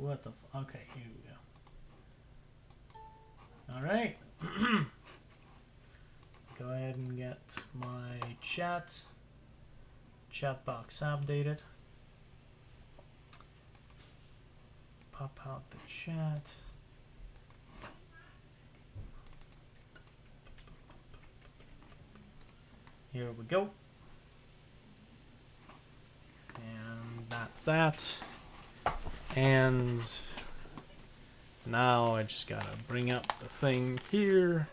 What the okay, here we go. Alright. Go ahead and get my chat box updated. Pop out the chat. Here we go. And that's that. And now I just gotta bring up the thing here.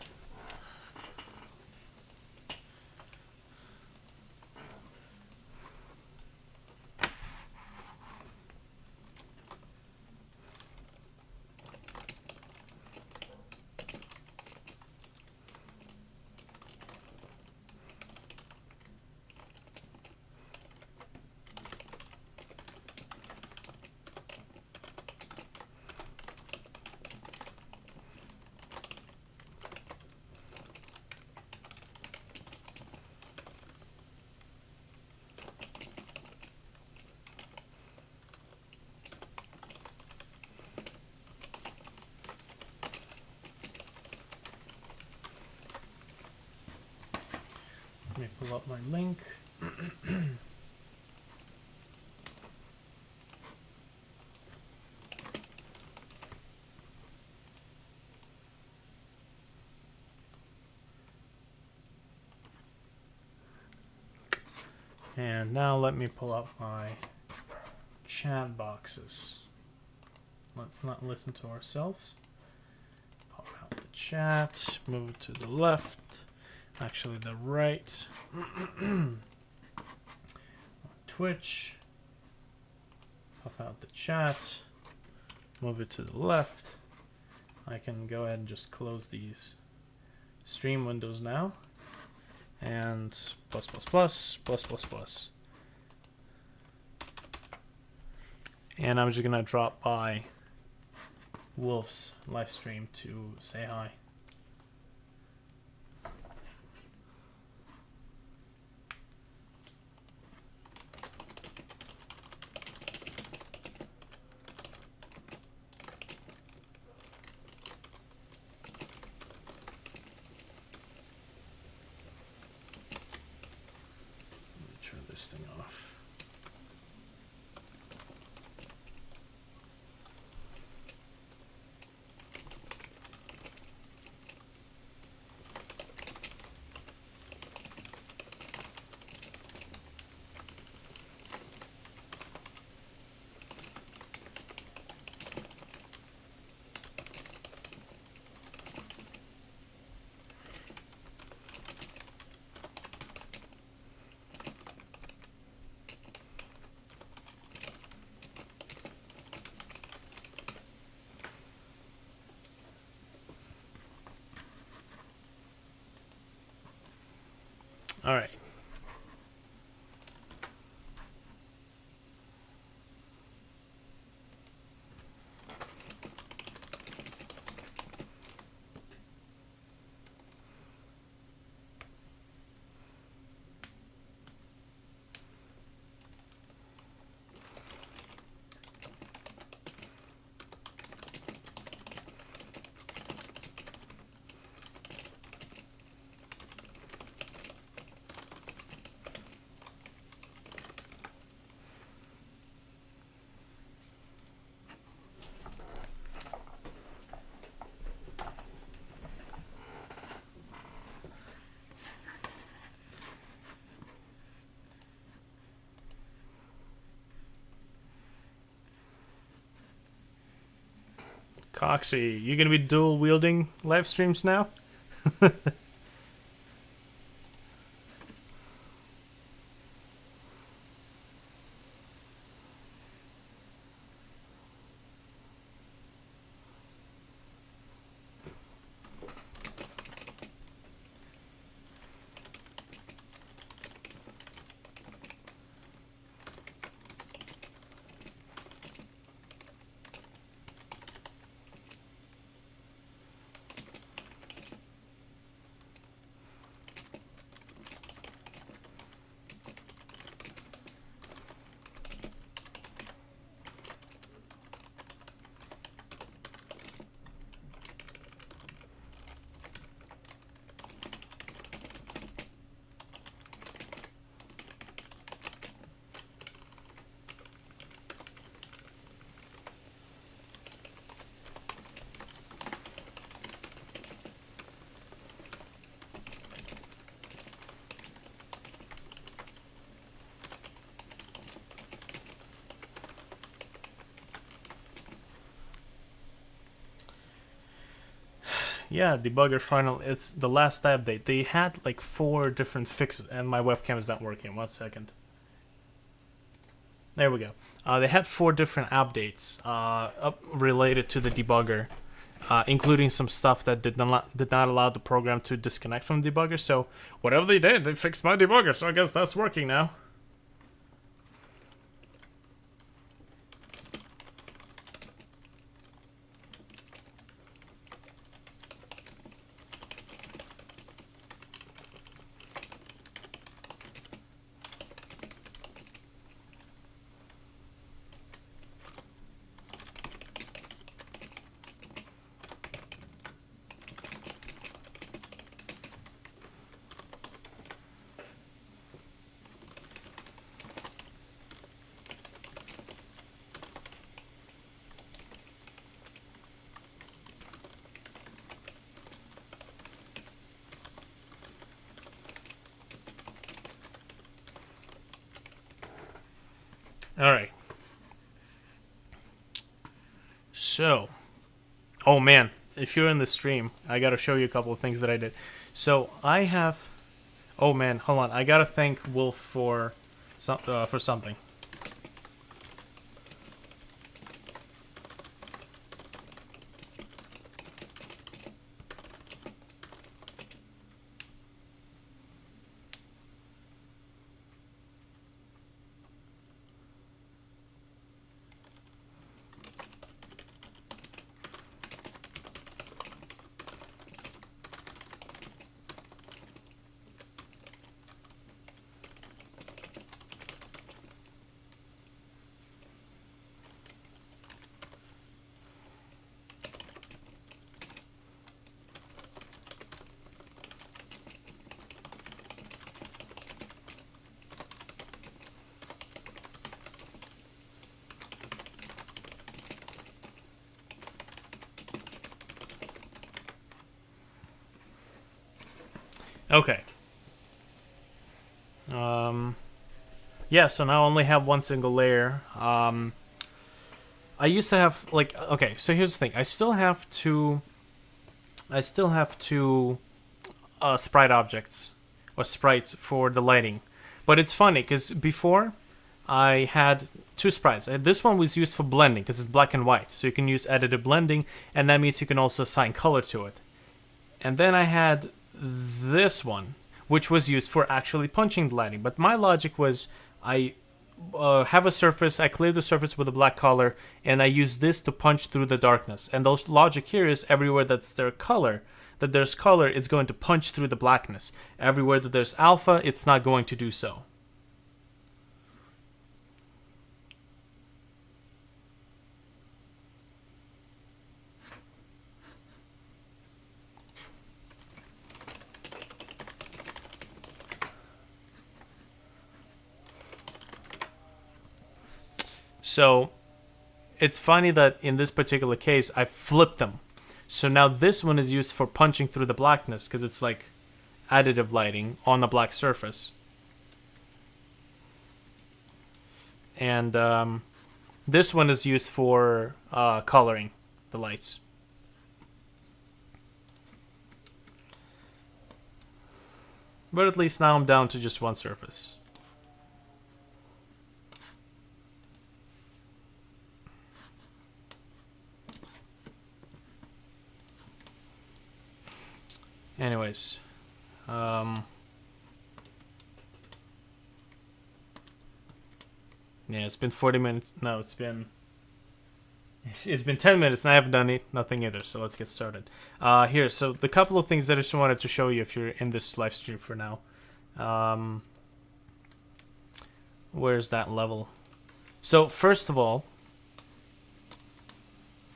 Let me pull up my link. And now let me pull up my chat boxes. Let's not listen to ourselves. Pop out the chat, move it to the left. Actually, the right. Twitch. Pop out the chat. Move it to the left. I can go ahead and just close these stream windows now. And plus, plus, plus, plus, plus, plus. And I'm just gonna drop by Wolf's live stream to say hi. Turn this thing off. All right. Coxie, you gonna be dual wielding live streams now? Yeah, debugger final. It's the last update. They had like 4 different fixes, and my webcam is not working. 1 second. There we go. They had 4 different updates related to the debugger, including some stuff that did not allow the program to disconnect from the debugger. So whatever they did, they fixed my debugger. So I guess that's working now. Alright. So, oh man, if you're in the stream, I gotta show you a couple of things that I did. So, I have, oh man, hold on, I gotta thank Wolf for something. Okay. Yeah, so now I only have one single layer. I used to have, like, okay, so here's the thing. I still have two sprite objects, or sprites for the lighting. But it's funny, because before, I had 2 sprites. This one was used for blending, because it's black and white. So you can use additive blending, and that means you can also assign color to it. And then I had this one, which was used for actually punching the lighting. But my logic was, I have a surface, I clear the surface with a black color, and I use this to punch through the darkness. And the logic here is everywhere there's color, it's going to punch through the blackness. Everywhere that there's alpha, it's not going to do so. So it's funny that in this particular case, I flipped them. So now this one is used for punching through the blackness because it's like additive lighting on a black surface. And this one is used for coloring the lights. But at least now I'm down to just one surface. Anyways, yeah, it's been 40 minutes. No, it's been 10 minutes and I haven't done nothing either. So let's get started. Here, so the couple of things that I just wanted to show you if you're in this live stream for now. Where's that level? So first of all,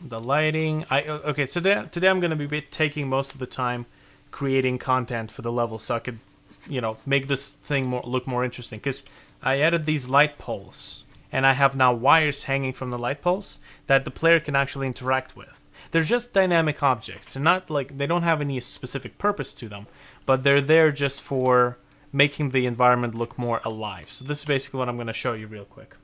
the lighting. Okay. So today I'm going to be taking most of the time creating content for the level so I could, make this thing look more interesting, because I added these light poles and I have now wires hanging from the light poles that the player can actually interact with. They're just dynamic objects. They're not like, they don't have any specific purpose to them, but they're there just for making the environment look more alive. So this is basically what I'm going to show you real quick.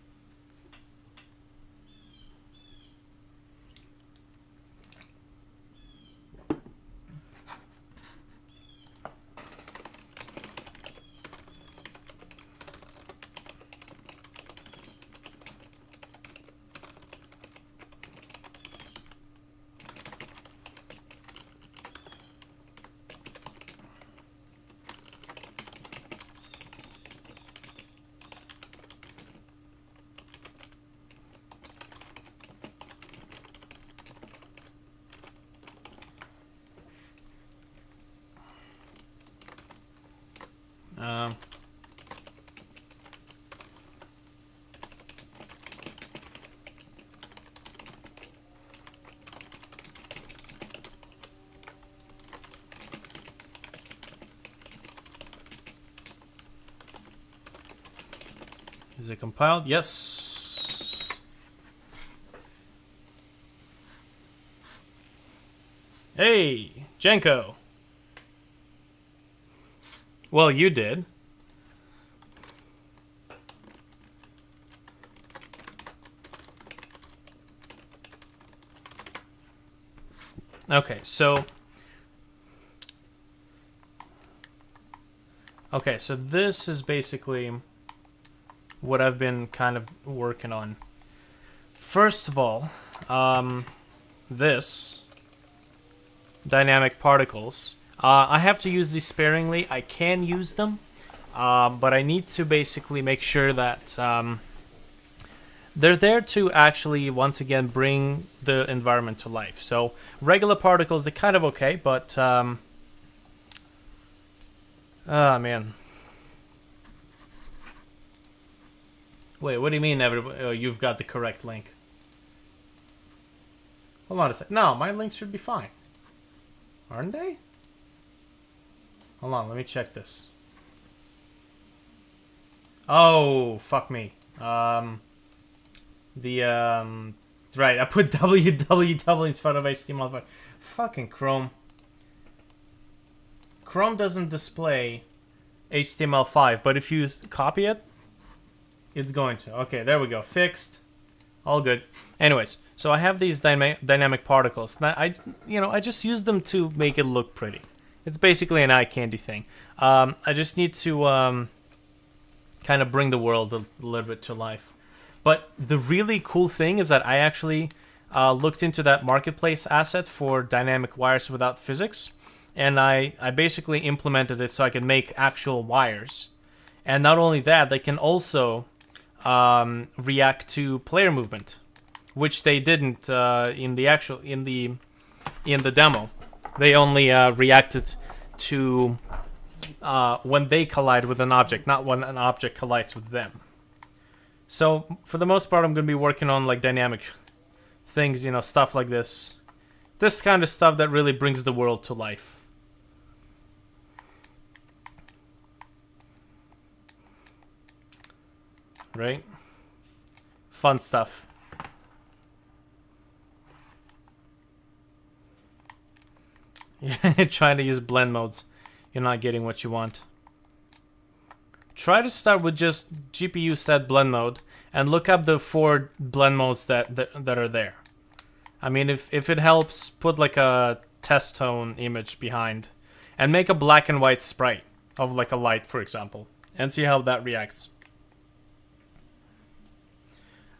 Is it compiled? Yes. Hey, Jenko. Well, you did. Okay, so this is basically what I've been kind of working on. First of all, this dynamic particles. I have to use these sparingly. I can use them, but I need to basically make sure that they're there to actually, once again, bring the environment to life. So regular particles, they're kind of okay, but man. Wait, what do you mean everybody? Oh, you've got the correct link. Hold on a sec. No, my links should be fine. Aren't they? Hold on, let me check this. Oh, fuck me. Right, I put www in front of HTML5. Fucking Chrome. Chrome doesn't display HTML5, but if you copy it, it's going to. Okay, there we go. Fixed. All good. Anyways, so I have these dynamic particles. Now, I just use them to make it look pretty. It's basically an eye candy thing. I just need to kind of bring the world a little bit to life. But the really cool thing is that I actually looked into that marketplace asset for dynamic wires without physics, and I basically implemented it so I can make actual wires. And not only that, they can also react to player movement, which they didn't in the demo. They only reacted to when they collide with an object, not when an object collides with them. So for the most part, I'm going to be working on like dynamic things, stuff like this. This kind of stuff that really brings the world to life. Right? Fun stuff. Trying to use blend modes. You're not getting what you want. Try to start with just GPU set blend mode and look up the 4 blend modes that are there. I mean, if it helps, put like a test tone image behind and make a black and white sprite of like a light, for example, and see how that reacts.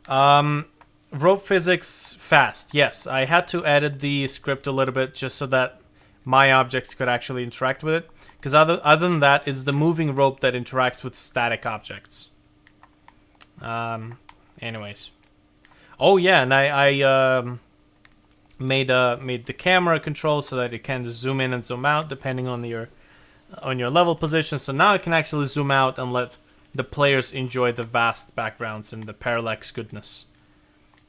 Rope physics fast. Yes, I had to edit the script a little bit just so that my objects could actually interact with it. Because other than that, it's the moving rope that interacts with static objects. Anyways. Oh yeah, and I made the camera control so that it can zoom in and zoom out depending on your level position. So now I can actually zoom out and let the players enjoy the vast backgrounds and the parallax goodness.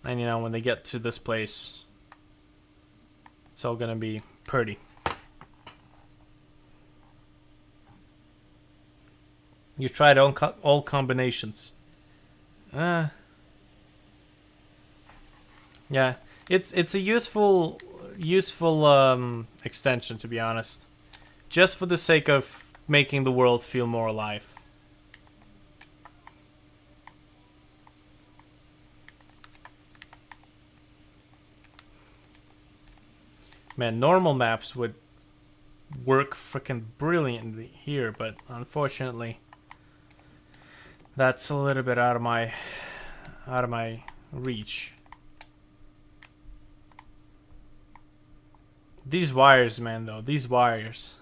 And when they get to this place, it's all gonna be pretty. You tried all combinations. Yeah, it's a useful extension, to be honest. Just for the sake of making the world feel more alive. Man, normal maps would work freaking brilliantly here, but unfortunately, that's a little bit out of my reach. These wires, man, though, these wires.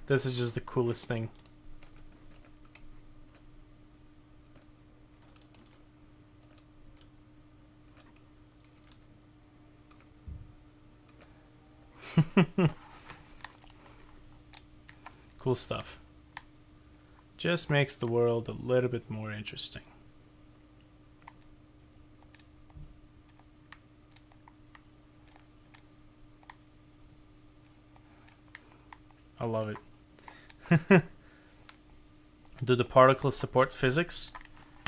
This is just the coolest thing. Cool stuff. Just makes the world a little bit more interesting. I love it. Do the particles support physics?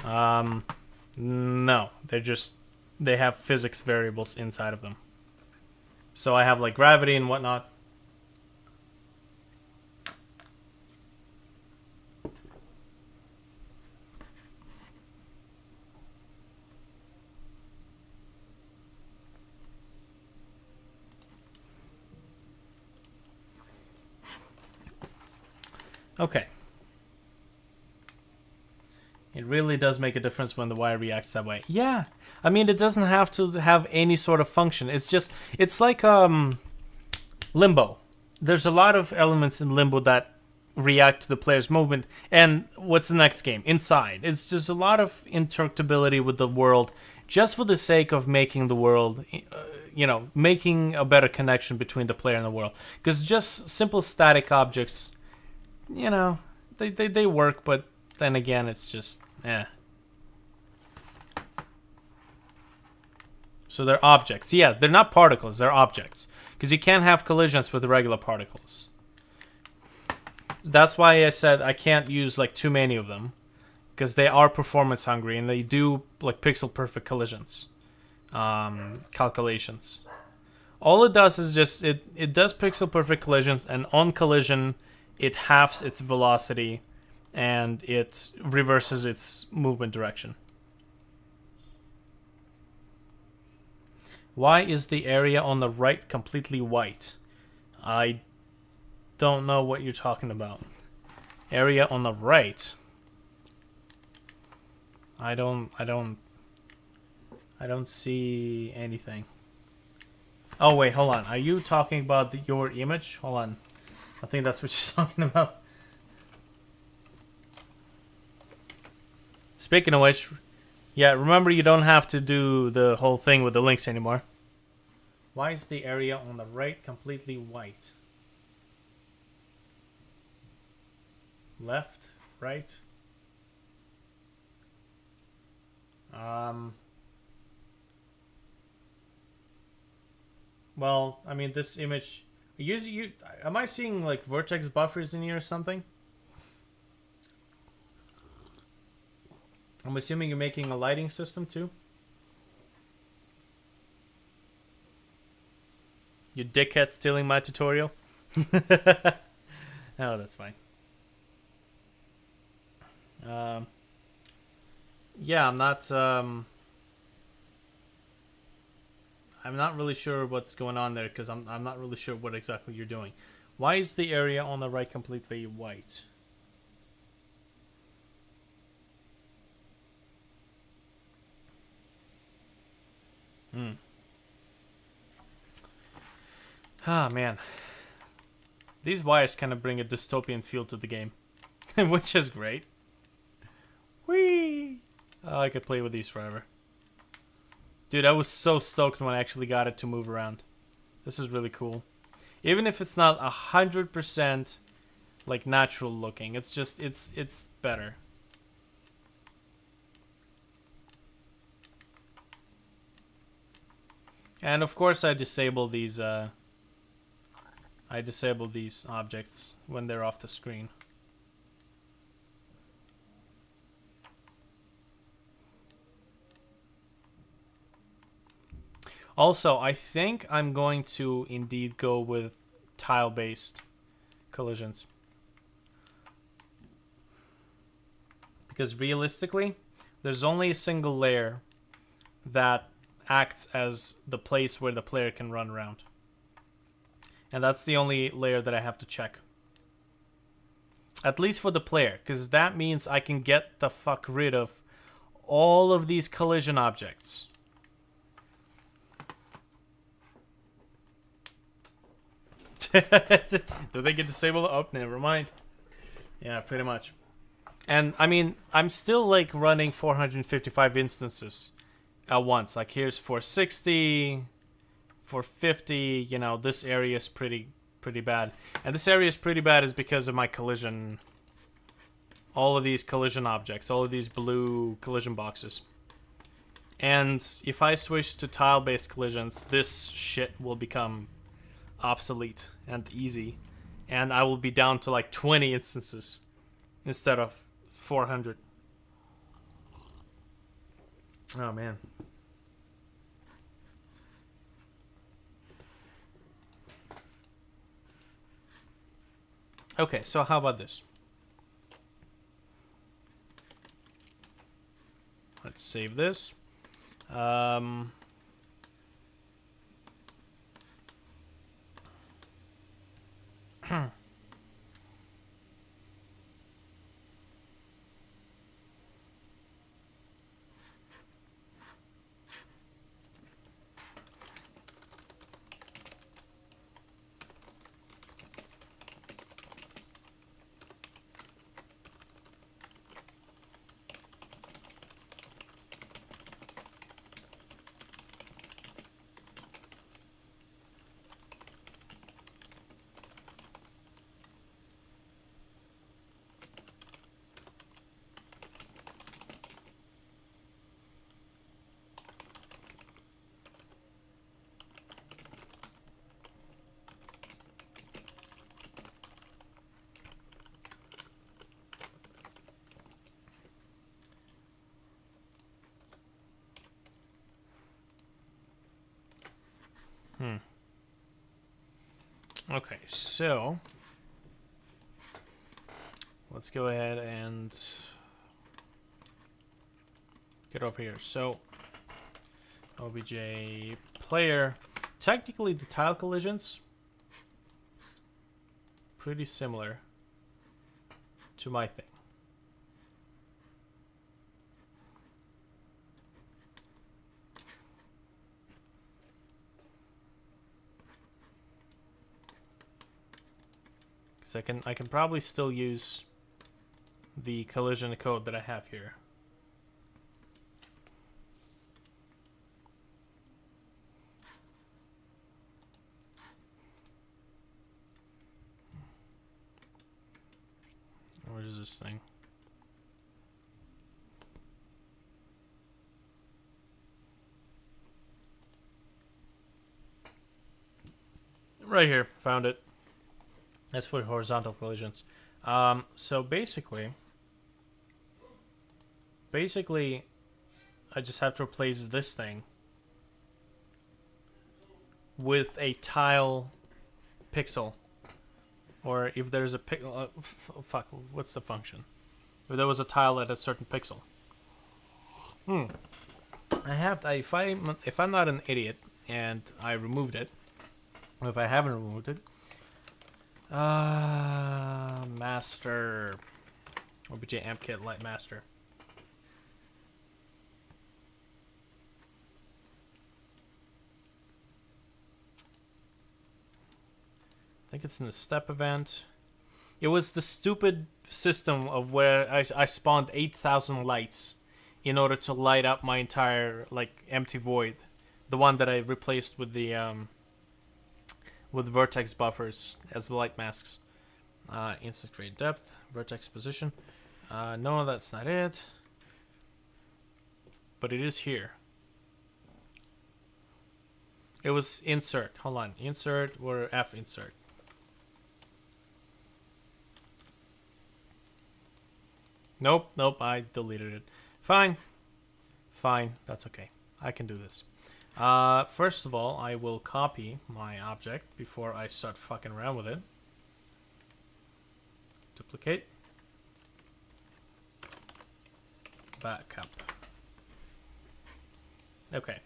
No, they have physics variables inside of them. So I have like gravity and whatnot. Okay. It really does make a difference when the wire reacts that way. Yeah. I mean, it doesn't have to have any sort of function. It's like limbo. There's a lot of elements in limbo that react to the player's movement. And what's the next game? Inside. It's just a lot of interactability with the world just for the sake of making the world, making a better connection between the player and the world. Because just simple static objects, they work, but then again, it's just, So they're objects. Yeah, they're not particles, they're objects. Because you can't have collisions with regular particles. That's why I said I can't use like too many of them. Because they are performance hungry and they do like pixel perfect collisions. Calculations. All it does is just, it does pixel perfect collisions, and on collision, it halves its velocity and it reverses its movement direction. Why is the area on the right completely white? I don't know what you're talking about. Area on the right. I don't see anything. Oh wait, hold on. Are you talking about your image? Hold on. I think that's what you're talking about. Speaking of which, yeah, remember you don't have to do the whole thing with the links anymore. Why is the area on the right completely white? Left? Right? Well, I mean, this image... am I seeing, like, vertex buffers in here or something? I'm assuming you're making a lighting system, too? You dickhead stealing my tutorial? Oh, that's fine. Yeah, I'm not really sure what's going on there, because I'm not really sure what exactly you're doing. Why is the area on the right completely white? Ah, man. These wires kind of bring a dystopian feel to the game, which is great. Whee! Oh, I could play with these forever. Dude, I was so stoked when I actually got it to move around. This is really cool. Even if it's not 100% like natural looking, it's just, it's better. And of course I disable these objects when they're off the screen. Also, I think I'm going to indeed go with tile-based collisions. Because realistically, there's only a single layer that acts as the place where the player can run around. And that's the only layer that I have to check. At least for the player, because that means I can get the fuck rid of all of these collision objects. Do they get disabled? Oh, never mind. Yeah, pretty much. And I mean, I'm still like running 455 instances at once. Like here's 460, 450. You know, this area is pretty bad. And this area is pretty bad is because of my collision. All of these collision objects, all of these blue collision boxes. And if I switch to tile-based collisions, this shit will become obsolete and easy, and I will be down to like 20 instances instead of 400. Oh man. Okay, so how about this? Let's save this. Okay, so let's go ahead and get over here. So obj player. Technically, the tile collisions pretty similar to my thing. I can probably still use the collision code that I have here. Where is this thing? Right here, found it. That's for horizontal collisions. So basically, I just have to replace this thing with a tile pixel, or if there's a fuck, what's the function? If there was a tile at a certain pixel. I have to, if I'm not an idiot and I removed it, or if I haven't removed it. Master. OBJ AmpKit Light Master. I think it's in the step event. It was the stupid system of where I spawned 8,000 lights in order to light up my entire like empty void. The one that I replaced with the with vertex buffers as the light masks. Instant create depth, vertex position. No, that's not it. But it is here. It was insert. Hold on. Insert or F insert. Nope, I deleted it. Fine. That's okay. I can do this. First of all, I will copy my object before I start fucking around with it. Duplicate. Backup. Okay.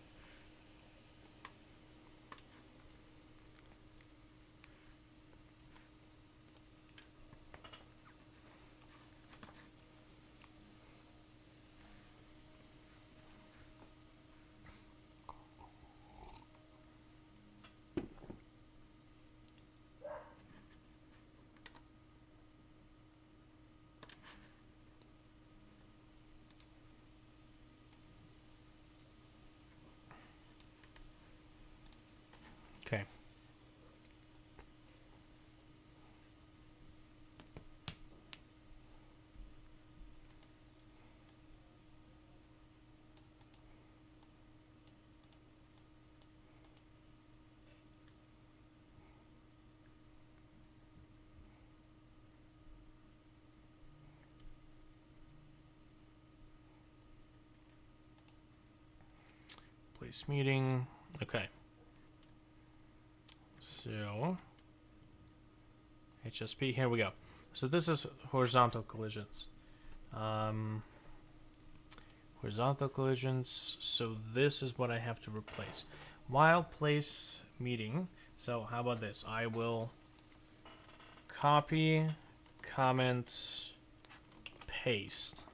place meeting. Okay. So HSP, here we go. So this is horizontal collisions. Horizontal collisions. So this is what I have to replace. While place meeting. So how about this? I will copy, comment, paste.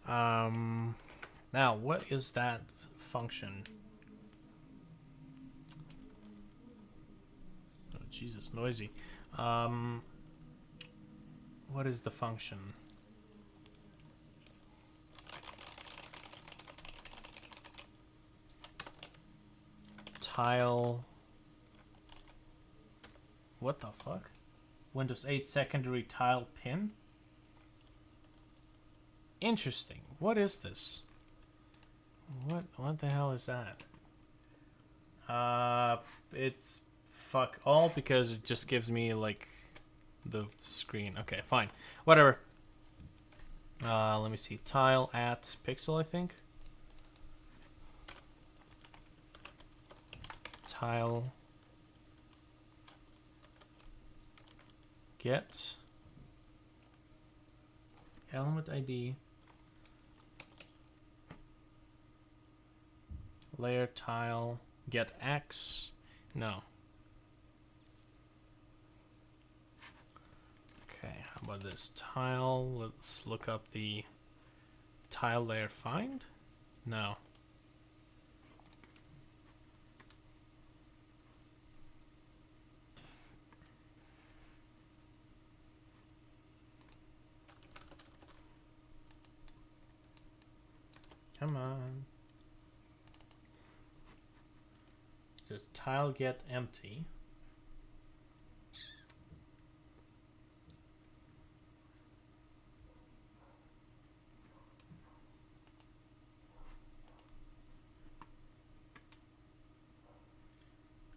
Now, what is that function? Oh, Jesus, noisy. What is the function? Tile. What the fuck? Windows 8 secondary tile pin? Interesting. What is this? What the hell is that? It's fuck all because it just gives me like the screen. Okay, fine. Whatever. Let me see. Tile at pixel, I think. Tile get element ID layer tile get X. No. Okay, how about this tile? Let's look up the tile layer find. No. Come on. It says tile get empty.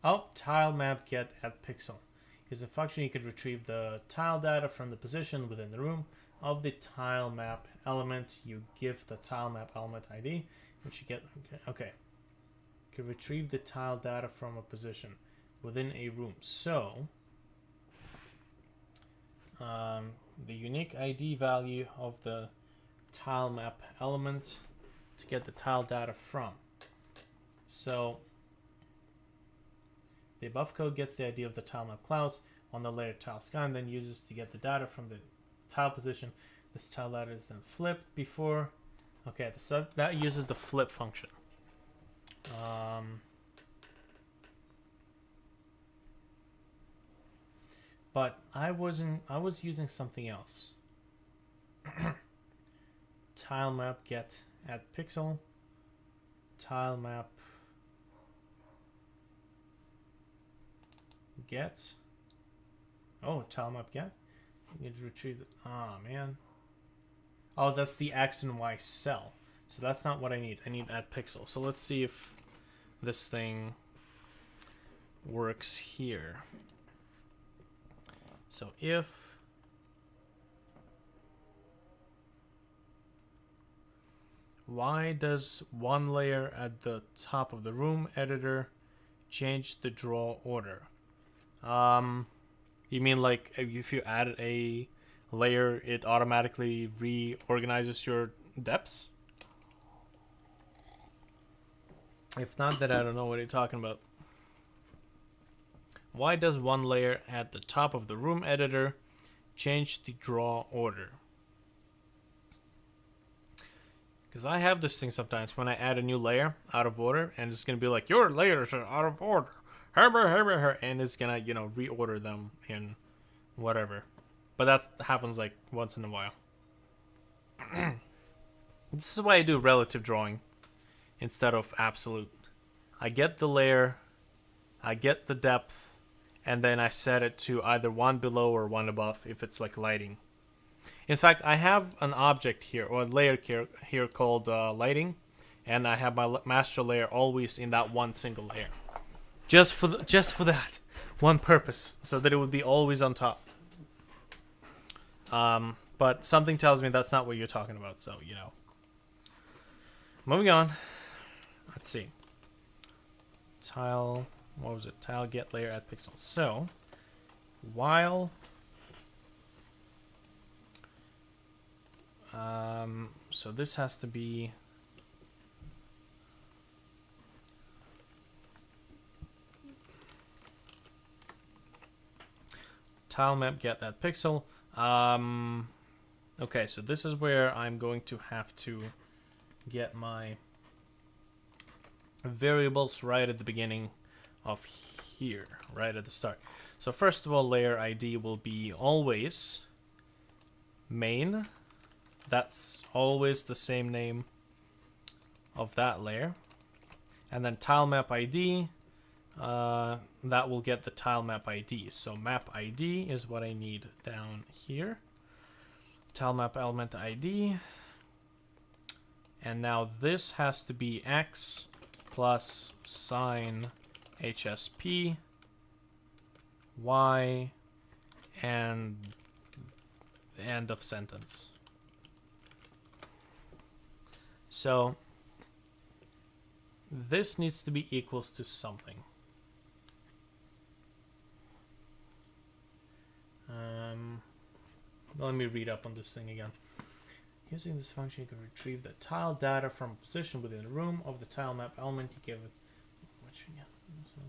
Oh, tile map get at pixel. Is a function you could retrieve the tile data from the position within the room of the tile map element. You give the tile map element ID, which you get. Okay. You can retrieve the tile data from a position within a room. So, the unique ID value of the tile map element to get the tile data from. So, the above code gets the ID of the tile map clouds on the layer tile sky and then uses to get the data from the tile position. This tile data is then flipped before. Okay, so that uses the flip function. But I was using something else. Tile map get at pixel. Tile map get. Oh, tile map get. You need to retrieve it. Oh man. Oh, that's the X and Y cell. So that's not what I need. I need at pixel. So let's see if this thing works here. So if why does one layer at the top of the room editor change the draw order? You mean like if you add a layer, it automatically reorganizes your depths? If not, then I don't know what you're talking about. Why does one layer at the top of the room editor change the draw order? Because I have this thing sometimes when I add a new layer out of order, and it's going to be like, your layers are out of order. And it's going to, reorder them in whatever. But that happens like once in a while. This is why I do relative drawing instead of absolute. I get the layer, I get the depth, and then I set it to either one below or one above if it's like lighting. In fact, I have an object here, or a layer here called lighting, and I have my master layer always in that one single layer. Just for that one purpose, so that it would be always on top. But something tells me that's not what you're talking about, so, Moving on. let's see. Tile, what was it? Tile get layer add pixel. So while so this has to be tile map get that pixel. Okay, so this is where I'm going to have to get my variables right at the beginning of here, right at the start. So first of all, layer ID will be always main. That's always the same name of that layer. And then tile map ID, that will get the tile map ID. So map ID is what I need down here. Tile map element ID. And now this has to be X plus sign HSP, Y, and end of sentence. So this needs to be equals to something. Let me read up on this thing again. Using this function, you can retrieve the tile data from a position within the room of the tile map element you give it.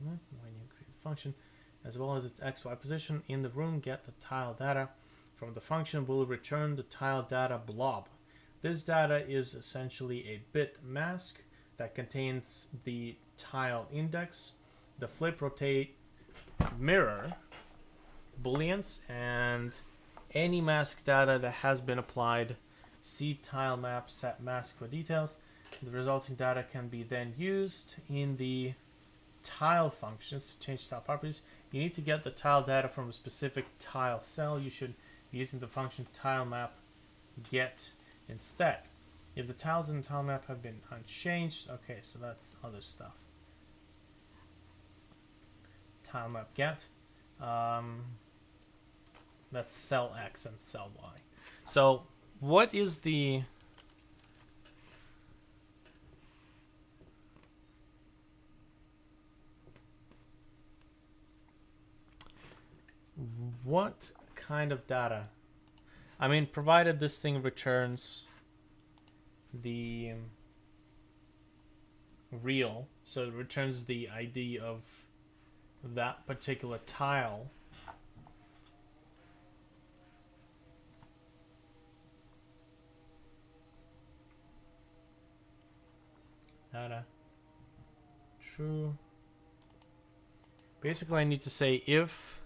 When you create the function, as well as its XY position in the room, get the tile data from the function will return the tile data blob. This data is essentially a bit mask that contains the tile index, the flip, rotate, mirror, booleans, and any mask data that has been applied. See tile map set mask for details. The resulting data can be then used in the tile functions to change tile properties. You need to get the tile data from a specific tile cell. You should be using the function tile map get instead. If the tiles in the tile map have been unchanged, okay, so that's other stuff. Tile map get. That's cell X and cell Y. So what is the what kind of data? I mean, provided this thing returns the real, so it returns the ID of that particular tile. Data true. Basically, I need to say if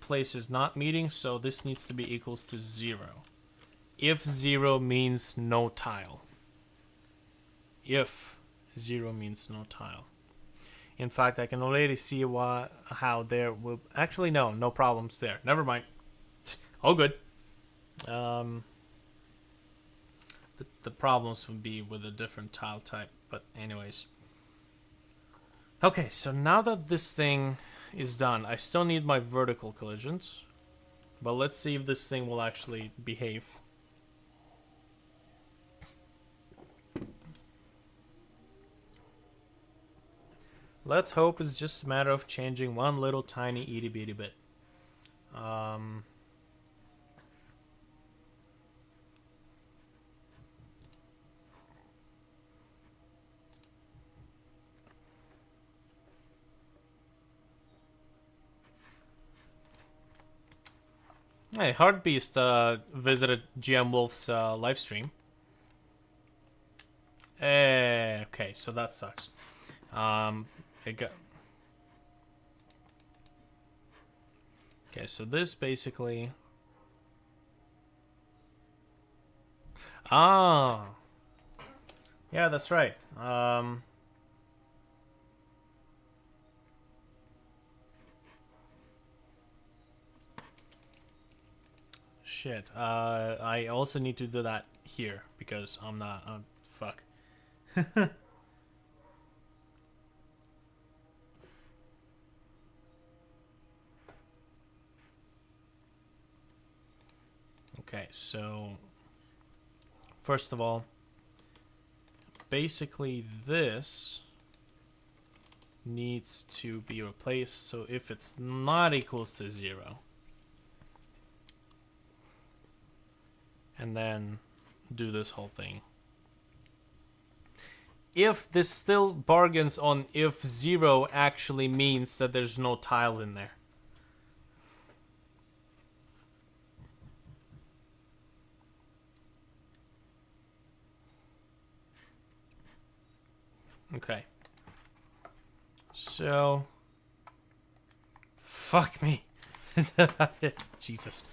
place is not meeting, so this needs to be equals to 0. If 0 means no tile. If 0 means no tile. In fact, I can already see how there will actually no problems there. Never mind. All good. The problems would be with a different tile type, but anyways. Okay, so now that this thing is done, I still need my vertical collisions, but let's see if this thing will actually behave. Let's hope it's just a matter of changing one little tiny itty bitty bit. Hey, Heartbeast visited GM Wolf's live stream. Okay, so that sucks. Okay, so this basically... Ah! Yeah, that's right. Shit. I also need to do that here because I'm not. Fuck. Okay, so first of all, basically this needs to be replaced. So if it's not equals to 0, and then do this whole thing. If this still bargains on if 0 actually means that there's no tile in there. Okay. So, fuck me. Jesus.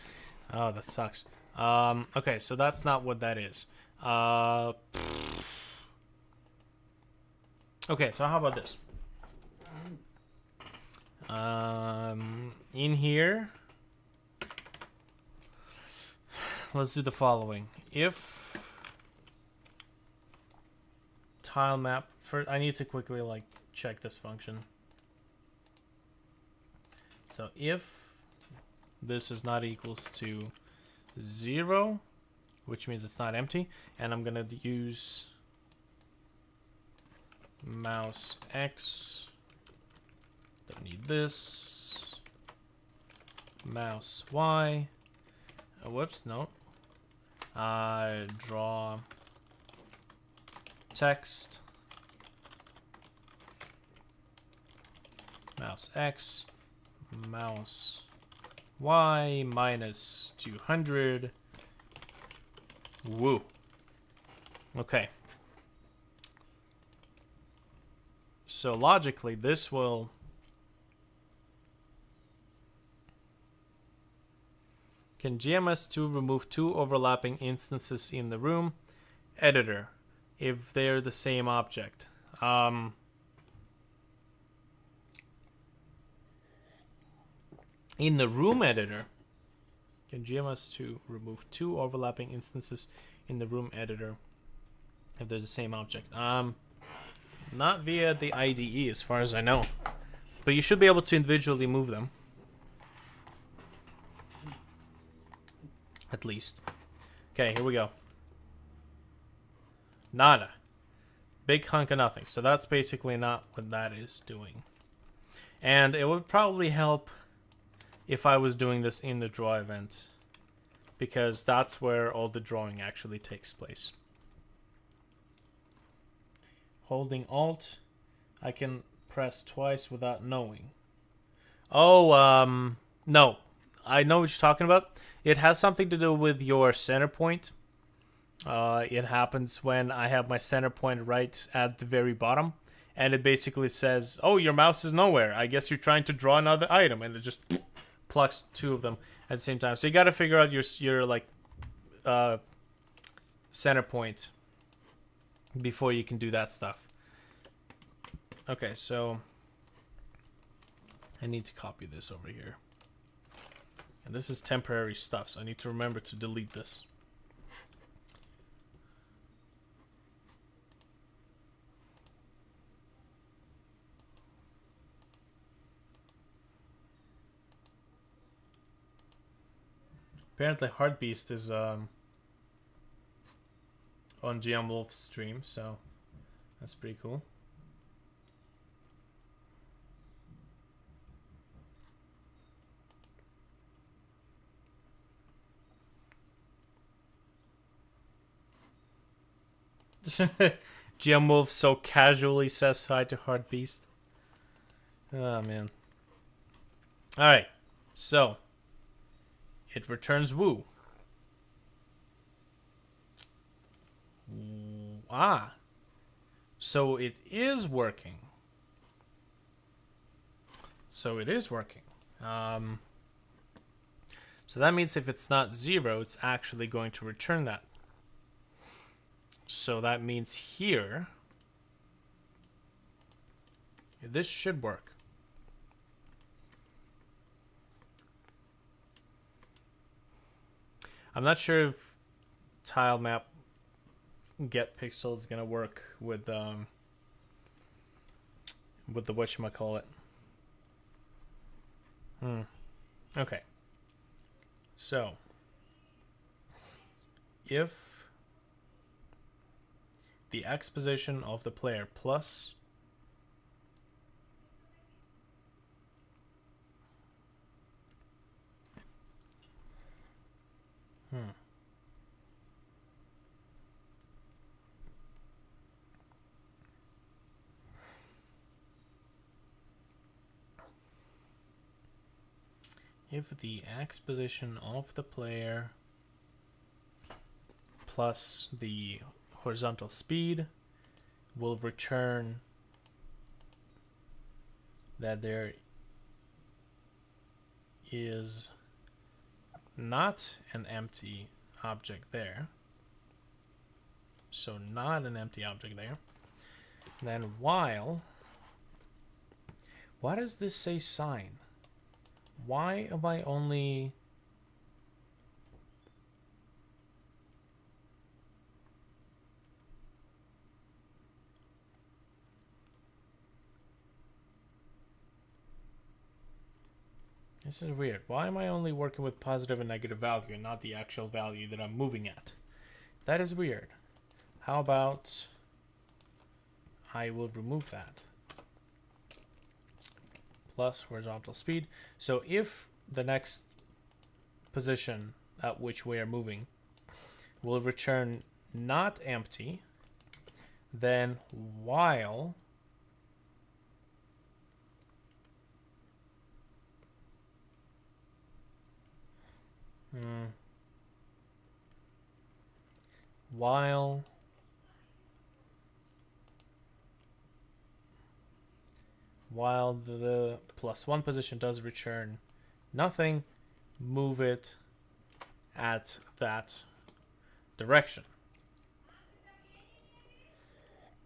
Oh, that sucks. Okay, so that's not what that is. Okay, so how about this? In here, let's do the following. If tile map, first, I need to quickly like check this function. So if this is not equals to 0, which means it's not empty, and I'm gonna use mouse X, don't need this, mouse Y, whoops, no, draw text, mouse X, mouse Y, minus 200, woo. Okay. So logically, this will can GMS2 remove 2 overlapping instances in the room editor if they're the same object. In the room editor, can GMS2 remove 2 overlapping instances in the room editor if they're the same object? Not via the IDE, as far as I know. But you should be able to individually move them. At least. Okay, here we go. Nada. Big hunk of nothing. So that's basically not what that is doing. And it would probably help if I was doing this in the draw event, because that's where all the drawing actually takes place. Holding Alt, I can press twice without knowing. Oh, no. I know what you're talking about. It has something to do with your center point. It happens when I have my center point right at the very bottom. And it basically says, oh, your mouse is nowhere. I guess you're trying to draw another item. And it just plucks 2 of them at the same time. So you got to figure out your like, center point before you can do that stuff. Okay, so I need to copy this over here. And this is temporary stuff, so I need to remember to delete this. Apparently Heartbeast is on GM Wolf's stream, so that's pretty cool. GM Wolf so casually says hi to Heartbeast. Oh man. Alright, so it returns woo. Ah. So it is working. So it is working. So that means if it's not 0, it's actually going to return that. So that means here, this should work. I'm not sure if tile map get pixel is gonna work with the whatchamacallit. Okay. So if the X position of the player plus if the X position of the player plus the horizontal speed will return that there is not an empty object there. So not an empty object there. Then while, why does this say sign? Why am I only... This is weird. Why am I only working with positive and negative value and not the actual value that I'm moving at? That is weird. How about I will remove that. Plus horizontal speed. So if the next position at which we are moving will return not empty, then while while the +1 position does return nothing, move it at that direction.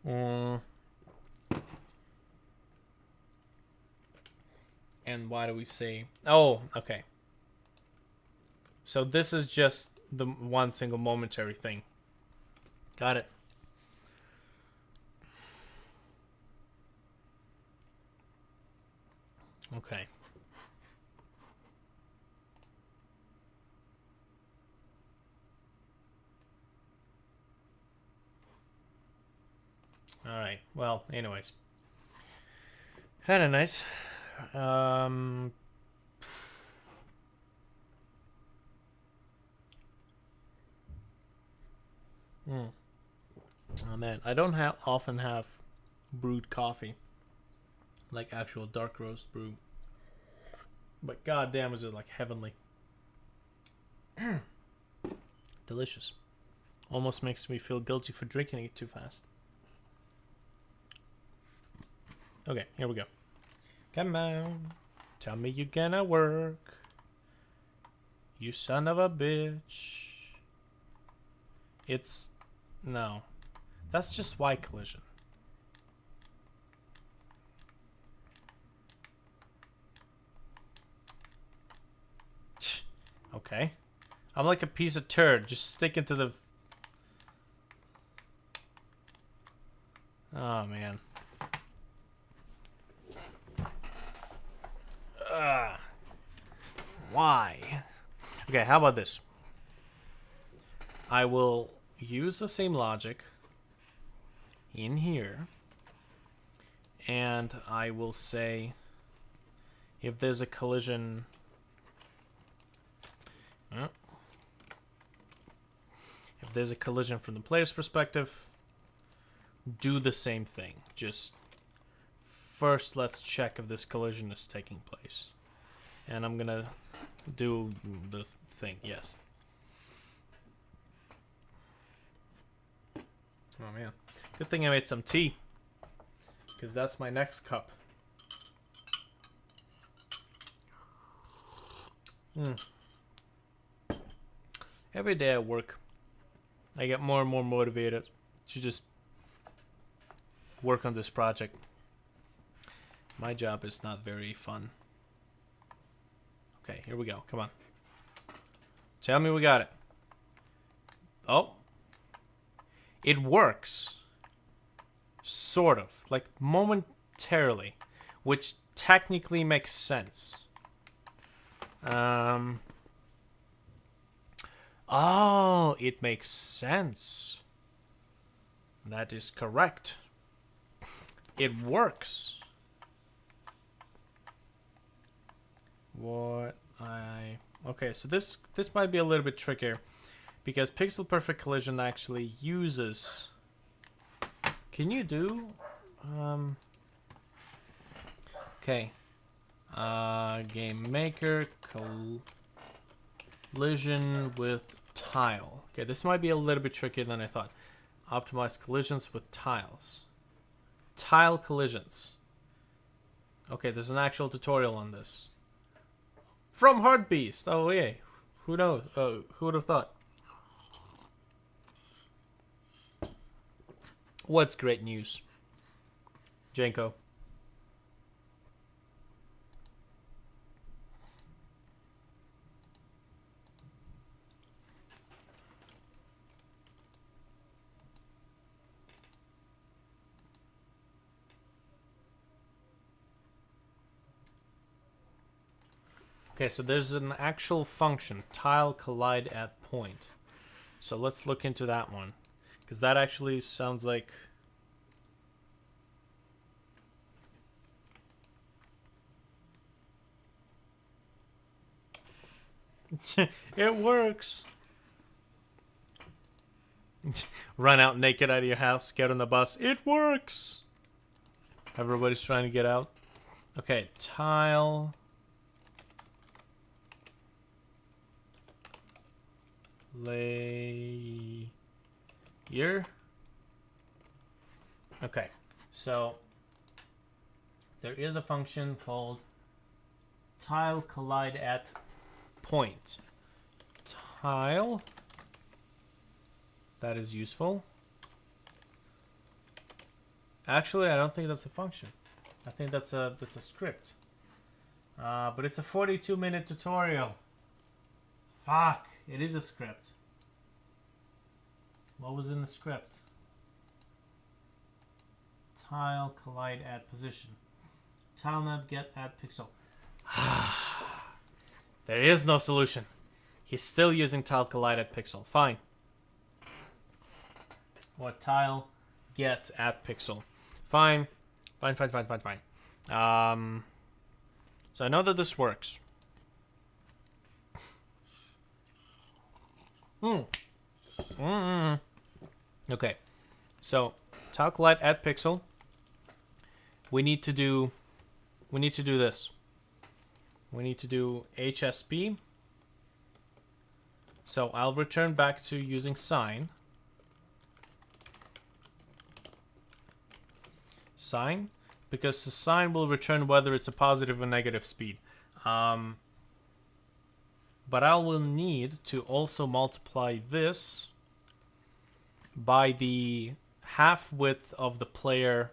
And why do we say... Oh, okay. So this is just the one single momentary thing. Got it. Okay. All right. Well, anyways. Kind of nice. Oh man, I don't often have brewed coffee, like actual dark roast brew. But goddamn, is it like heavenly? Delicious. Almost makes me feel guilty for drinking it too fast. Okay, here we go. Come on, tell me you're gonna work. You son of a bitch. It's... no. That's just Y collision. Okay. I'm like a piece of turd, just sticking to the... Oh, man. Why? Okay, how about this? I will use the same logic in here, and I will say if there's a collision... if there's a collision from the player's perspective, do the same thing. Just first let's check if this collision is taking place. And I'm gonna do the thing, yes. Oh man. Good thing I made some tea, because that's my next cup. Every day at work, I get more and more motivated to just work on this project. My job is not very fun. Okay, here we go. Come on. Tell me we got it. Oh. It works. Sort of. Like, momentarily. Which technically makes sense. Oh, it makes sense. That is correct. It works. Okay, so this might be a little bit trickier because pixel perfect collision actually uses. Can you do? Okay. Game maker collision with tile. Okay, this might be a little bit trickier than I thought. Optimize collisions with tiles. Tile collisions. Okay, there's an actual tutorial on this. From Heartbeast. Oh, yeah. Who knows? Who would have thought? What's great news? Janko. Okay, so there's an actual function, tile collide at point. So let's look into that one, because that actually sounds like... It works! Run out naked out of your house, get on the bus. It works! Everybody's trying to get out. Okay, tile... layer. Okay, so there is a function called tile collide at point. Tile. That is useful. Actually, I don't think that's a function. I think that's a script. But it's a 42-minute tutorial. Fuck. It is a script. What was in the script? Tile collide at position. Tile map get at pixel. There is no solution. He's still using tile collide at pixel. Fine. What tile get at pixel? Fine. Fine. So I know that this works. Okay, so tile collide at pixel. We need to do this. We need to do HSP. So I'll return back to using sign. Sign, because the sign will return whether it's a positive or negative speed. But I will need to also multiply this by the half width of the player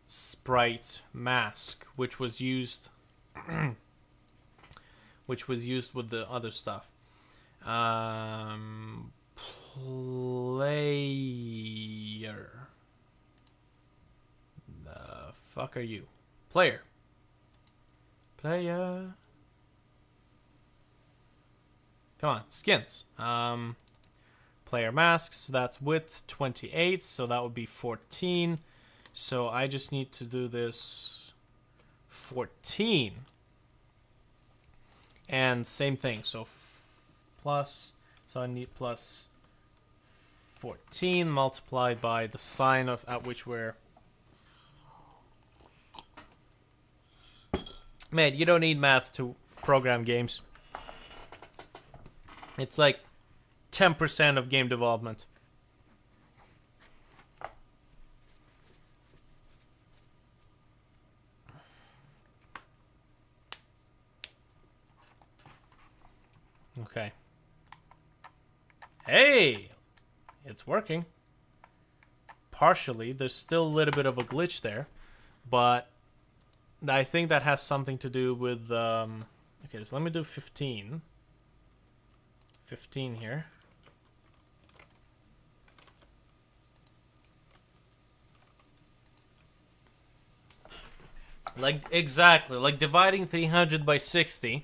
sprite mask, which was used with the other stuff. Player. The fuck are you? Player. Come on, skins. Player masks, so that's width 28, so that would be 14. So I just need to do this 14. And same thing, so plus, so I need plus 14 multiplied by the sign of at which we're... Man, you don't need math to program games. It's like 10% of game development. Okay. Hey! It's working. Partially. There's still a little bit of a glitch there. But I think that has something to do with... okay, so let me do 15. 15 here. Like, exactly. Like dividing 300 by 60,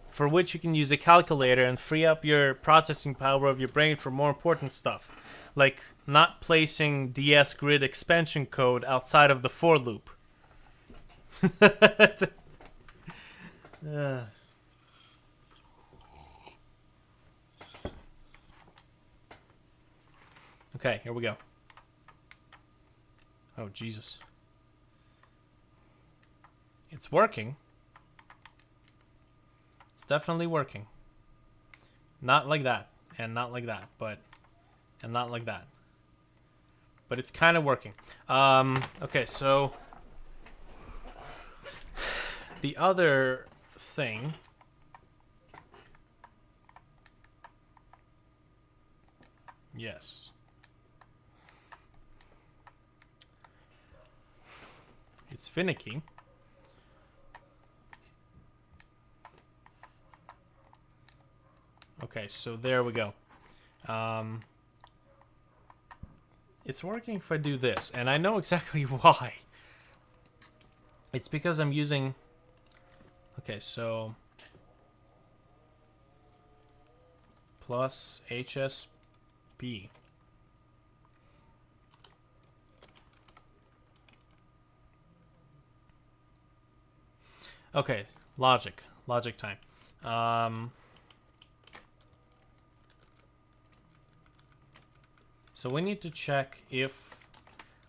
for which you can use a calculator and free up your processing power of your brain for more important stuff. like not placing DS grid expansion code outside of the for loop. Okay, here we go. Oh, Jesus. It's working. It's definitely working. Not like that, and not like that, and not like that. But it's kind of working. Okay, so the other thing. Yes. It's finicky. Okay, so there we go. It's working if I do this, and I know exactly why. It's because I'm using... Okay, so... plus HSP. Okay, logic time. So we need to check if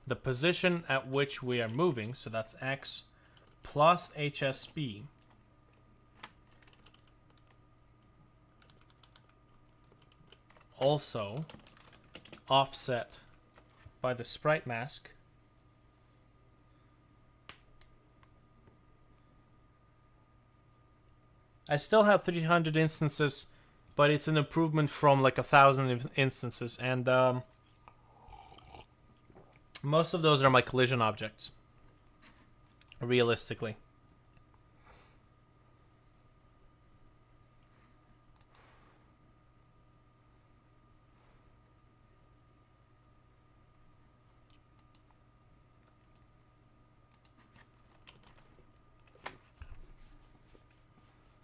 the position at which we are moving, so that's X plus HSP, also offset by the sprite mask. I still have 300 instances, but it's an improvement from like 1,000 instances, and most of those are my collision objects, realistically.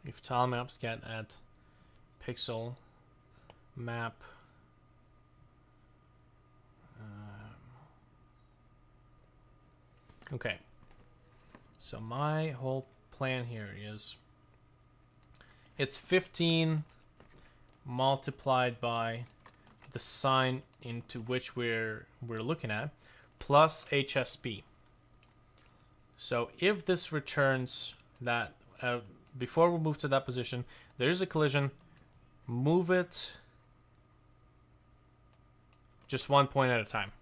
If tile maps get at pixel map okay, so my whole plan here is it's 15 multiplied by the sign into which we're looking at plus HSP. So if this returns that before we move to that position, there's a collision, move it just 1 point at a time.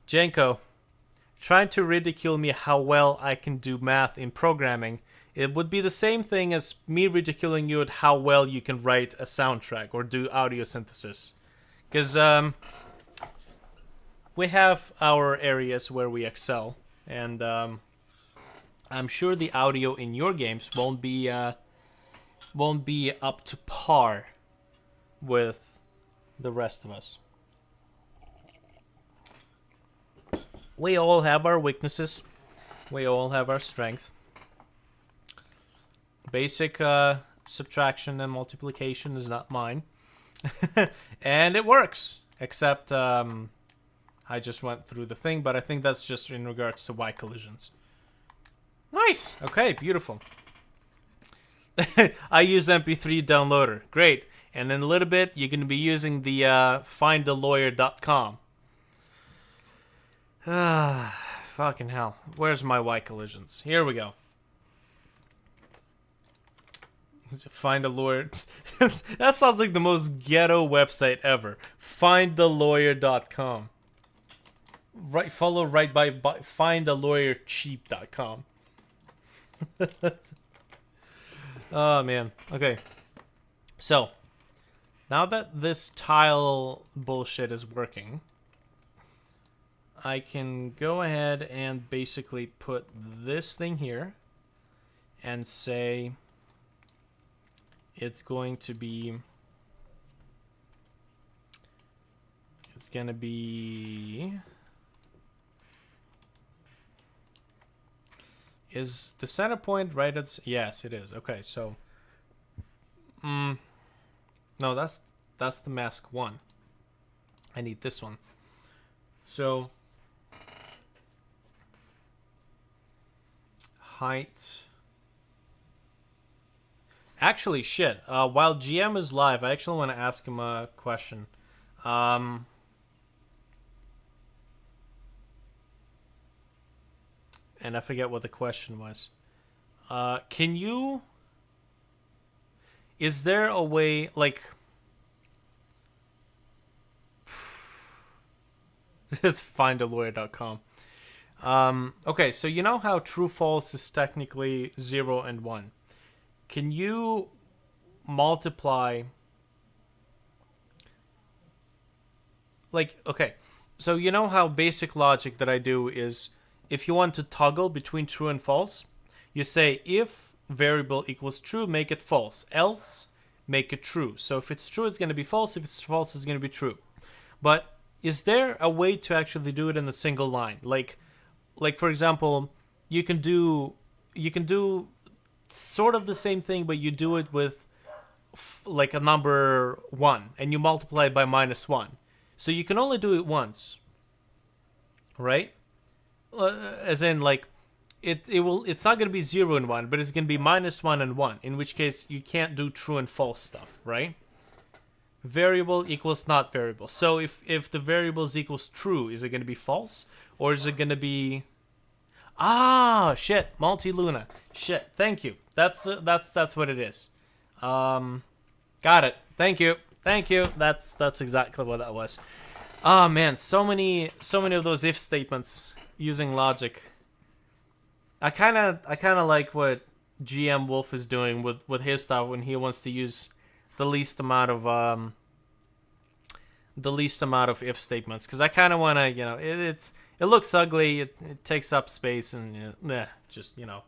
Janko, trying to ridicule me how well I can do math in programming. It would be the same thing as me ridiculing you at how well you can write a soundtrack or do audio synthesis. Because we have our areas where we excel, and I'm sure the audio in your games won't be up to par with the rest of us. We all have our weaknesses. We all have our strengths. Basic subtraction and multiplication is not mine. And it works. Except I just went through the thing, but I think that's just in regards to Y collisions. Nice! Okay, beautiful. I use MP3 downloader. Great. And in a little bit, you're going to be using the findathlawyer.com. Fucking hell. Where's my Y collisions? Here we go. Find a lawyer. That sounds like the most ghetto website ever. Findathlawyer.com. Right, follow right by findatlawyercheap.com. Oh man. Okay. So, now that this tile bullshit is working, I can go ahead and basically put this thing here and say it's going to be Is the center point right at... Yes, it is. Okay, so... no, that's the mask 1. I need this one. So... height... Actually, shit. While GM is live, I actually want to ask him a question. And I forget what the question was. Can you... Is there a way, like... It's findalawyer.com. Okay, so you know how true-false is technically 0 and 1. Can you multiply... Like, okay, so you know how basic logic that I do is, if you want to toggle between true and false, you say if variable equals true, make it false, else make it true. So if it's true, it's going to be false. If it's false, it's going to be true. But is there a way to actually do it in a single line? Like for example, you can do sort of the same thing, but you do it with like a number 1 and you multiply it by -1. So you can only do it once, right? As in, like, it's not going to be 0 and 1, but it's going to be -1 and 1, in which case you can't do true and false stuff, right? Variable equals not variable. So if the variables equals true, is it going to be false, or is it going to be... Ah, shit, multi-luna. Shit, thank you. That's what it is. Got it. Thank you. That's exactly what that was. Oh man, so many of those if statements using logic. I kind of like what GM Wolf is doing with his stuff when he wants to use the least amount of if statements, because I kind of want to, you know, it looks ugly, it takes up space, and just, you know.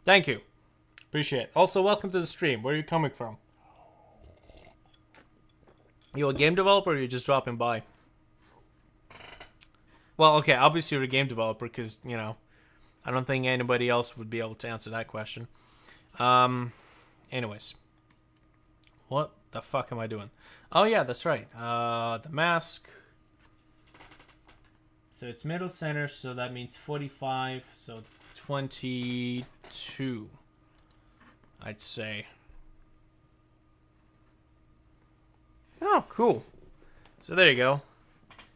Thank you. Appreciate it. Also, welcome to the stream. Where are you coming from? You a game developer, or are you just dropping by? Well, okay, obviously you're a game developer, because, you know, I don't think anybody else would be able to answer that question. Anyways. What the fuck am I doing? Oh, yeah, that's right. The mask. So it's middle center, so that means 45, so 22, I'd say. Oh, cool. So there you go.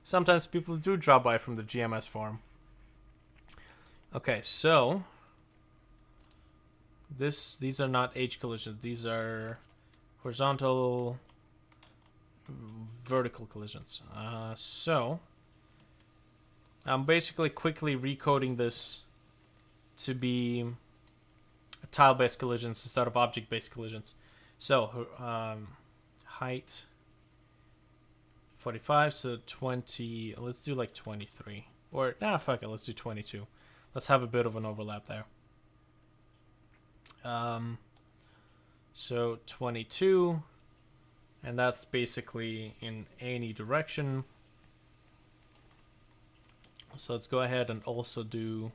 Sometimes people do drop by from the GMS forum. Okay, so these are not H collisions. These are horizontal, vertical collisions. So I'm basically quickly recoding this to be tile-based collisions instead of object-based collisions. So height 45, so 20. Let's do like 23, or fuck it, let's do 22. Let's have a bit of an overlap there. So 22, and that's basically in any direction. So let's go ahead and also do,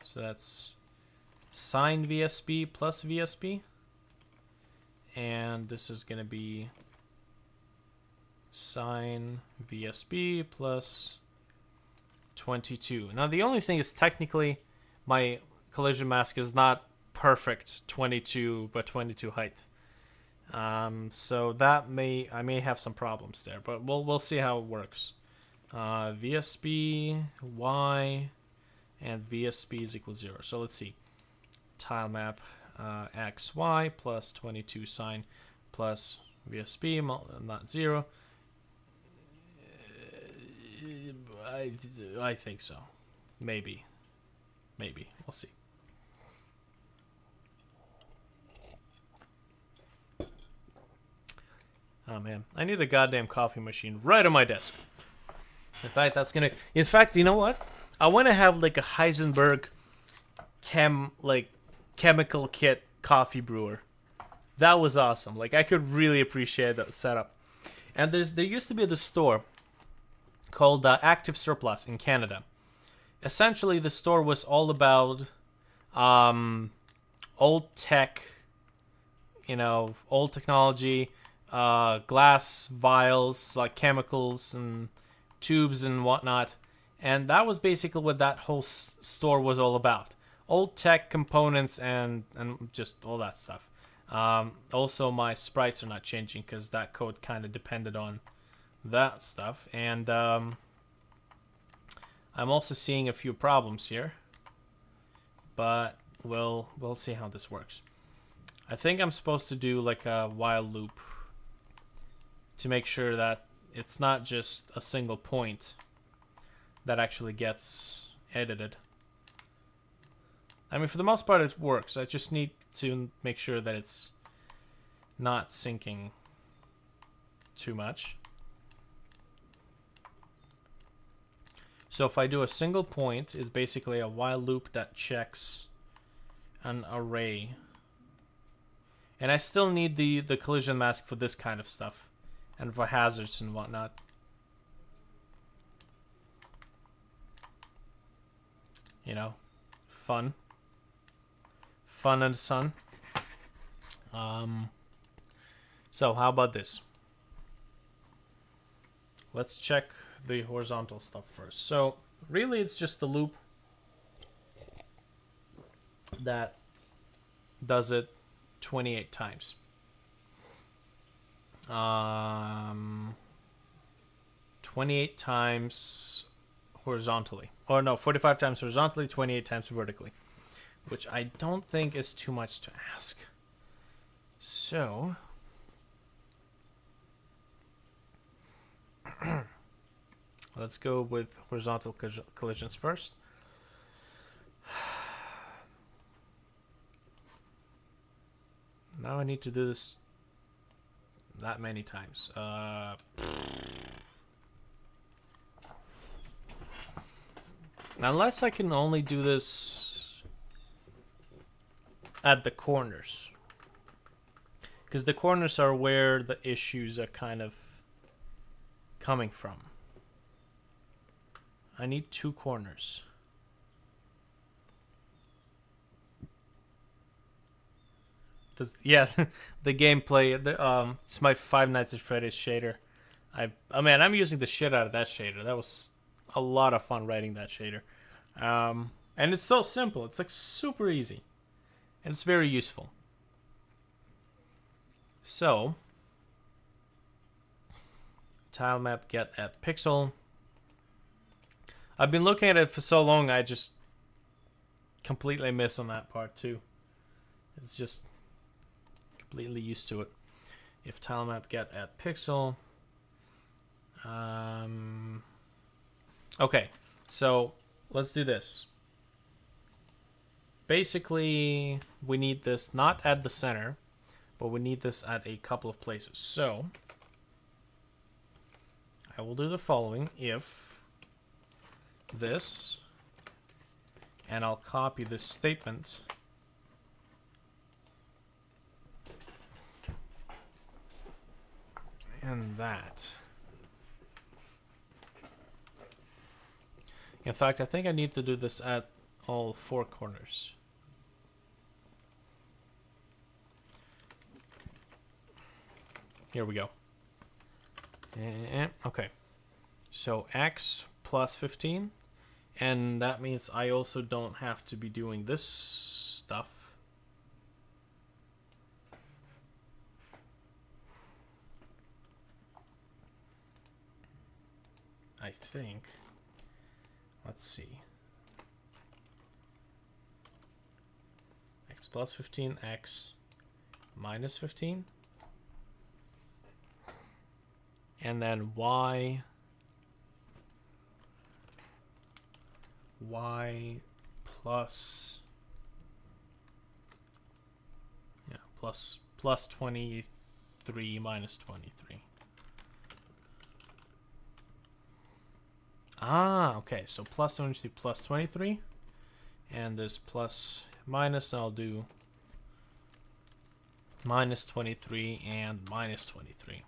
so that's sine VSB plus VSB, and this is going to be sine VSB plus 22. Now the only thing is, technically my collision mask is not perfect 22 by 22 height. So that I may have some problems there, but we'll see how it works. VSB Y and VSB is equal 0. So let's see. Tile map XY plus 22 sine plus VSB not 0. I think so. Maybe. We'll see. Oh man, I need a goddamn coffee machine right on my desk. In fact, you know what? I want to have like a Heisenberg chemical kit coffee brewer. That was awesome. Like, I could really appreciate that setup. And there used to be this store called Active Surplus in Canada. essentially the store was all about old tech, old technology, glass vials, like chemicals and tubes and whatnot. And that was basically what that whole store was all about. Old tech components and just all that stuff. Also, my sprites are not changing because that code kind of depended on that stuff. And I'm also seeing a few problems here. But we'll see how this works. I think I'm supposed to do like a while loop to make sure that it's not just a single point that actually gets edited. I mean, for the most part, it works. I just need to make sure that it's not syncing too much. So if I do a single point, it's basically a while loop that checks an array. And I still need the collision mask for this kind of stuff. And for hazards and whatnot. You know, fun. Fun in the sun. So how about this? Let's check the horizontal stuff first. So really it's just the loop that does it 28 times. 28 times horizontally. Or no, 45 times horizontally, 28 times vertically. Which I don't think is too much to ask. So let's go with horizontal collisions first. Now I need to do this that many times. Unless I can only do this at the corners. Because the corners are where the issues are kind of coming from. I need 2 corners. Yeah, the gameplay. It's my Five Nights at Freddy's shader. I mean, I'm using the shit out of that shader. That was a lot of fun writing that shader. And it's so simple. It's like super easy. And it's very useful. So, tile map get at pixel. I've been looking at it for so long, I just completely miss on that part too. It's just completely used to it. If tile map get at pixel. Okay, so let's do this. Basically, we need this not at the center, but we need this at a couple of places. So I will do the following. If this, and I'll copy this statement. And that. In fact, I think I need to do this at all 4 corners. Here we go. Okay. So x plus 15. And that means I also don't have to be doing this stuff. I think. Let's see. X plus 15, x minus 15. And then y plus plus 23 minus 23. Okay, so plus 23 plus 23, and this plus minus, I'll do minus 23 and minus 23.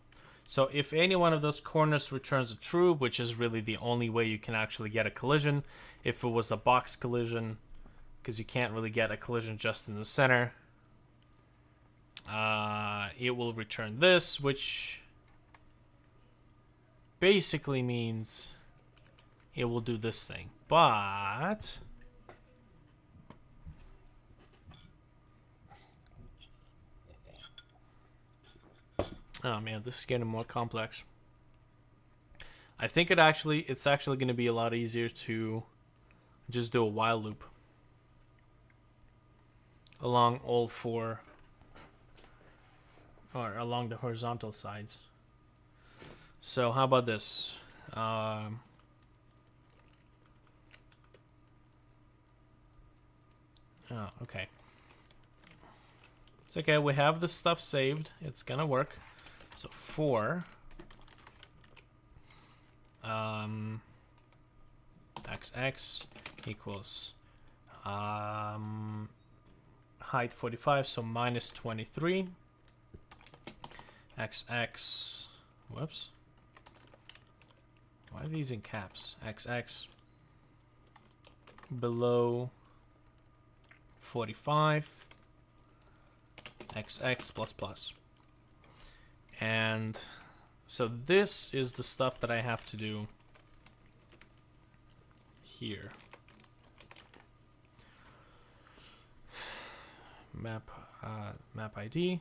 So if any one of those corners returns a true, which is really the only way you can actually get a collision, if it was a box collision, because you can't really get a collision just in the center, it will return this, which basically means it will do this thing. But oh man, this is getting more complex. I think it's actually going to be a lot easier to just do a while loop along all four, or along the horizontal sides. So how about this? Oh, okay. It's okay, we have this stuff saved. It's gonna work. So for xx equals height 45, so minus 23. xx, whoops. Why are these in caps? xx below 45. xx plus plus. And so this is the stuff that I have to do here. Map ID.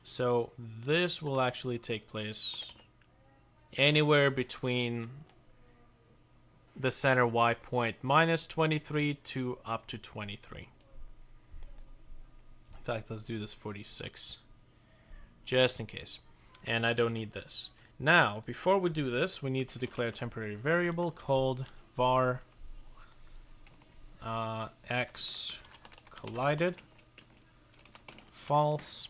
So this will actually take place anywhere between the center Y point minus 23 to up to 23. In fact, let's do this 46 just in case. And I don't need this. Now, before we do this, we need to declare a temporary variable called var x collided false,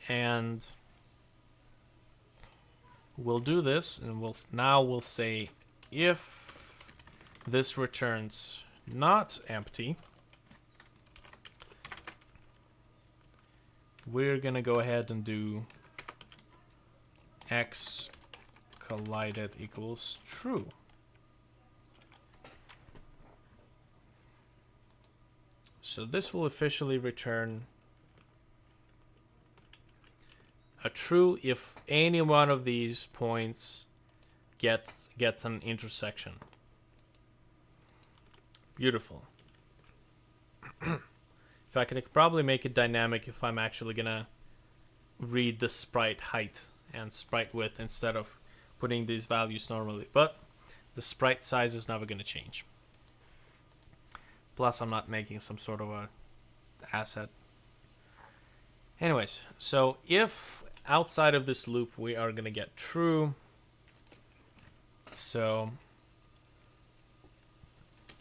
and we'll do this, and we'll say if this returns not empty, we're gonna go ahead and do x collided equals true. So this will officially return a true if any one of these points gets an intersection. Beautiful. In fact, I could probably make it dynamic if I'm actually gonna read the sprite height and sprite width instead of putting these values normally, but the sprite size is never gonna change. Plus, I'm not making some sort of a asset. Anyways, so if outside of this loop we are gonna get true, so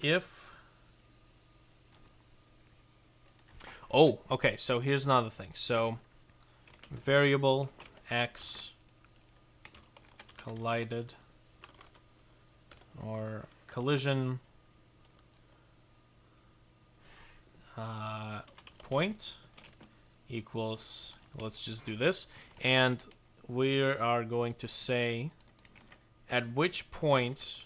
if okay, so here's another thing. So variable x collided or collision point equals, let's just do this, and we are going to say at which point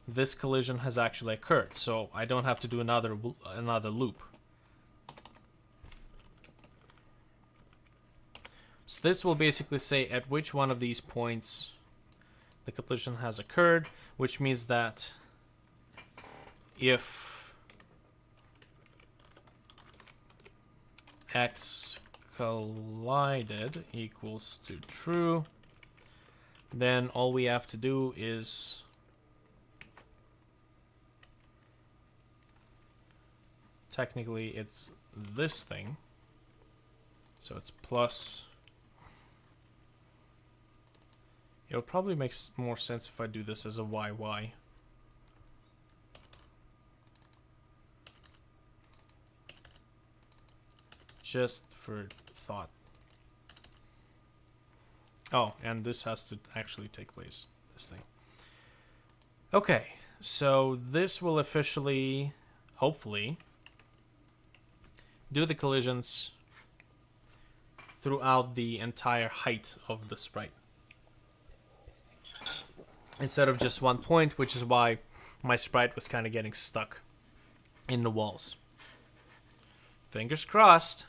this collision has actually occurred, so I don't have to do another loop. So this will basically say at which one of these points the collision has occurred, which means that if x collided equals to true, then all we have to do is technically it's this thing, so it's plus. It would probably make more sense if I do this as a YY. Just for thought. Oh, and this has to actually take place, this thing. Okay, so this will officially, hopefully, do the collisions throughout the entire height of the sprite, instead of just one point, which is why my sprite was kind of getting stuck in the walls. Fingers crossed.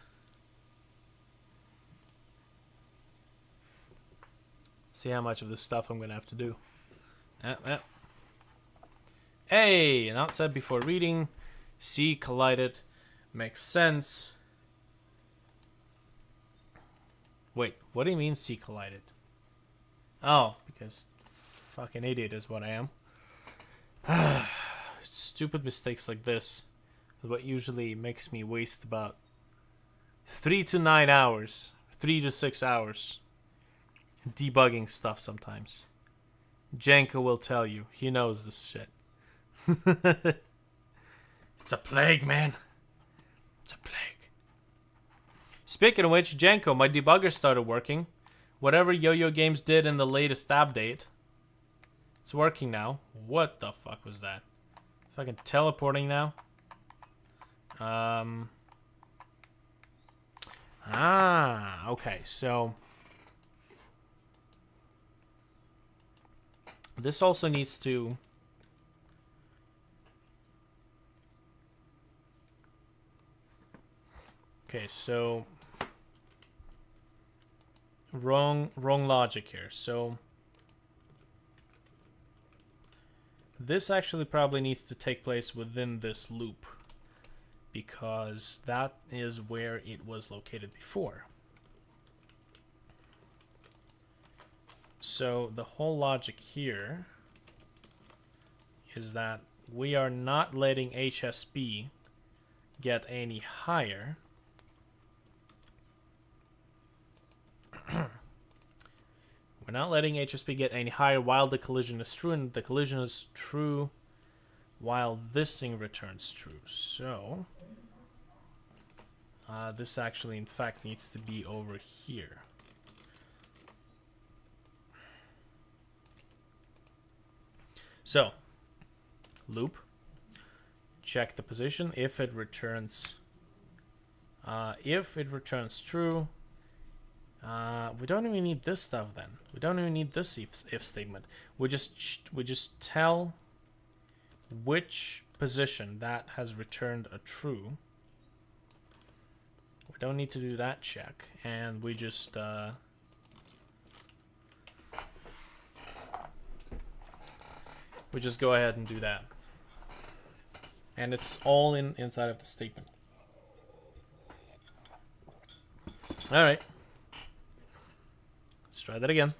See how much of this stuff I'm going to have to do. Hey, not said before reading. C collided. Makes sense. Wait, what do you mean C collided? Oh, because fucking idiot is what I am. Stupid mistakes like this is what usually makes me waste about 3 to 9 hours, 3 to 6 hours debugging stuff sometimes. Janko will tell you. He knows this shit. It's a plague, man. It's a plague. Speaking of which, Janko, my debugger started working. Whatever Yo-Yo Games did in the latest update, it's working now. What the fuck was that? Fucking teleporting now. Okay, so this also needs to okay, so wrong logic here. So this actually probably needs to take place within this loop, because that is where it was located before. So the whole logic here is that we are not letting HSP get any higher. We're not letting HSP get any higher while the collision is true, and the collision is true while this thing returns true. So this actually, in fact, needs to be over here. So, loop, check the position. If it returns true, we don't even need this stuff then. We don't even need this if statement. We just tell which position that has returned a true. We don't need to do that check, and we just go ahead and do that, and it's all inside of the statement. All right, let's try that again.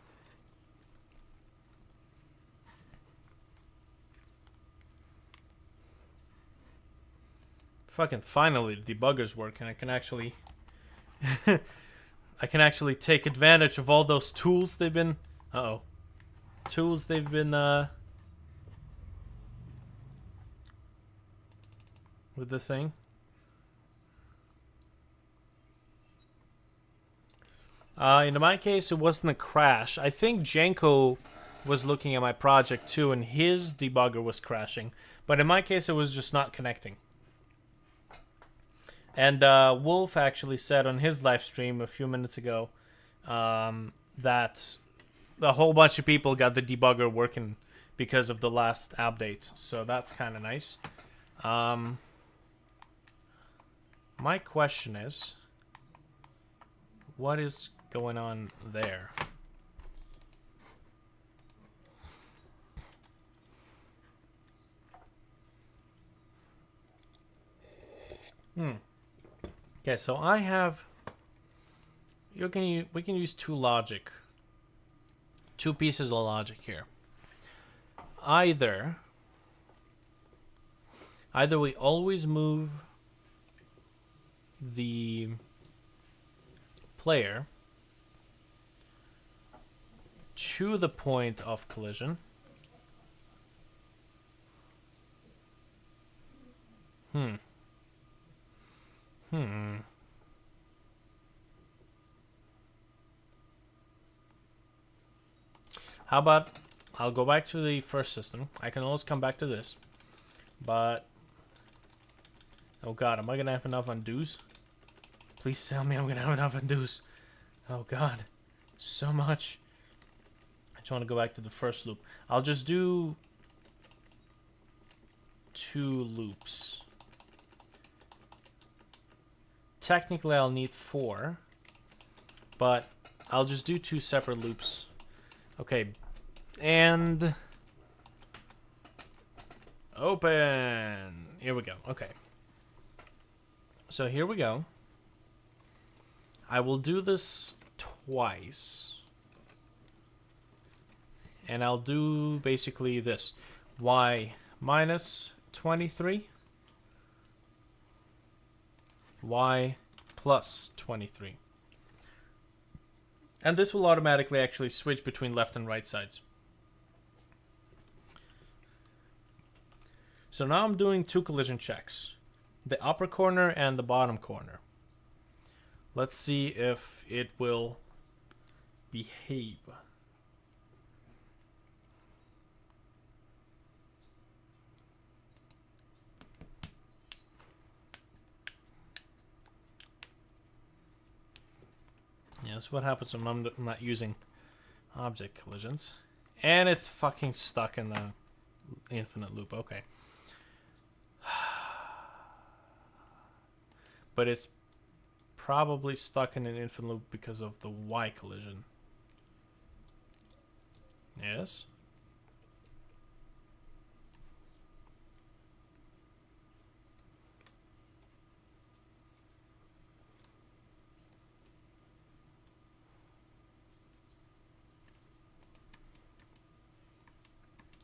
Fucking finally, the debugger's work, and I can actually take advantage of all those tools they've been with the thing. In my case, it wasn't a crash. I think Janko was looking at my project too, and his debugger was crashing. But in my case, it was just not connecting. And Wolf actually said on his live stream a few minutes ago that a whole bunch of people got the debugger working because of the last update. So that's kind of nice. My question is, what is going on there? Okay, so I have. We can use two pieces of logic here. Either we always move the player to the point of collision. How about I'll go back to the first system. I can always come back to this. But oh god, am I gonna have enough undos? Please tell me I'm gonna have enough undos. Oh god, so much. I just want to go back to the first loop. I'll just do 2 loops. Technically I'll need 4, but I'll just do 2 separate loops. Okay, and open. Here we go. Okay. So here we go. I will do this twice. And I'll do basically this. Y minus 23. Y plus 23. And this will automatically actually switch between left and right sides. So now I'm doing 2 collision checks. The upper corner and the bottom corner. Let's see if it will behave. Yeah, that's what happens when I'm not using object collisions. And it's fucking stuck in the infinite loop. Okay. But it's probably stuck in an infinite loop because of the Y collision. Yes?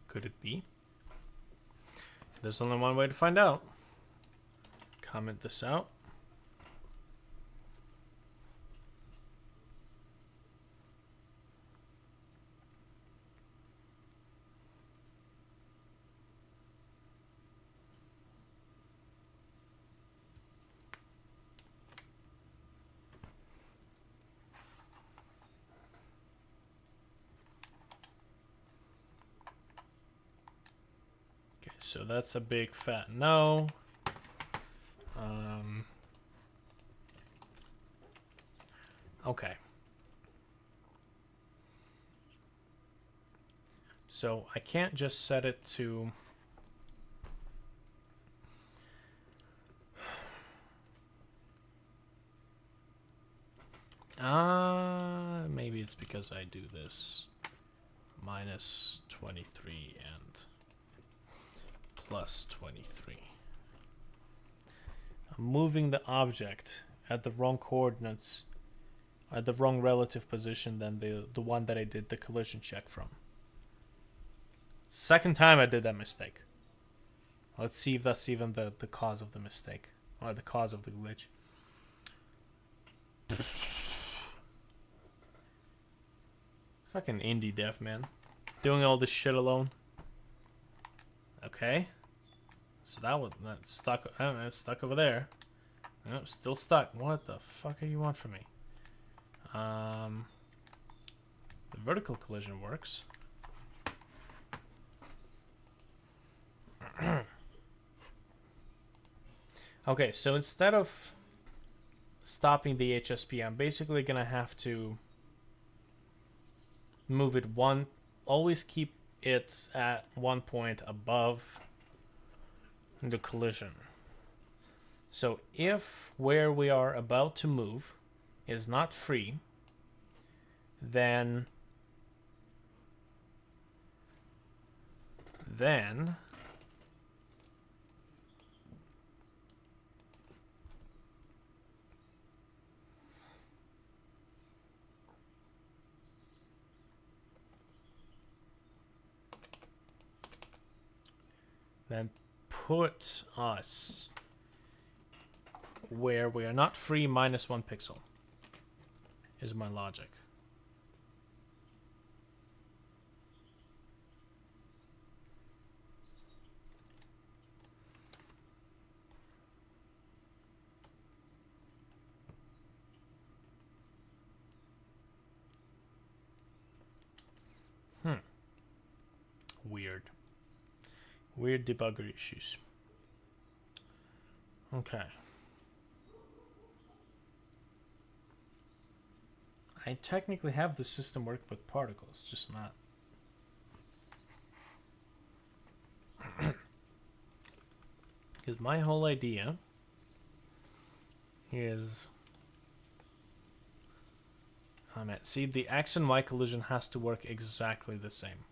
Could it be? There's only one way to find out. Comment this out. Okay, so that's a big fat no. Okay. So I can't just set it to maybe it's because I do this minus 23 and plus 23. I'm moving the object at the wrong coordinates, at the wrong relative position than the one that I did the collision check from. Second time I did that mistake. Let's see if that's even the cause of the mistake, or the cause of the glitch. Fucking indie dev, man. Doing all this shit alone. Okay. So that's stuck. It's stuck over there. Oh, still stuck. What the fuck are you want from me? The vertical collision works. Okay, so instead of stopping the HSP, I'm basically gonna have to move it one. Always keep it at 1 point above the collision. So if where we are about to move is not free, then put us where we are not free minus 1 pixel is my logic. Weird debugger issues. Okay. I technically have the system work with particles, just not. Because my whole idea is... see, the X and Y collision has to work exactly the same.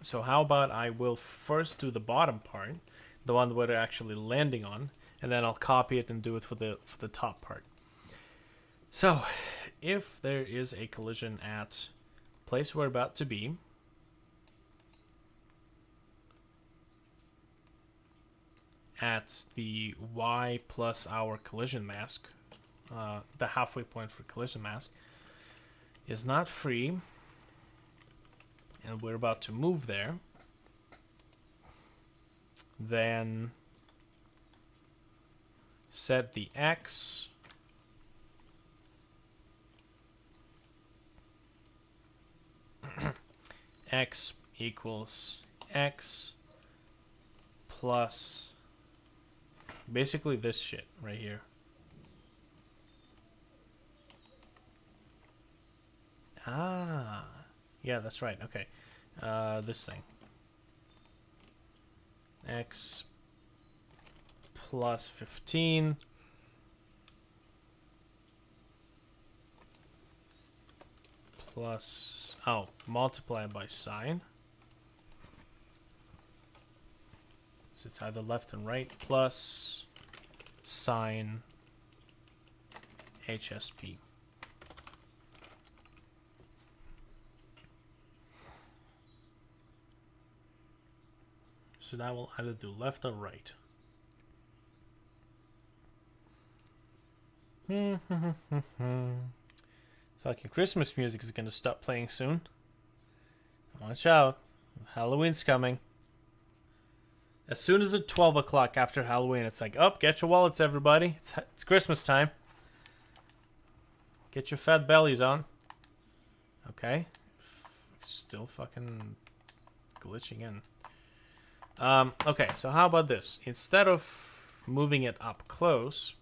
So how about I will first do the bottom part, the one that we're actually landing on, and then I'll copy it and do it for the top part. So, if there is a collision at place we're about to be, at the Y plus our collision mask, the halfway point for collision mask, is not free, and we're about to move there, then set the X X equals X plus basically this shit right here. Ah, yeah, that's right. Okay, this thing. X plus 15 plus, multiplied by sine. So it's either left and right plus sine HSP. So that will either do left or right. Fucking Christmas music is gonna stop playing soon. Watch out. Halloween's coming. As soon as it's 12 o'clock after Halloween, it's like, oh, get your wallets, everybody. It's Christmas time. Get your fat bellies on. Okay. Still fucking glitching in. Okay, so how about this? Instead of moving it up close,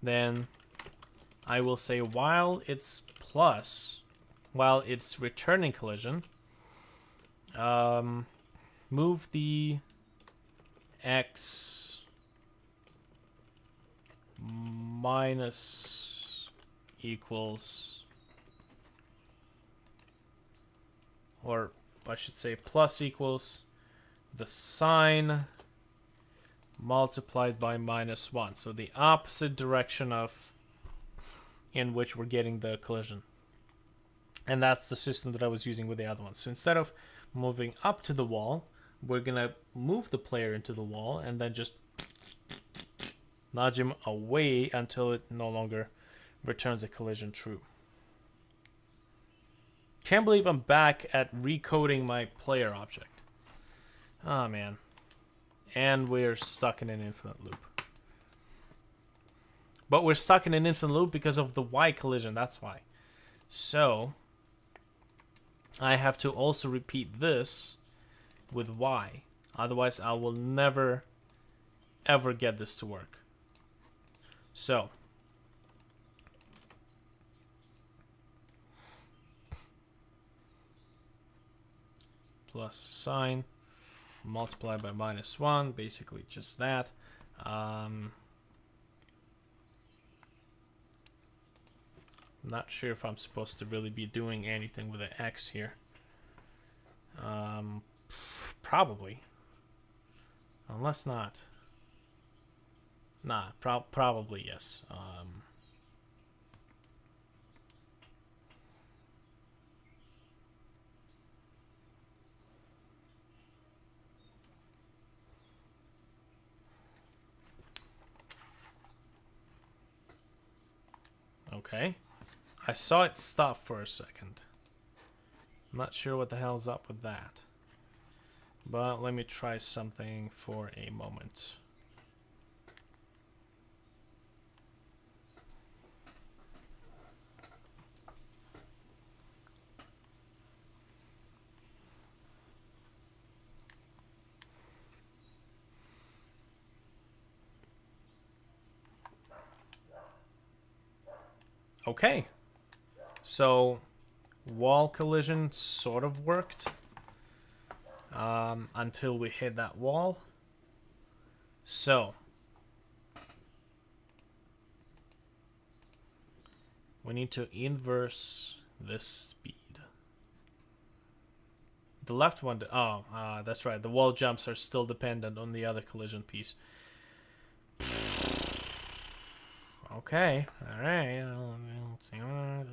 then I will say while it's returning collision, move the X minus equals, or I should say plus equals the sine multiplied by -1. So the opposite direction of in which we're getting the collision. And that's the system that I was using with the other one. So instead of moving up to the wall, we're going to move the player into the wall and then just nudge him away until it no longer returns a collision true. Can't believe I'm back at recoding my player object. Oh, man. And we're stuck in an infinite loop. But we're stuck in an infinite loop because of the Y collision, that's why. So, I have to also repeat this with Y. Otherwise, I will never, ever get this to work. So, plus sine multiplied by -1, basically just that. Not sure if I'm supposed to really be doing anything with the X here. Probably. Unless not. Nah, probably yes. Okay. I saw it stop for a second. I'm not sure what the hell's up with that. But let me try something for a moment. Okay. So, wall collision sort of worked. Until we hit that wall. So, we need to inverse this speed. The left one, that's right. The wall jumps are still dependent on the other collision piece. Okay, alright. Let's see what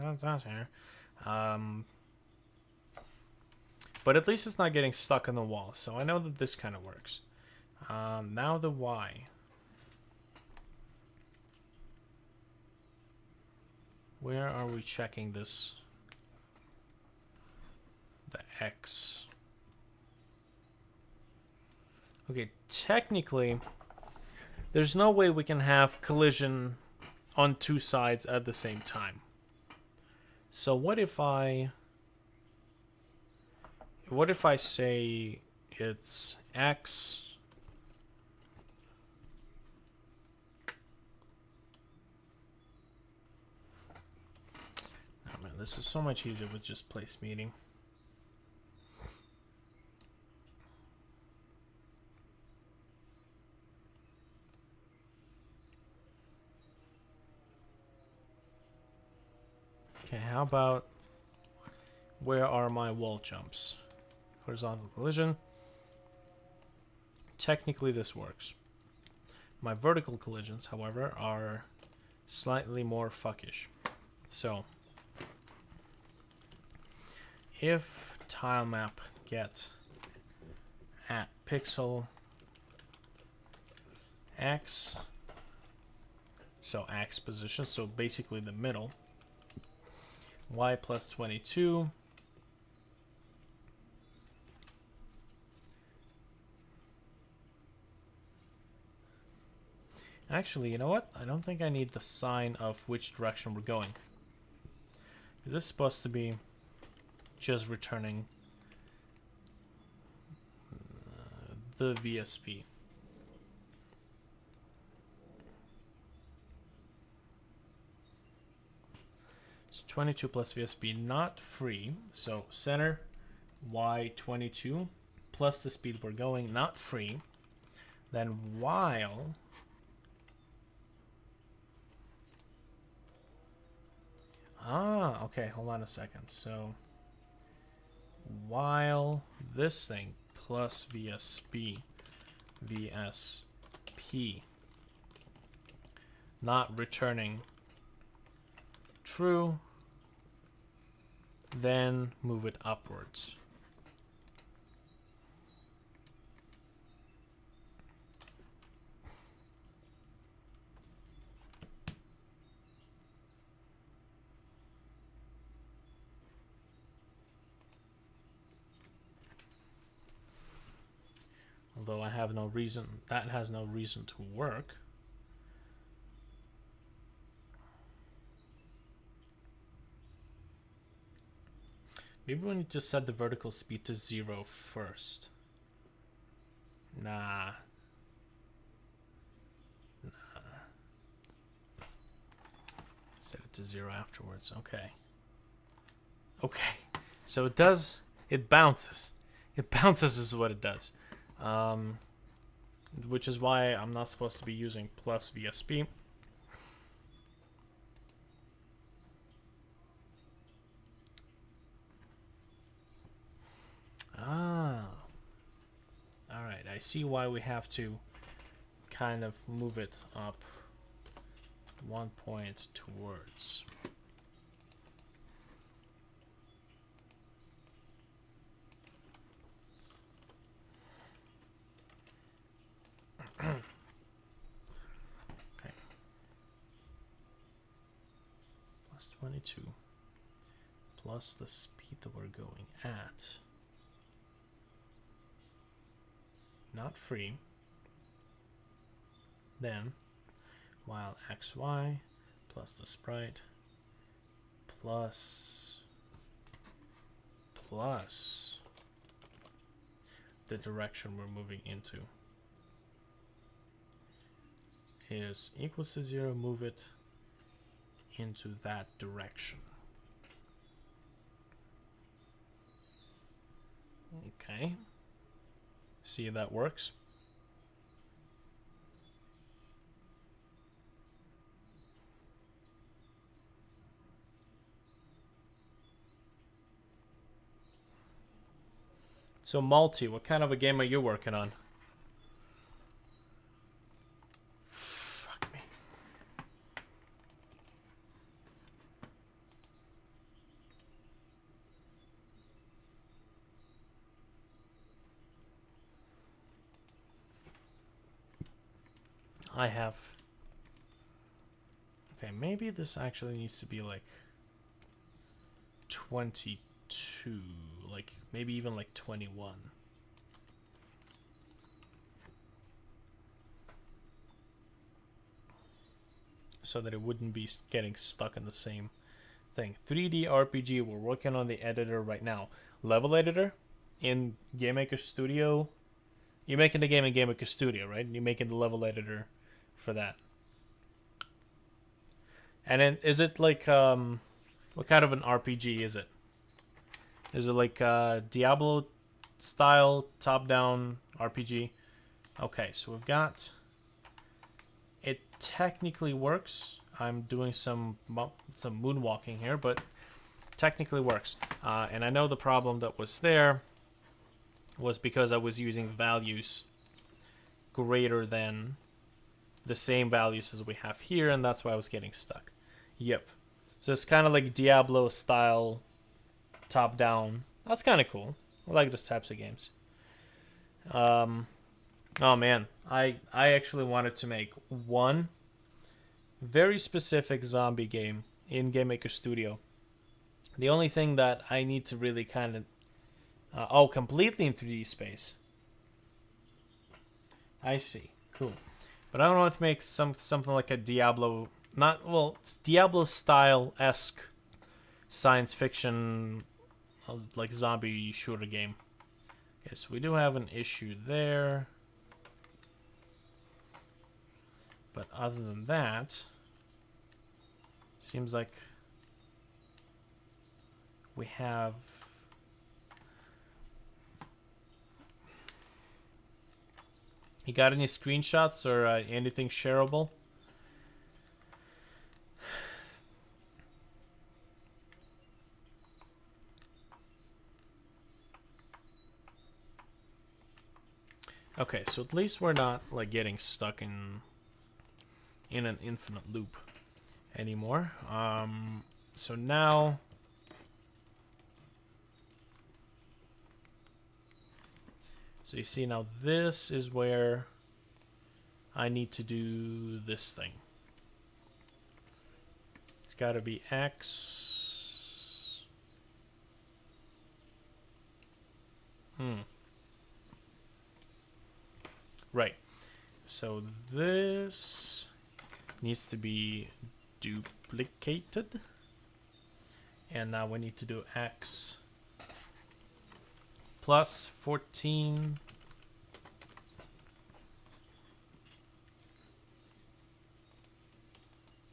happens here. But at least it's not getting stuck in the wall, so I know that this kind of works. Now the Y. Where are we checking this? The X. Okay, technically, there's no way we can have collision on two sides at the same time. So what if I say it's X oh man, this is so much easier with just place meeting. Okay, how about where are my wall jumps? Horizontal collision. Technically this works. My vertical collisions, however, are slightly more fuckish. So, if tile map get at pixel X, so X position, so basically the middle, Y plus 22, actually, you know what? I don't think I need the sign of which direction we're going. This is supposed to be just returning the VSP. It's 22 plus VSP, not free. So center Y22 plus the speed we're going, not free. Then while okay, hold on a second. So while this thing plus VSP not returning true, then move it upwards. Although I have no reason, that has no reason to work. Maybe we need to set the vertical speed to 0 first. Nah. Set it to 0 afterwards. Okay. Okay. So it does, it bounces. It bounces is what it does. Which is why I'm not supposed to be using plus VSP. Alright, I see why we have to kind of move it up 1 point towards. Okay. Plus 22 plus the speed that we're going at. Not free. Then while XY plus the sprite plus the direction we're moving into is equals to 0, move it into that direction. Okay. See if that works. So Multi, what kind of a game are you working on? Fuck me. I have... Okay, maybe this actually needs to be like 22, like maybe even like 21. So that it wouldn't be getting stuck in the same thing. 3D RPG, we're working on the editor right now. Level editor in GameMaker Studio. You're making the game in GameMaker Studio, right? You're making the level editor for that. And then is it like what kind of an RPG is it? Is it like Diablo style top-down RPG? Okay, so we've got... It technically works. I'm doing some moonwalking here, but technically works. And I know the problem that was there was because I was using values greater than the same values as we have here, and that's why I was getting stuck. Yep. So it's kind of like Diablo style top-down. That's kind of cool. I like those types of games. Oh man, I actually wanted to make one very specific zombie game in GameMaker Studio. The only thing that I need to really kind of... completely in 3D space. I see. Cool. But I want to make something like a Diablo... it's Diablo style-esque science fiction, like zombie shooter game. Okay, so we do have an issue there. But other than that, seems like we have... You got any screenshots or anything shareable? Okay, so at least we're not like getting stuck in an infinite loop anymore. So now so you see now this is where I need to do this thing. It's got to be X. Right. So this needs to be duplicated. And now we need to do X plus 14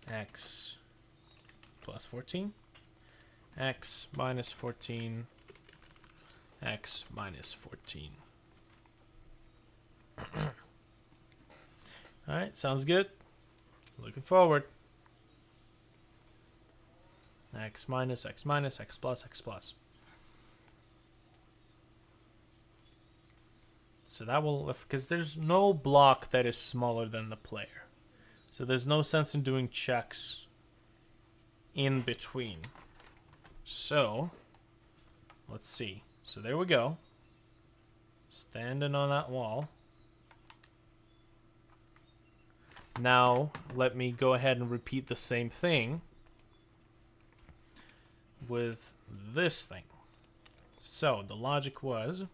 X plus 14 X minus 14 X minus 14. Alright, sounds good. Looking forward. X minus, X minus, X plus, X plus. So that will, because there's no block that is smaller than the player. So there's no sense in doing checks in between. So, let's see. So there we go. Standing on that wall. Now, let me go ahead and repeat the same thing with this thing. So, the logic was...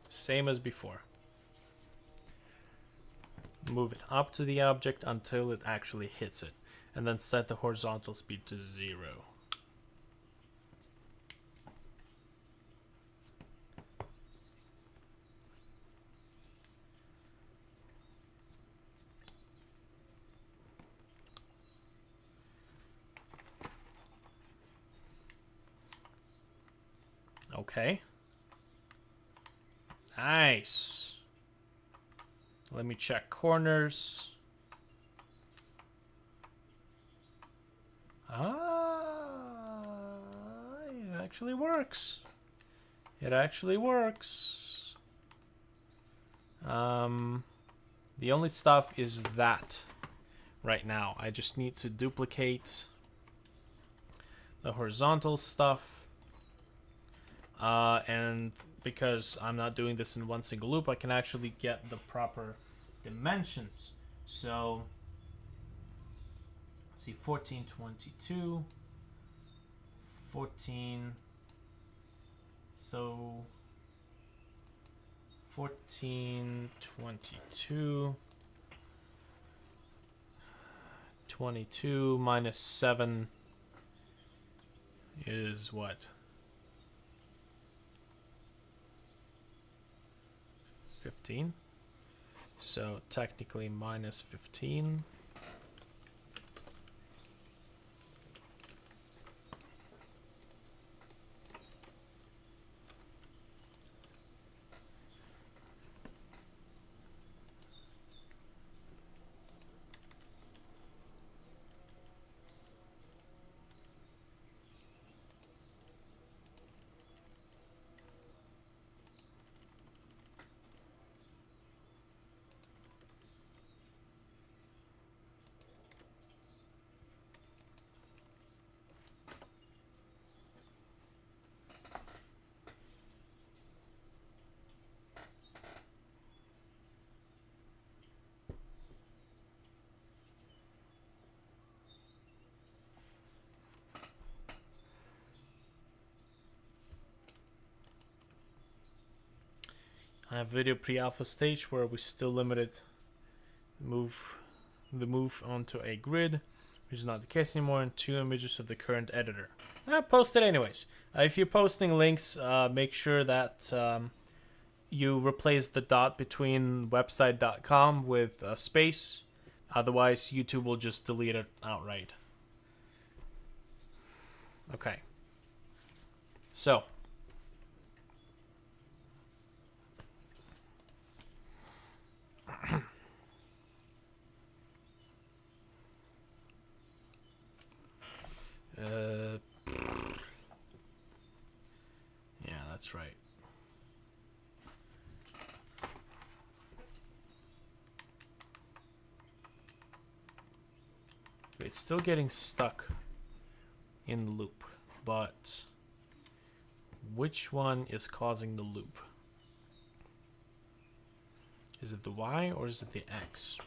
same as before. Move it up to the object until it actually hits it. And then set the horizontal speed to 0. Okay. Nice. Let me check corners. It actually works. It actually works. The only stuff is that right now. I just need to duplicate the horizontal stuff. And because I'm not doing this in one single loop, I can actually get the proper dimensions. So, let's see, 1422, 14, so 1422, 22 minus 7 is what? 15. So technically minus 15. I have video pre-alpha stage where we still limited the move onto a grid, which is not the case anymore, and 2 images of the current editor. Post it anyways. If you're posting links, make sure that you replace the dot between website.com with a space. Otherwise, YouTube will just delete it outright. Okay. So. Yeah, that's right. It's still getting stuck in the loop, but which one is causing the loop? Is it the Y or is it the X?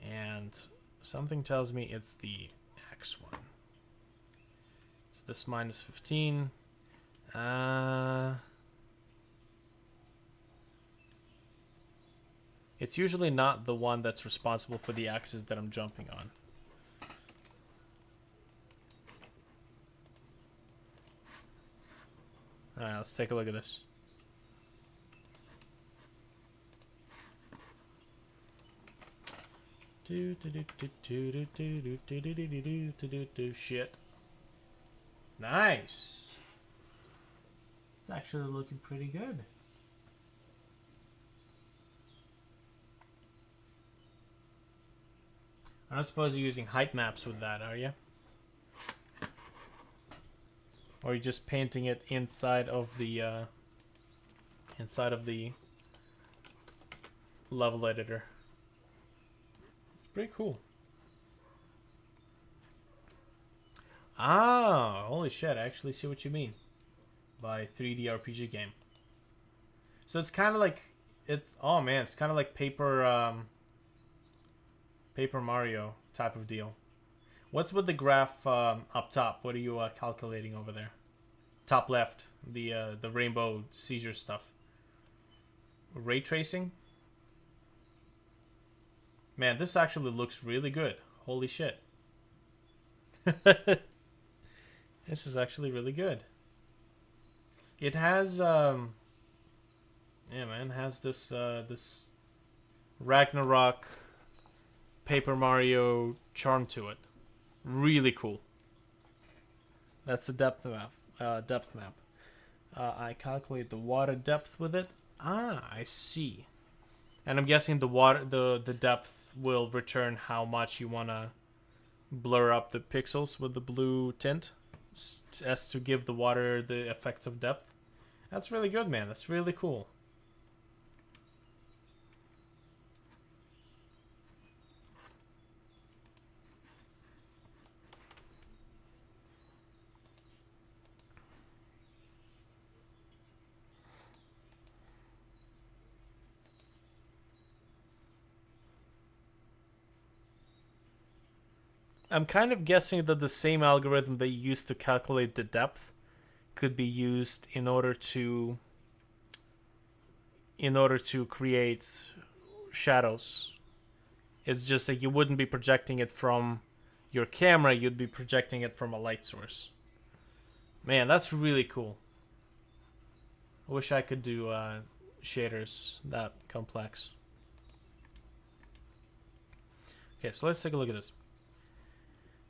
And something tells me it's the X one. So this minus 15. It's usually not the one that's responsible for the axis that I'm jumping on. Alright, let's take a look at this. Shit. Nice. It's actually looking pretty good. I don't suppose you're using height maps with that, are you? Or are you just painting it inside of the level editor? Pretty cool. Ah, holy shit! I actually see what you mean by 3D RPG game. So it's kind of like it's kind of like Paper Mario type of deal. What's with the graph up top? What are you calculating over there? Top left, the rainbow seizure stuff. Ray tracing? Man, this actually looks really good. Holy shit. This is actually really good. It has yeah, man, has this this Ragnarok Paper Mario charm to it. Really cool. That's the depth map. I calculate the water depth with it. Ah, I see. And I'm guessing the depth will return how much you want to blur up the pixels with the blue tint as to give the water the effects of depth. That's really good, man. That's really cool. I'm kind of guessing that the same algorithm they used to calculate the depth could be used in order to create shadows. It's just that you wouldn't be projecting it from your camera, you'd be projecting it from a light source. Man, that's really cool. I wish I could do shaders that complex. Okay, so let's take a look at this.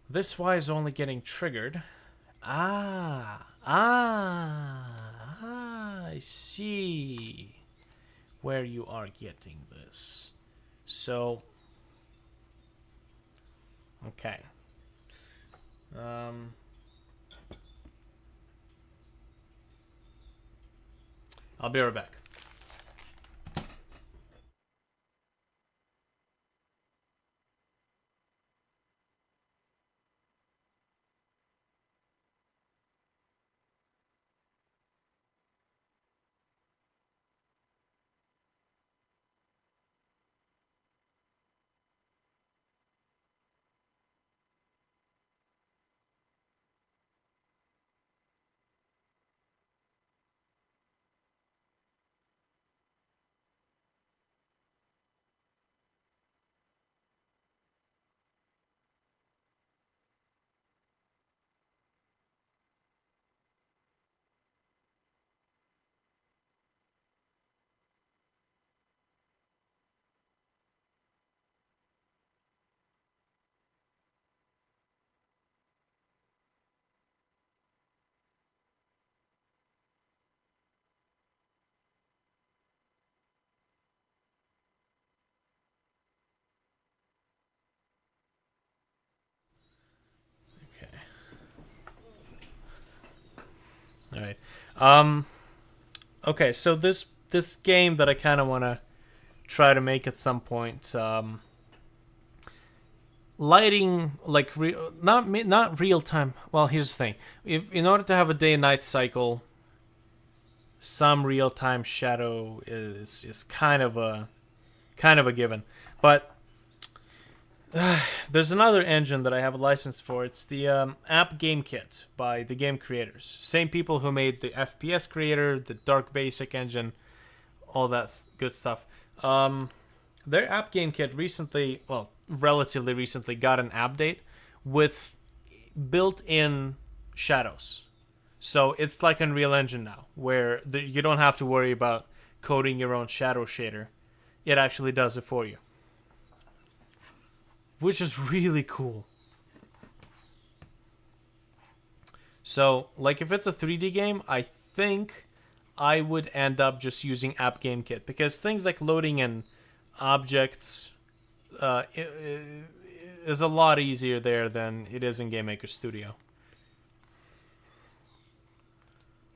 This Y is only getting triggered. I see where you are getting this. So, okay. I'll be right back. Okay. All right. Okay, so this game that I kind of want to try to make at some point, lighting like not real time. Well, here's the thing: if in order to have a day and night cycle, some real time shadow is kind of a given. But there's another engine that I have a license for. It's the App Game Kit by the game creators. Same people who made the FPS Creator, the Dark Basic engine, all that good stuff. Their App Game Kit recently, well, relatively recently, got an update with built-in shadows. So it's like Unreal Engine now, where you don't have to worry about coding your own shadow shader. It actually does it for you, which is really cool. So, like, if it's a 3D game, I think I would end up just using App Game Kit, because things like loading in objects is a lot easier there than it is in GameMaker Studio.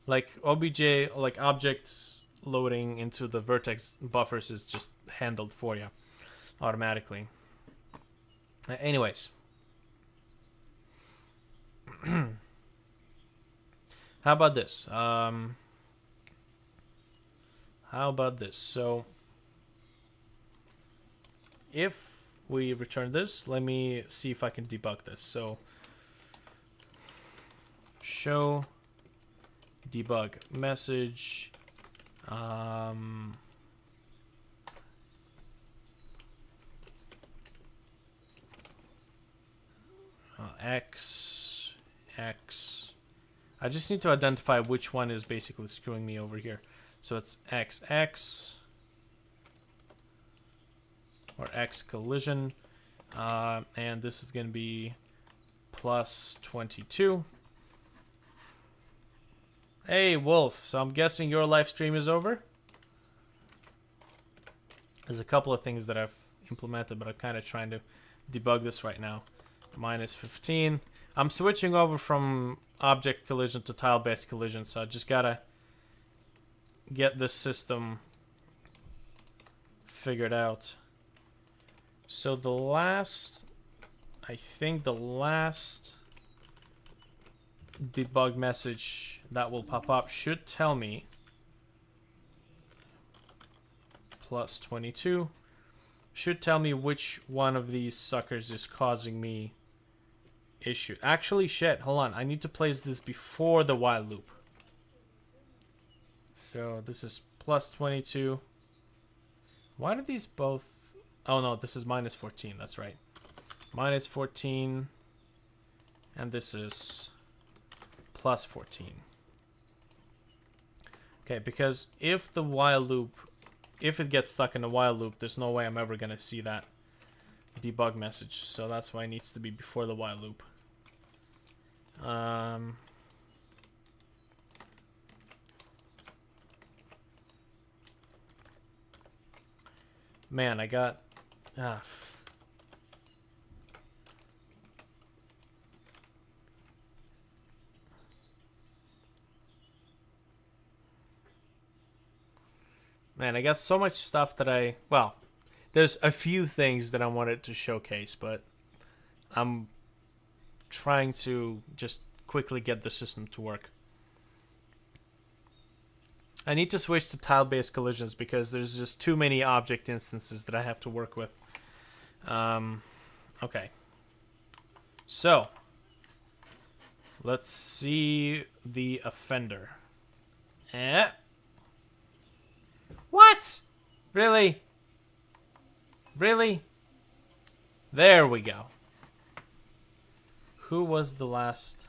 Like OBJ, like objects loading into the vertex buffers is just handled for you automatically. Anyways. How about this? How about this? So, if we return this, let me see if I can debug this. So, show debug message. X. I just need to identify which one is basically screwing me over here. So it's XX or X collision, and this is going to be plus 22. Hey, Wolf. So I'm guessing your live stream is over? There's a couple of things that I've implemented, but I'm kind of trying to debug this right now. -15. I'm switching over from object collision to tile-based collision, so I just gotta get this system figured out. So the last, I think the last debug message that will pop up should tell me +22 should tell me which one of these suckers is causing me issue. Actually, shit, hold on. I need to place this before the while loop. So this is +22. Why do these both... Oh no, this is -14. That's right. -14. And this is +14. Okay, because if the while loop... If it gets stuck in the while loop, there's no way I'm ever going to see that debug message. So that's why it needs to be before the while loop. Man, I got... Man, I got so much stuff that well, there's a few things that I wanted to showcase, but I'm trying to just quickly get the system to work. I need to switch to tile-based collisions because there's just too many object instances that I have to work with. Okay. So, let's see the offender. What? Really? Really? There we go. Who was the last?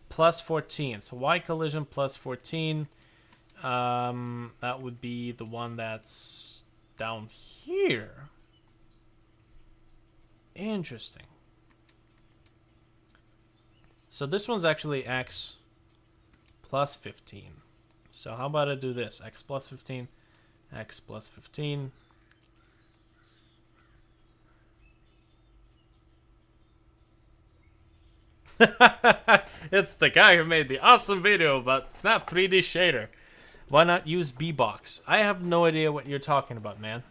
+14. So Y collision +14. That would be the one that's down here. Interesting. So this one's actually X +15. So how about I do this? X +15, X +15. It's the guy who made the awesome video about Snap 3D Shader. Why not use B-Box? I have no idea what you're talking about, man.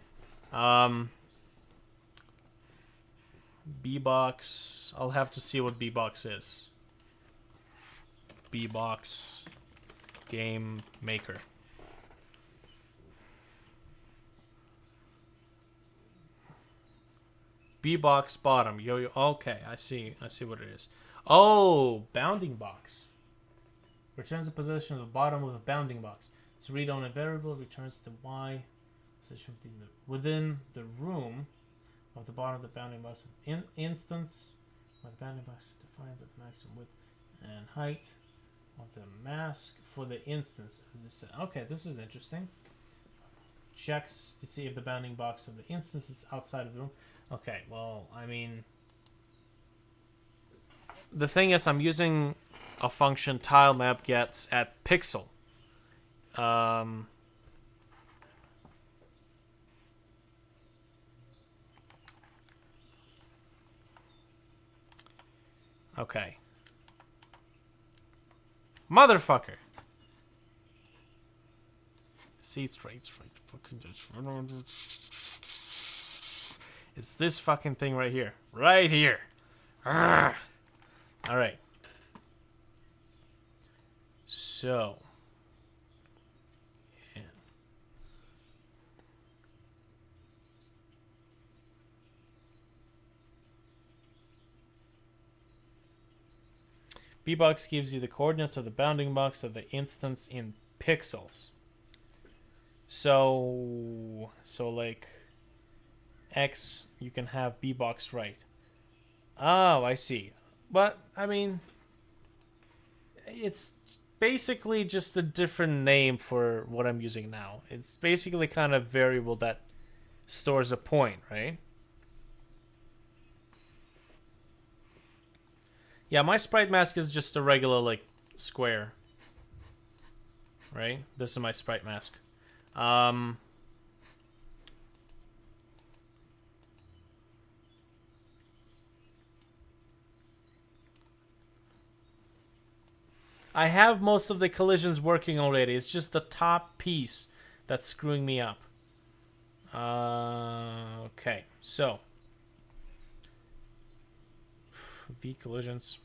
B-Box. I'll have to see what B-Box is. B-Box Game Maker. B-Box bottom. Yo. Okay, I see what it is. Oh, bounding box. Returns the position of the bottom of the bounding box. It's read-only variable. Returns the Y position within the room of the bottom of the bounding box. Instance of the bounding box is defined with the maximum width and height of the mask for the instance. As they said. Okay, this is interesting. Checks to see if the bounding box of the instance is outside of the room. Okay, well, I mean, the thing is, I'm using a function tile map gets at pixel. Okay. Motherfucker. See, straight. Fucking just. It's this fucking thing right here. Right here. Alright. So. Yeah. B-Box gives you the coordinates of the bounding box of the instance in pixels. So like X, you can have B-Box right. Oh, I see. But, I mean, it's basically just a different name for what I'm using now. It's basically kind of variable that stores a point, right? Yeah, my sprite mask is just a regular, like, square. right? This is my sprite mask. I have most of the collisions working already. It's just the top piece that's screwing me up. Okay, so V collisions.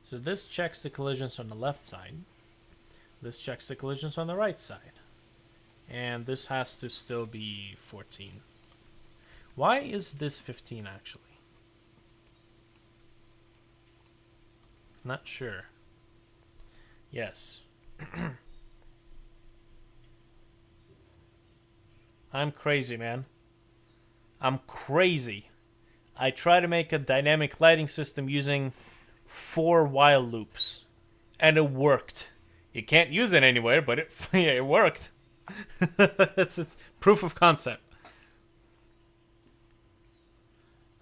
So this checks the collisions on the left side. This checks the collisions on the right side. And this has to still be 14. Why is this 15 actually? Not sure. Yes. I'm crazy, man. I'm crazy. I try to make a dynamic lighting system using 4 while loops. And it worked. You can't use it anywhere, but it worked. it's proof of concept.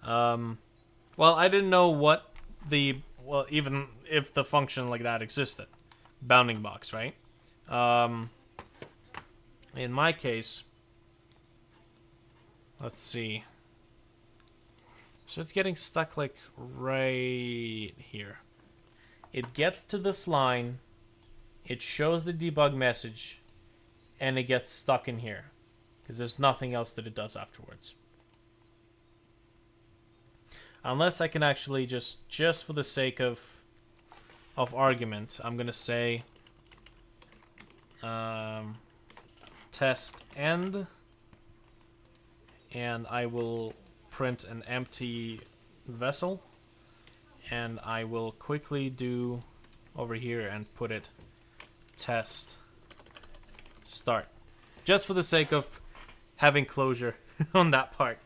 Well, I didn't know what even if the function like that existed. Bounding box, right? In my case, let's see. So it's getting stuck like right here. It gets to this line, it shows the debug message, and it gets stuck in here. Because there's nothing else that it does afterwards. Unless I can actually just for the sake of argument, I'm gonna say test end, and I will print an empty vessel, and I will quickly do over here and put it test start, just for the sake of having closure on that part.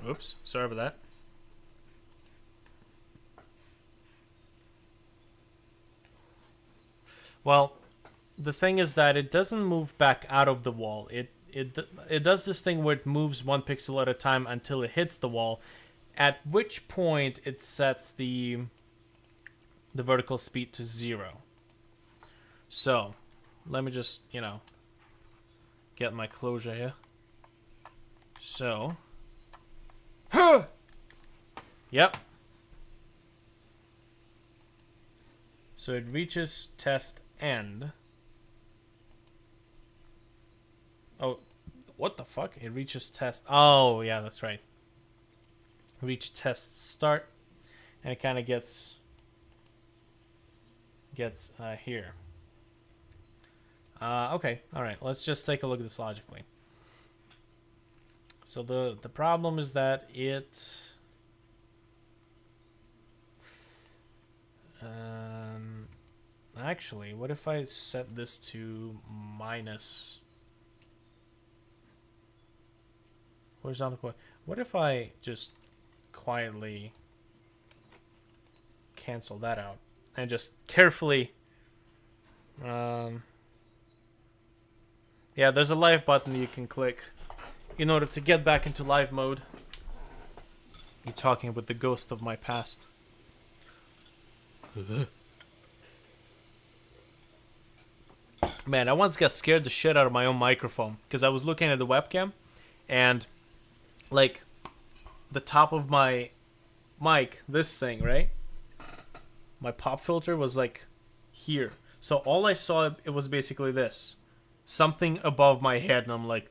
Oops, sorry about that. Well, the thing is that it doesn't move back out of the wall. It does this thing where it moves 1 pixel at a time until it hits the wall, at which point it sets the vertical speed to 0. So, let me just, get my closure here. So, yep. So it reaches test end. Oh, what the fuck? It reaches test. Oh, yeah, that's right. Reach test start, and it kind of gets here. Okay, all right. Let's just take a look at this logically. So the problem is that it actually, what if I set this to minus horizontal? What if I just quietly cancel that out and just carefully yeah, there's a live button you can click in order to get back into live mode. You're talking with the ghost of my past. Man, I once got scared the shit out of my own microphone because I was looking at the webcam and like the top of my mic, this thing, right? My pop filter was like here. So all I saw, it was basically this. Something above my head, and I'm like,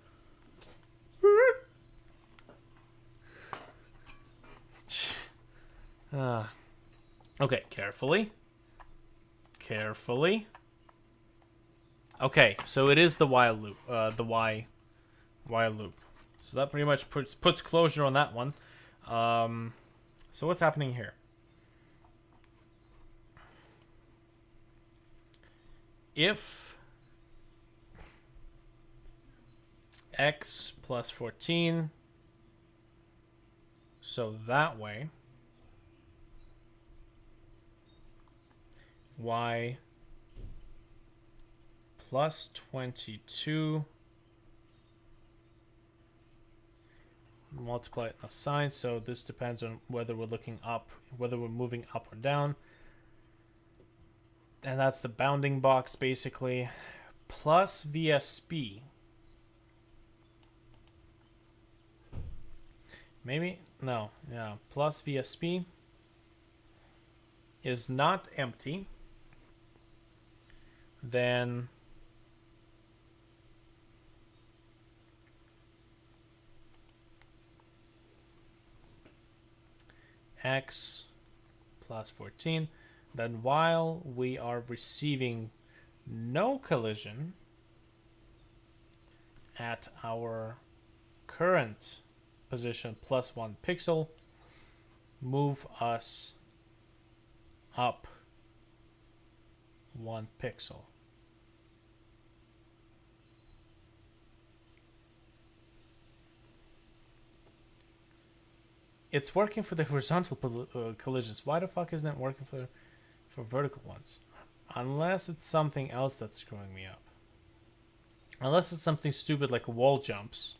okay, carefully. Okay, so it is the while loop, the while loop. So that pretty much puts closure on that one. So what's happening here? If x plus 14. So that way, y plus 22 multiply it in a sign. So this depends on whether we're looking up, whether we're moving up or down. And that's the bounding box basically. Plus VSP. Maybe? No. Yeah. Plus VSP is not empty. Then x plus 14. Then while we are receiving no collision at our current position plus 1 pixel, move us up 1 pixel. It's working for the horizontal collisions. Why the fuck isn't it working for vertical ones? Unless it's something else that's screwing me up. Unless it's something stupid like wall jumps.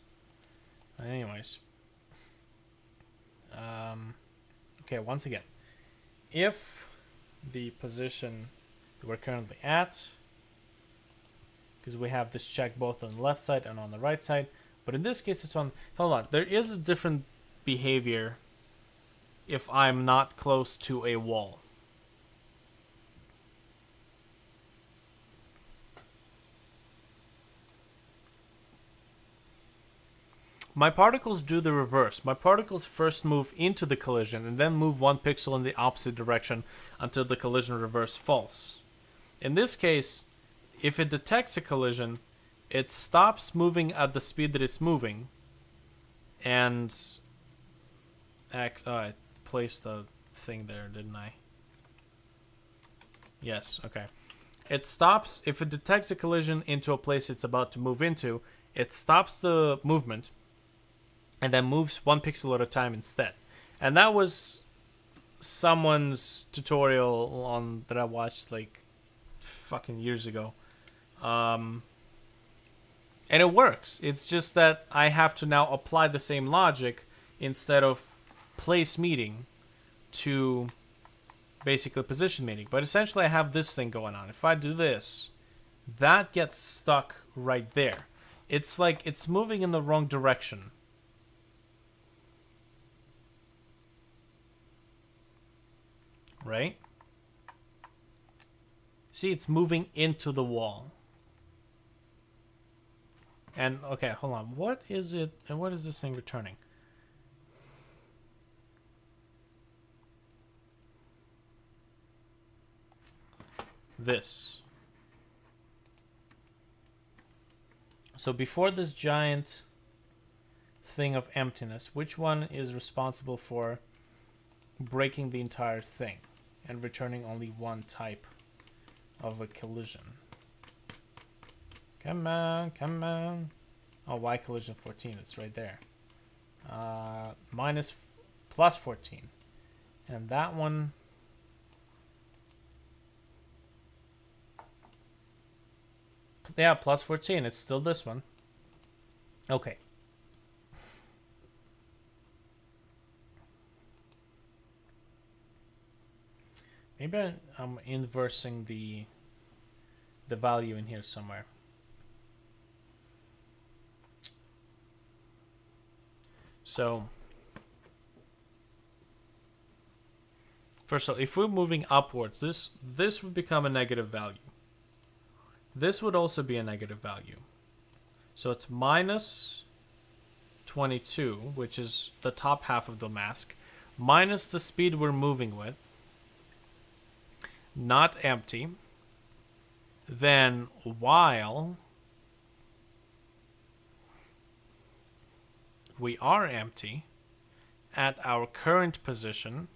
Anyways. Okay, once again. If the position that we're currently at, because we have this check both on the left side and on the right side, but in this case it's on, hold on, there is a different behavior if I'm not close to a wall. My particles do the reverse. My particles first move into the collision and then move 1 pixel in the opposite direction until the collision reverse falls. In this case, if it detects a collision, it stops moving at the speed that it's moving, and I placed the thing there, didn't I? Yes, okay. It stops, if it detects a collision into a place it's about to move into, it stops the movement and then moves 1 pixel at a time instead. And that was someone's tutorial on that I watched like fucking years ago. And it works. It's just that I have to now apply the same logic instead of place meeting to basically position meeting. But essentially I have this thing going on. If I do this, that gets stuck right there. It's like it's moving in the wrong direction. Right? See, it's moving into the wall. And, okay, hold on. What is it, and what is this thing returning? This. So before this giant thing of emptiness, which one is responsible for breaking the entire thing and returning only one type of a collision? Come on, come on. Oh, Y collision 14, it's right there. Plus 14. And that one... Yeah, plus 14. It's still this one. Okay. Maybe I'm inversing the value in here somewhere. So, first of all, if we're moving upwards, this would become a negative value. This would also be a negative value. So it's minus 22, which is the top half of the mask, minus the speed we're moving with, not empty, then while we are empty at our current position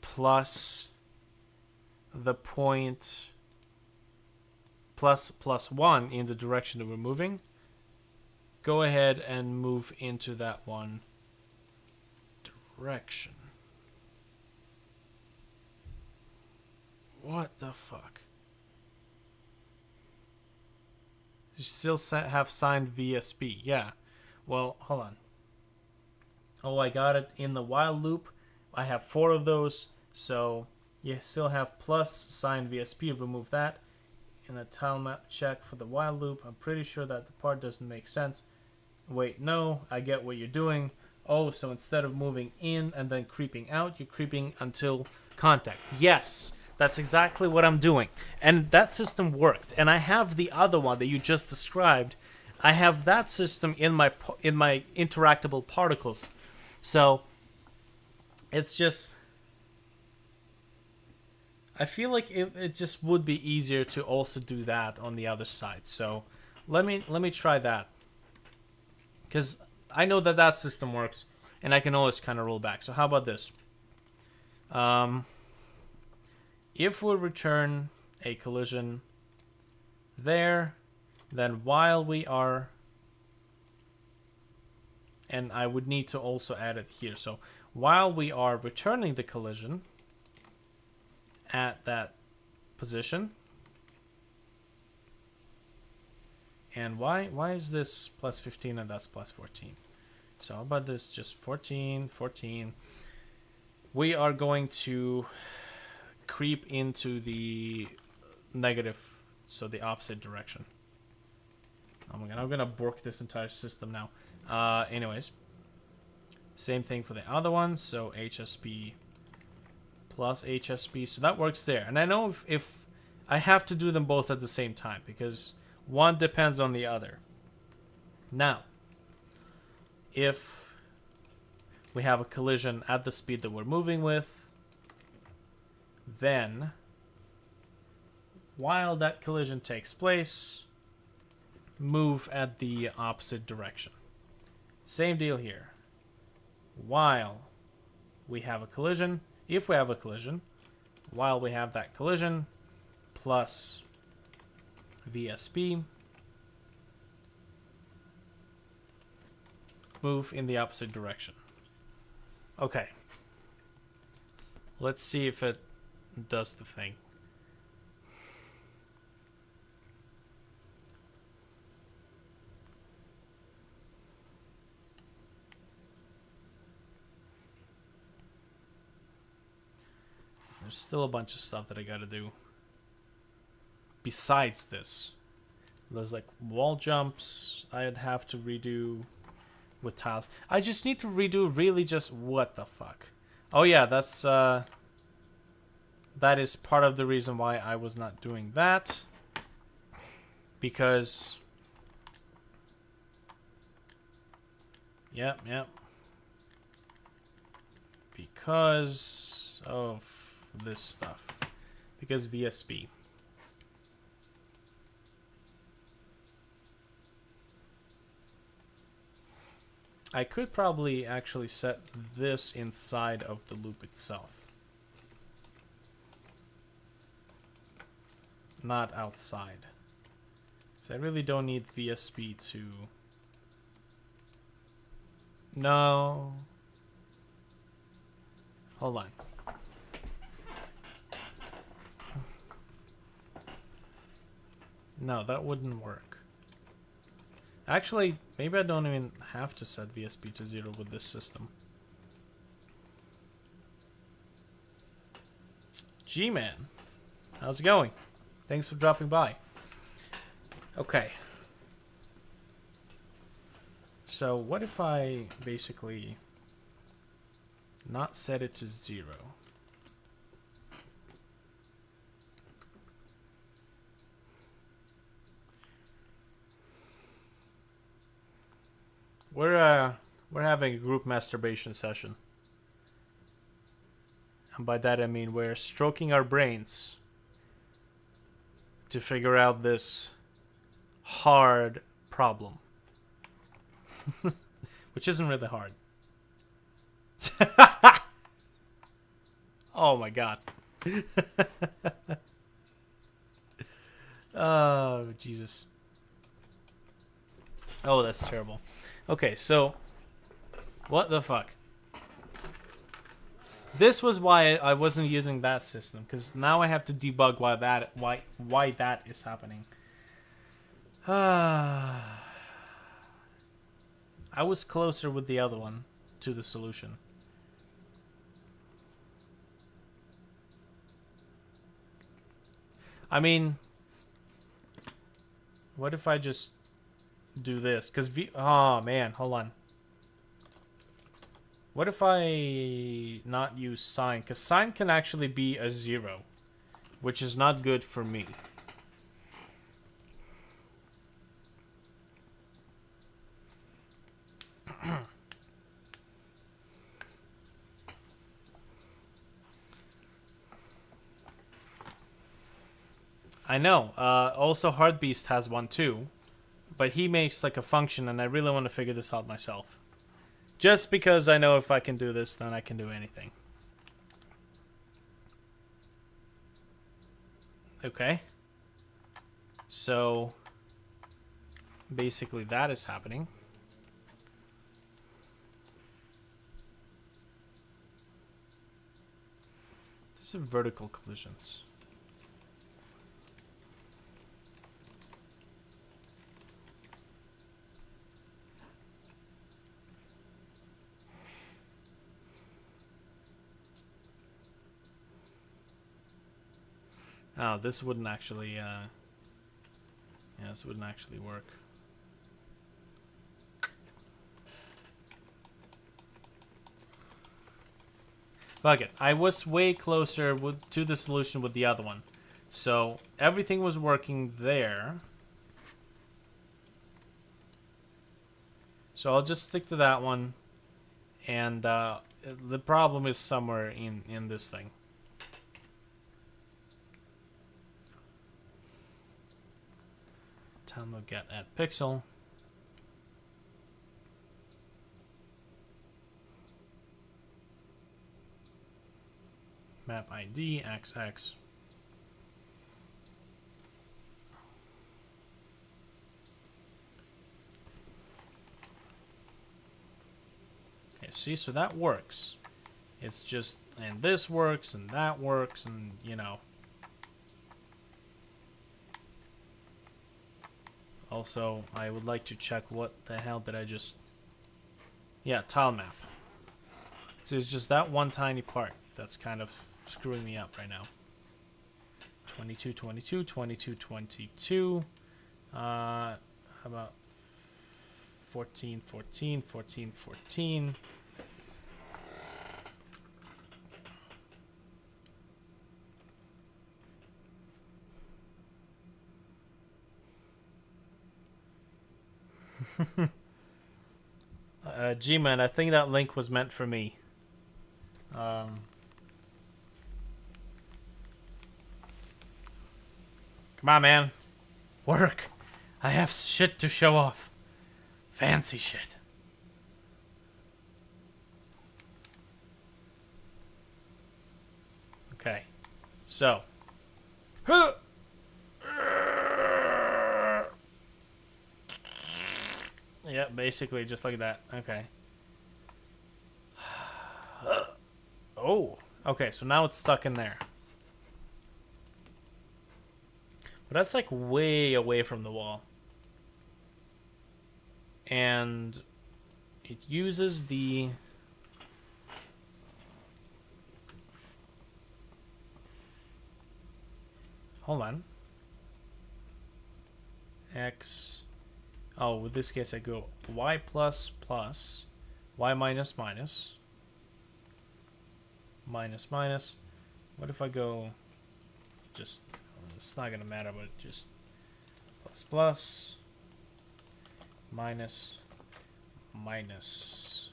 plus the point plus 1 in the direction that we're moving, go ahead and move into that one direction. What the fuck? You still have signed VSB. Yeah. Well, hold on. Oh, I got it in the while loop. I have 4 of those. So you still have plus signed VSP. Remove that. In the tile map check for the while loop. I'm pretty sure that the part doesn't make sense. Wait, no. I get what you're doing. Oh, so instead of moving in and then creeping out, you're creeping until contact. Yes. That's exactly what I'm doing. And that system worked. And I have the other one that you just described. I have that system in my interactable particles. So it's just, I feel like it just would be easier to also do that on the other side. So let me try that. Cuz I know that system works and I can always kind of roll back. So how about this? If we return a collision there, then while we are, and I would need to also add it here. So while we are returning the collision at that position, and why is this plus 15 and that's plus 14? So how about this, just 14, 14. We are going to creep into the negative, so the opposite direction. Oh my god, I'm gonna bork this entire system now. Anyways, same thing for the other one. So HSP plus HSP, so that works there. And I know if I have to do them both at the same time because one depends on the other. Now, if we have a collision at the speed that we're moving with, then while that collision takes place, move at the opposite direction. Same deal here. While we have a collision, if we have a collision, while we have that collision, plus VSP, move in the opposite direction. Okay. Let's see if it does the thing. There's still a bunch of stuff that I gotta do besides this. There's like wall jumps I'd have to redo with tiles. I just need to redo really just what the fuck. Oh yeah, that's that is part of the reason why I was not doing that. Because yep. Because of this stuff. Because VSB. I could probably actually set this inside of the loop itself. Not outside. So I really don't need VSB to... No. Hold on. No, that wouldn't work. Actually, maybe I don't even have to set VSB to 0 with this system. G-Man, how's it going? Thanks for dropping by. Okay. So what if I basically not set it to 0? We're having a group masturbation session. And by that I mean we're stroking our brains to figure out this hard problem. Which isn't really hard. Oh my god. Oh, Jesus. Oh, that's terrible. Okay, so what the fuck? This was why I wasn't using that system, because now I have to debug why that is happening. I was closer with the other one to the solution. I mean, what if I just do this? Because oh man, hold on. What if I not use sign? Because sign can actually be a 0, which is not good for me. I know. Also, Heartbeast has one too, but he makes like a function, and I really want to figure this out myself. Just because I know if I can do this, then I can do anything. Okay. So, basically that is happening. This is vertical collisions. Oh, this wouldn't actually, yeah, this wouldn't actually work. Fuck it. I was way closer to the solution with the other one. So, everything was working there. So, I'll just stick to that one. And, the problem is somewhere in this thing. Time to get at pixel. Map ID XX. Okay, see, so that works. It's just, and this works, and that works, and you know. Also, I would like to check what the hell did I just... Yeah, tile map. So it's just that one tiny part that's kind of screwing me up right now. 22, 22, 22, 22. How about 14, 14, 14, 14. G-Man, I think that link was meant for me. Come on, man. Work. I have shit to show off. Fancy shit. Okay. So. Yeah, basically just like that. Okay. Oh. Okay, so now it's stuck in there. But that's like way away from the wall. And it uses the... Hold on. X... Oh, with this case I go y plus plus, y minus minus, minus minus. What if I go just, it's not going to matter, but just plus plus, minus, minus.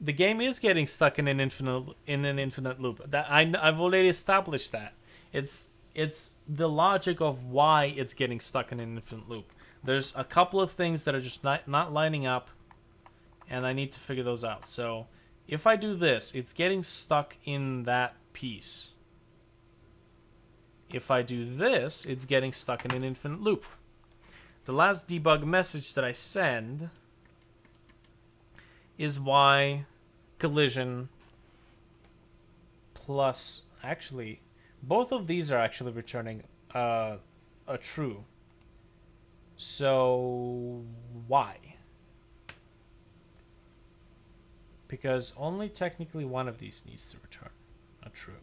The game is getting stuck in an infinite loop. That I've already established that. It's the logic of why it's getting stuck in an infinite loop. There's a couple of things that are just not lining up, and I need to figure those out. So if I do this, it's getting stuck in that piece. If I do this, it's getting stuck in an infinite loop. The last debug message that I send is why collision plus... Actually, both of these are actually returning a true. So why? Because only technically one of these needs to return a true.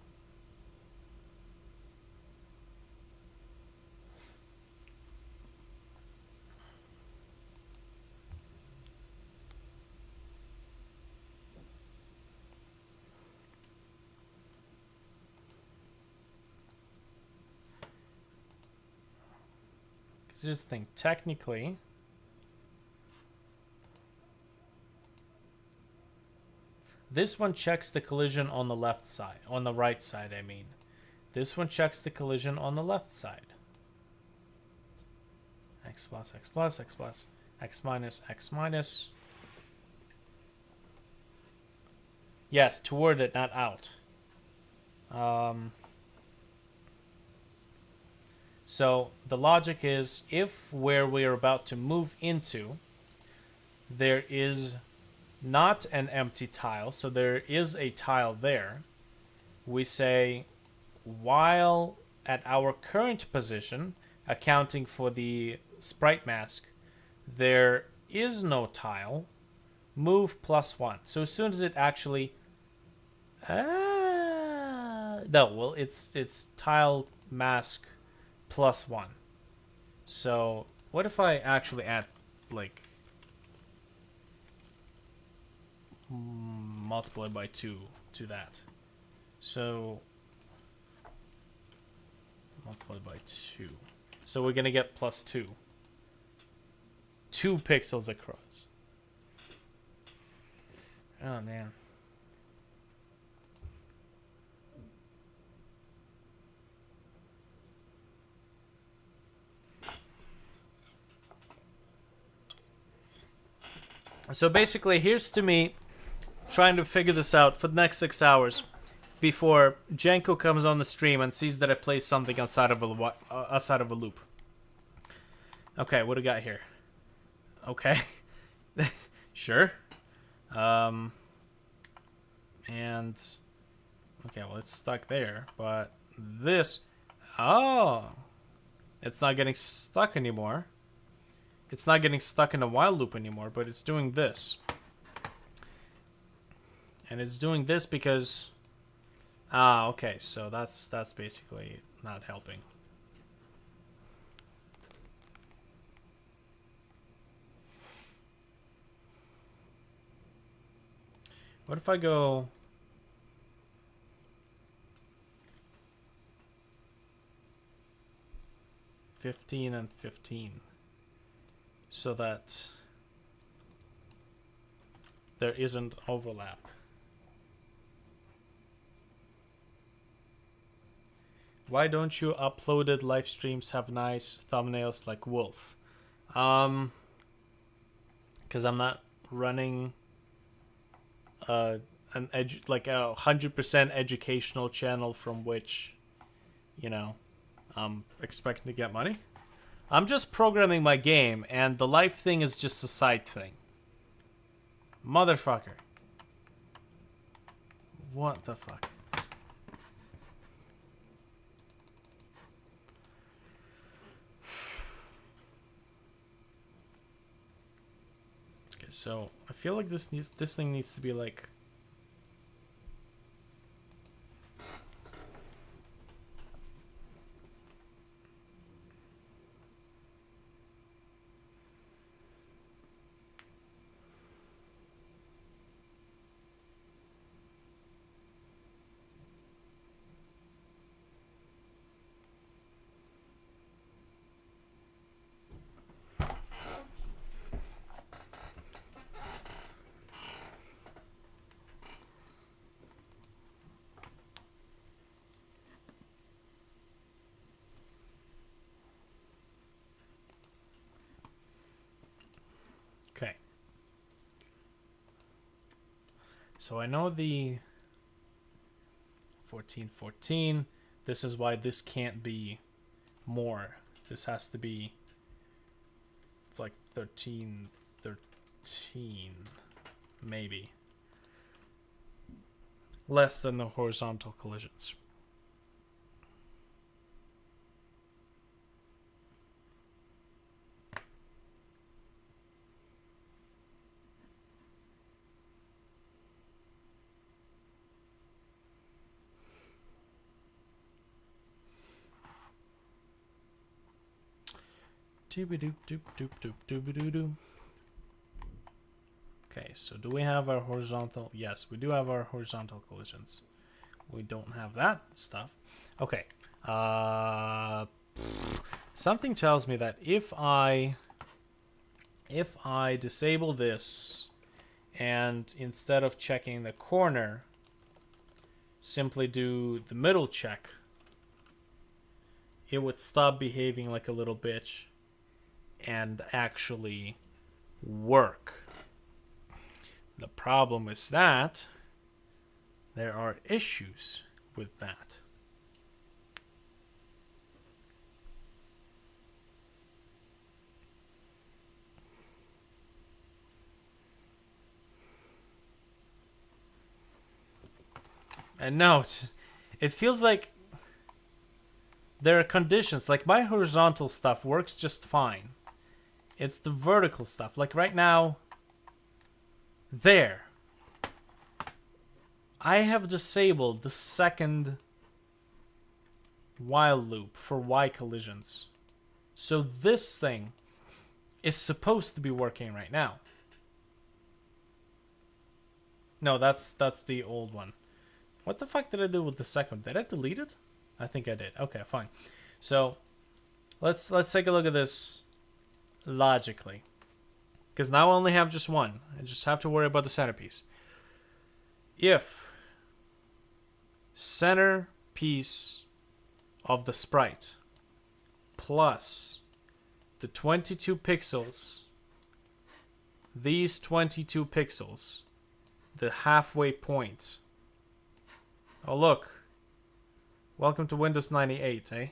Because here's the thing, technically, this one checks the collision on the left side, on the right side, I mean. This one checks the collision on the left side. X plus, X plus, X plus, X minus, X minus. Yes, toward it, not out. So the logic is, if where we are about to move into, there is not an empty tile, so there is a tile there, we say, while at our current position, accounting for the sprite mask, there is no tile, move +1. So as soon as it actually... no, well, it's tile mask +1. So what if I actually add, like, multiply by 2 to that? So multiply by 2. So we're gonna get +2. 2 pixels across. Oh man. So basically, here's to me trying to figure this out for the next 6 hours before Janko comes on the stream and sees that I play something outside of a loop. Okay, what do we got here? Okay. Sure. And okay, well, it's stuck there, but this... Oh! It's not getting stuck anymore. It's not getting stuck in a while loop anymore, but it's doing this. And it's doing this because... Ah, okay, so that's basically not helping. What if I go... 15 and 15? So that there isn't overlap. Why don't you uploaded live streams have nice thumbnails like Wolf? Because I'm not running like a 100% educational channel from which, you know, I'm expecting to get money. I'm just programming my game, and the life thing is just a side thing. Motherfucker. What the fuck? Okay, so I feel like this thing needs to be like... So I know the 14, 14. This is why this can't be more. This has to be like 13, 13, maybe. Less than the horizontal collisions. Okay, so do we have our horizontal? Yes, we do have our horizontal collisions. We don't have that stuff. Okay. Something tells me that if I disable this and instead of checking the corner, simply do the middle check, it would stop behaving like a little bitch and actually work. The problem is that there are issues with that. And no, it feels like there are conditions. Like my horizontal stuff works just fine. It's the vertical stuff. Like right now, there. I have disabled the second while loop for Y collisions. So this thing is supposed to be working right now. No, that's the old one. What the fuck did I do with the second? Did I delete it? I think I did. Okay, fine. So let's take a look at this logically. Because now I only have just one. I just have to worry about the centerpiece. If center piece of the sprite plus the 22 pixels, these 22 pixels, the halfway point. Oh look, welcome to Windows 98, eh?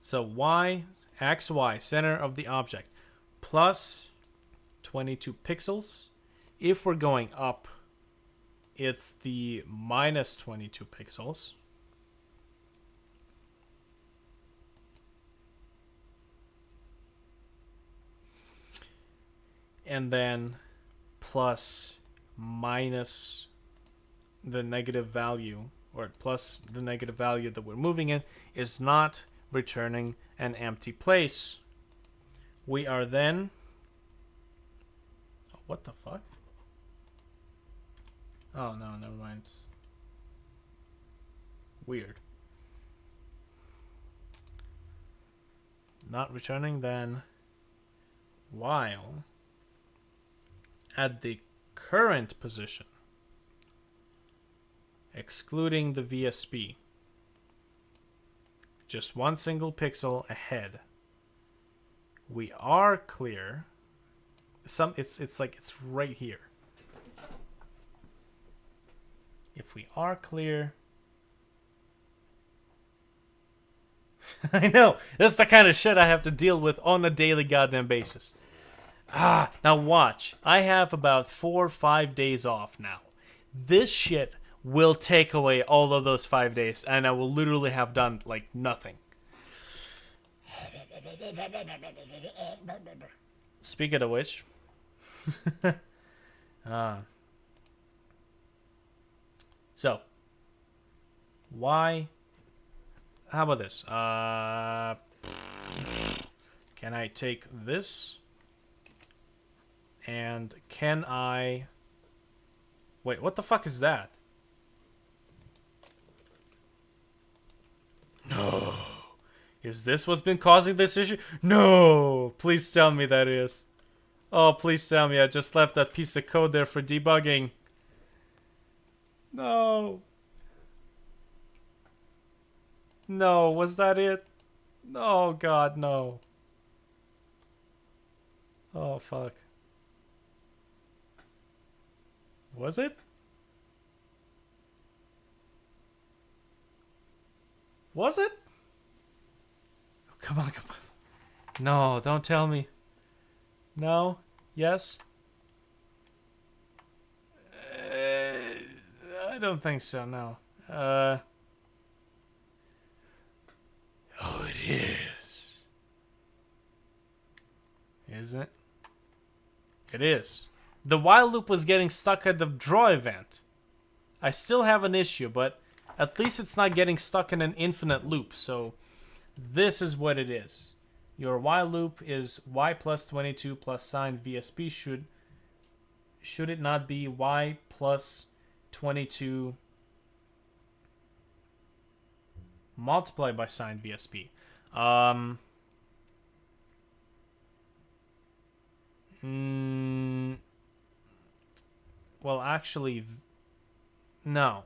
So y, x, y, center of the object, plus 22 pixels. If we're going up, it's the minus 22 pixels. And then plus minus the negative value, or plus the negative value that we're moving in, is not returning an empty place. We are then... Oh, what the fuck? Oh, no, never mind. Weird. Not returning then while at the current position, excluding the VSP, just one single pixel ahead, we are clear. It's like it's right here. If we are clear, I know that's the kind of shit I have to deal with on a daily goddamn basis. Now watch. I have about 4 or 5 days off now. This shit will take away all of those 5 days, and I will literally have done like nothing. Speaking of which, so why? How about this? Can I take this? And can I... Wait, what the fuck is that? No. Is this what's been causing this issue? No. Please tell me that is. Oh, please tell me I just left that piece of code there for debugging. No. No, was that it? Oh, God, no. Oh, fuck. Was it? Was it? Oh, come on, come on. No, don't tell me. No? Yes? I don't think so, no. Oh, it is. Is it? It is. The while loop was getting stuck at the draw event. I still have an issue, but at least it's not getting stuck in an infinite loop. So this is what it is. Your while loop is y plus 22 plus sine VSP. Should it not be y plus 22 multiplied by sine VSP? Well, actually, no.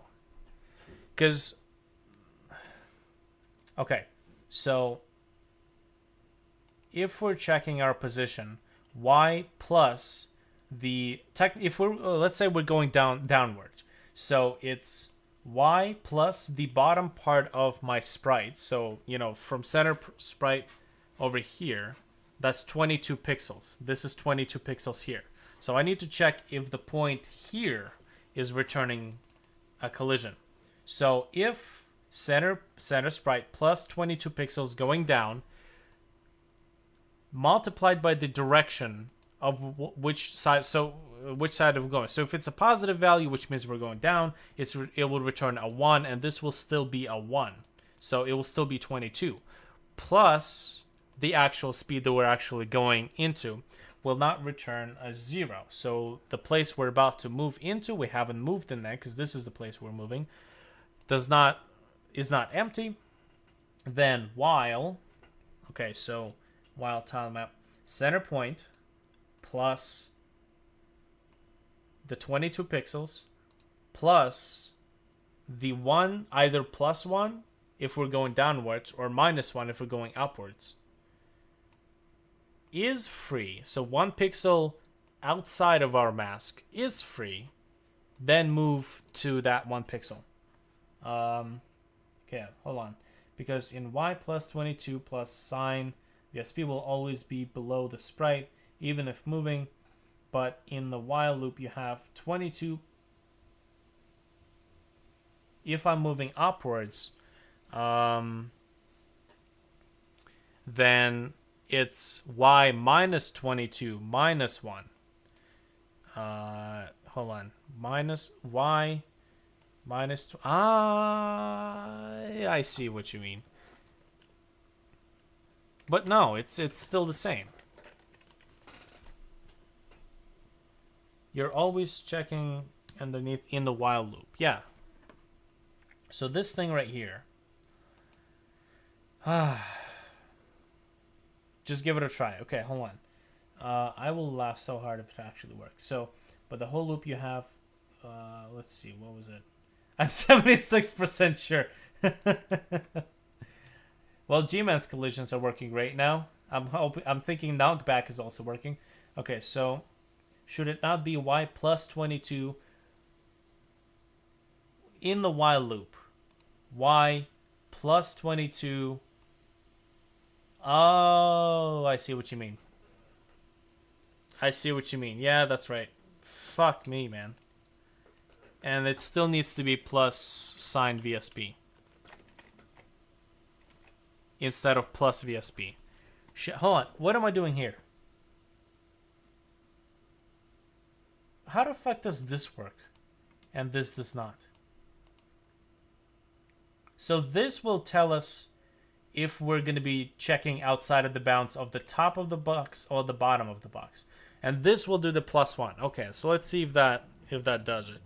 Because, okay, so if we're checking our position, y plus the if we're let's say we're going downward, so it's y plus the bottom part of my sprite. So from center sprite over here, that's 22 pixels. This is 22 pixels here. So I need to check if the point here is returning a collision. So if center sprite plus 22 pixels going down multiplied by the direction of which side, so which side are we going? So if it's a positive value, which means we're going down, it will return a 1, and this will still be a 1. So it will still be 22 plus the actual speed that we're actually going into will not return a 0. So the place we're about to move into, we haven't moved in there because this is the place we're moving, is not empty. Then while, okay, so while tile map center point plus the 22 pixels plus the 1, either plus 1 if we're going downwards or minus 1 if we're going upwards, is free. So 1 pixel outside of our mask is free. Then move to that 1 pixel. Okay, hold on. Because in y plus 22 plus sine VSP will always be below the sprite, even if moving. But in the while loop, you have 22. If I'm moving upwards, then it's y minus 22 minus 1. Hold on. Minus y minus... I see what you mean. But no, it's still the same. You're always checking underneath in the while loop. Yeah. So this thing right here. Just give it a try. Okay, hold on. I will laugh so hard if it actually works. So, but the whole loop you have... let's see, what was it? I'm 76% sure. Well, G-Man's collisions are working great now. I'm thinking knockback is also working. Okay, so should it not be y plus 22 in the while loop? Y plus 22. Oh, I see what you mean. I see what you mean. Yeah, that's right. Fuck me, man. And it still needs to be plus sine VSP instead of plus VSP. Shit, hold on. What am I doing here? How the fuck does this work? And this does not. So this will tell us if we're going to be checking outside of the bounds of the top of the box or the bottom of the box. And this will do the +1. Okay, so let's see if that does it.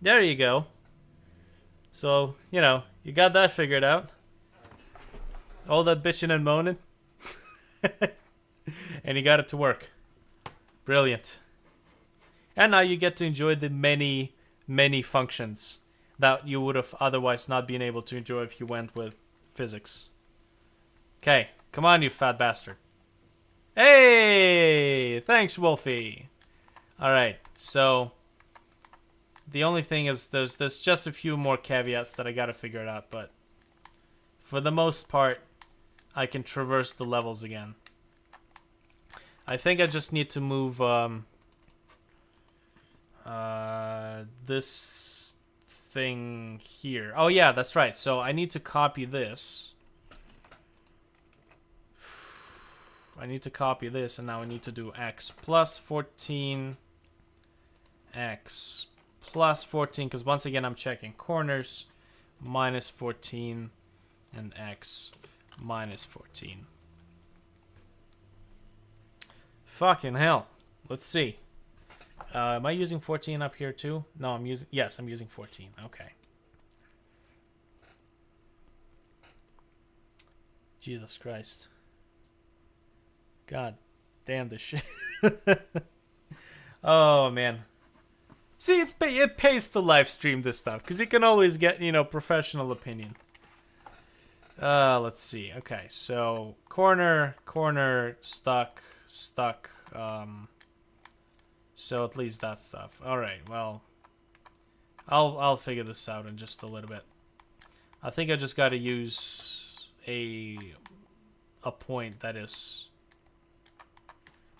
There you go. So, you got that figured out. All that bitching and moaning. And you got it to work. Brilliant. And now you get to enjoy the many, many functions that you would have otherwise not been able to enjoy if you went with physics. Okay, come on, you fat bastard. Hey! Thanks, Wolfie. Alright, so the only thing is there's just a few more caveats that I gotta figure it out, but for the most part, I can traverse the levels again. I think I just need to move this thing here. Oh yeah, that's right. So I need to copy this. I need to copy this, and now I need to do x plus 14, x plus 14, because once again I'm checking corners, minus 14, and x minus 14. Fucking hell. Let's see. Am I using 14 up here too? No, I'm using... Yes, I'm using 14. Okay. Jesus Christ. God damn this shit. Oh, man. See, it pays to live stream this stuff, because you can always get, you know, professional opinion. Let's see. Okay, so corner, stuck. So at least that stuff. All right, well, I'll figure this out in just a little bit. I think I just got to use a point that is...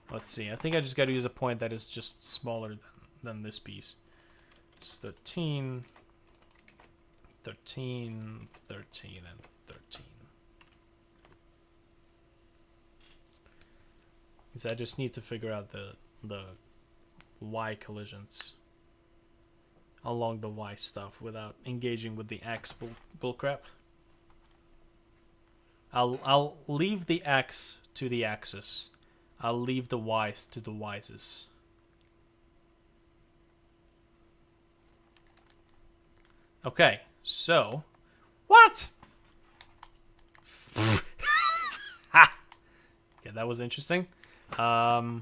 Let's see. I think I just got to use a point that is just smaller than this piece. It's 13, 13, 13, and 13. Because I just need to figure out the Y collisions along the Y stuff without engaging with the X bullcrap. I'll leave the X to the axis. I'll leave the Y's to the Y's. Okay, so what? Okay, that was interesting. What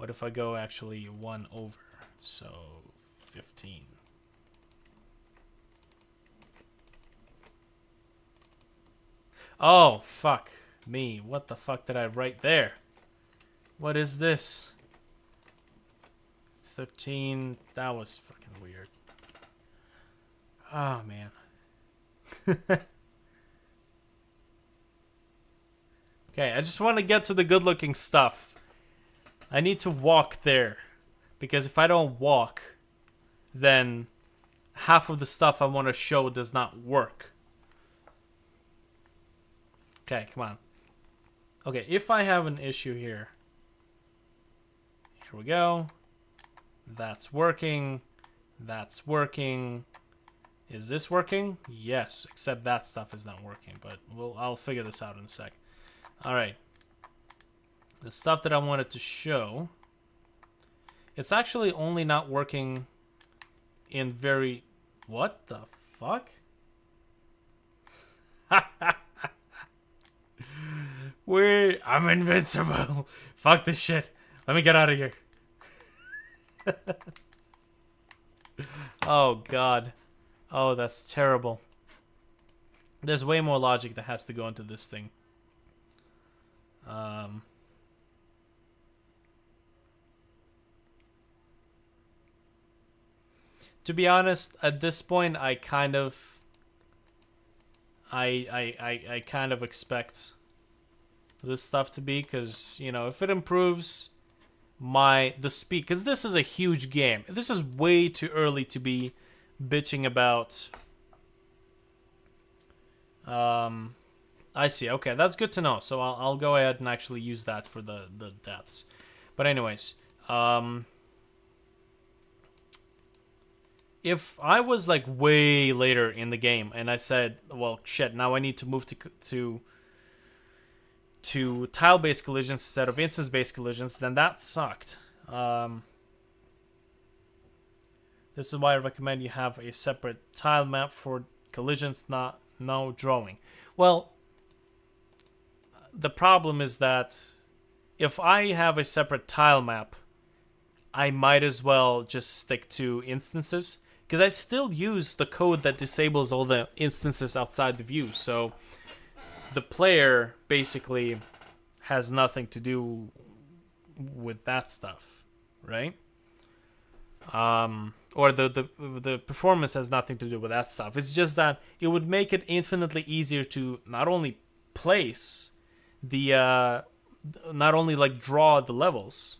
if I go actually 1 over? So 15. Oh, fuck me. What the fuck did I write there? What is this? 13. That was fucking weird. Oh, man. Okay, I just want to get to the good-looking stuff. I need to walk there. Because if I don't walk, then half of the stuff I want to show does not work. Okay, come on. Okay, if I have an issue here. Here we go. That's working. That's working. Is this working? Yes, except that stuff is not working. But I'll figure this out in a sec. Alright. The stuff that I wanted to show. It's actually only not working in very... What the fuck? I'm invincible. Fuck this shit. Let me get out of here. Oh, God. Oh, that's terrible. There's way more logic that has to go into this thing. To be honest, at this point, I kind of expect this stuff to be, because, you know, if it improves the speed, because this is a huge game. This is way too early to be bitching about. I see. Okay, that's good to know. So I'll go ahead and actually use that for the deaths. But anyways, if I was like way later in the game and I said, well, shit, now I need to move to tile-based collisions instead of instance-based collisions, then that sucked. This is why I recommend you have a separate tile map for collisions, no drawing. Well, the problem is that if I have a separate tile map, I might as well just stick to instances, because I still use the code that disables all the instances outside the view. So the player basically has nothing to do with that stuff, right? Or the performance has nothing to do with that stuff. It's just that it would make it infinitely easier to not only place the not only like draw the levels.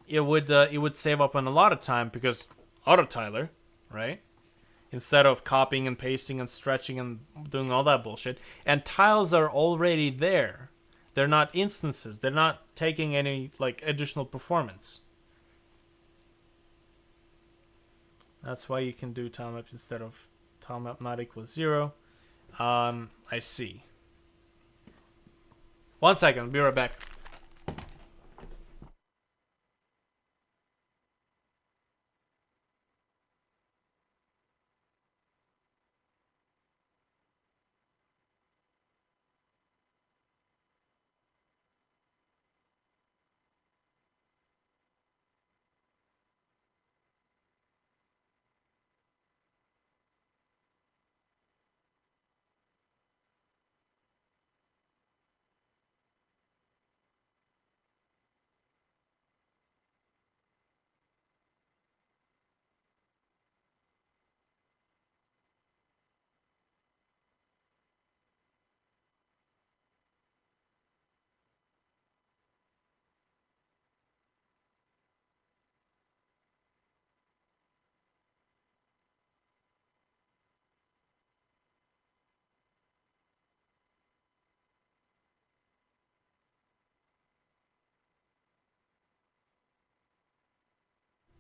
It would save up on a lot of time because autotiler, right? Instead of copying and pasting and stretching and doing all that bullshit. And tiles are already there. They're not instances. They're not taking any like additional performance. That's why you can do tilemap instead of tilemap not equals 0. I see. 1 second, I'll be right back.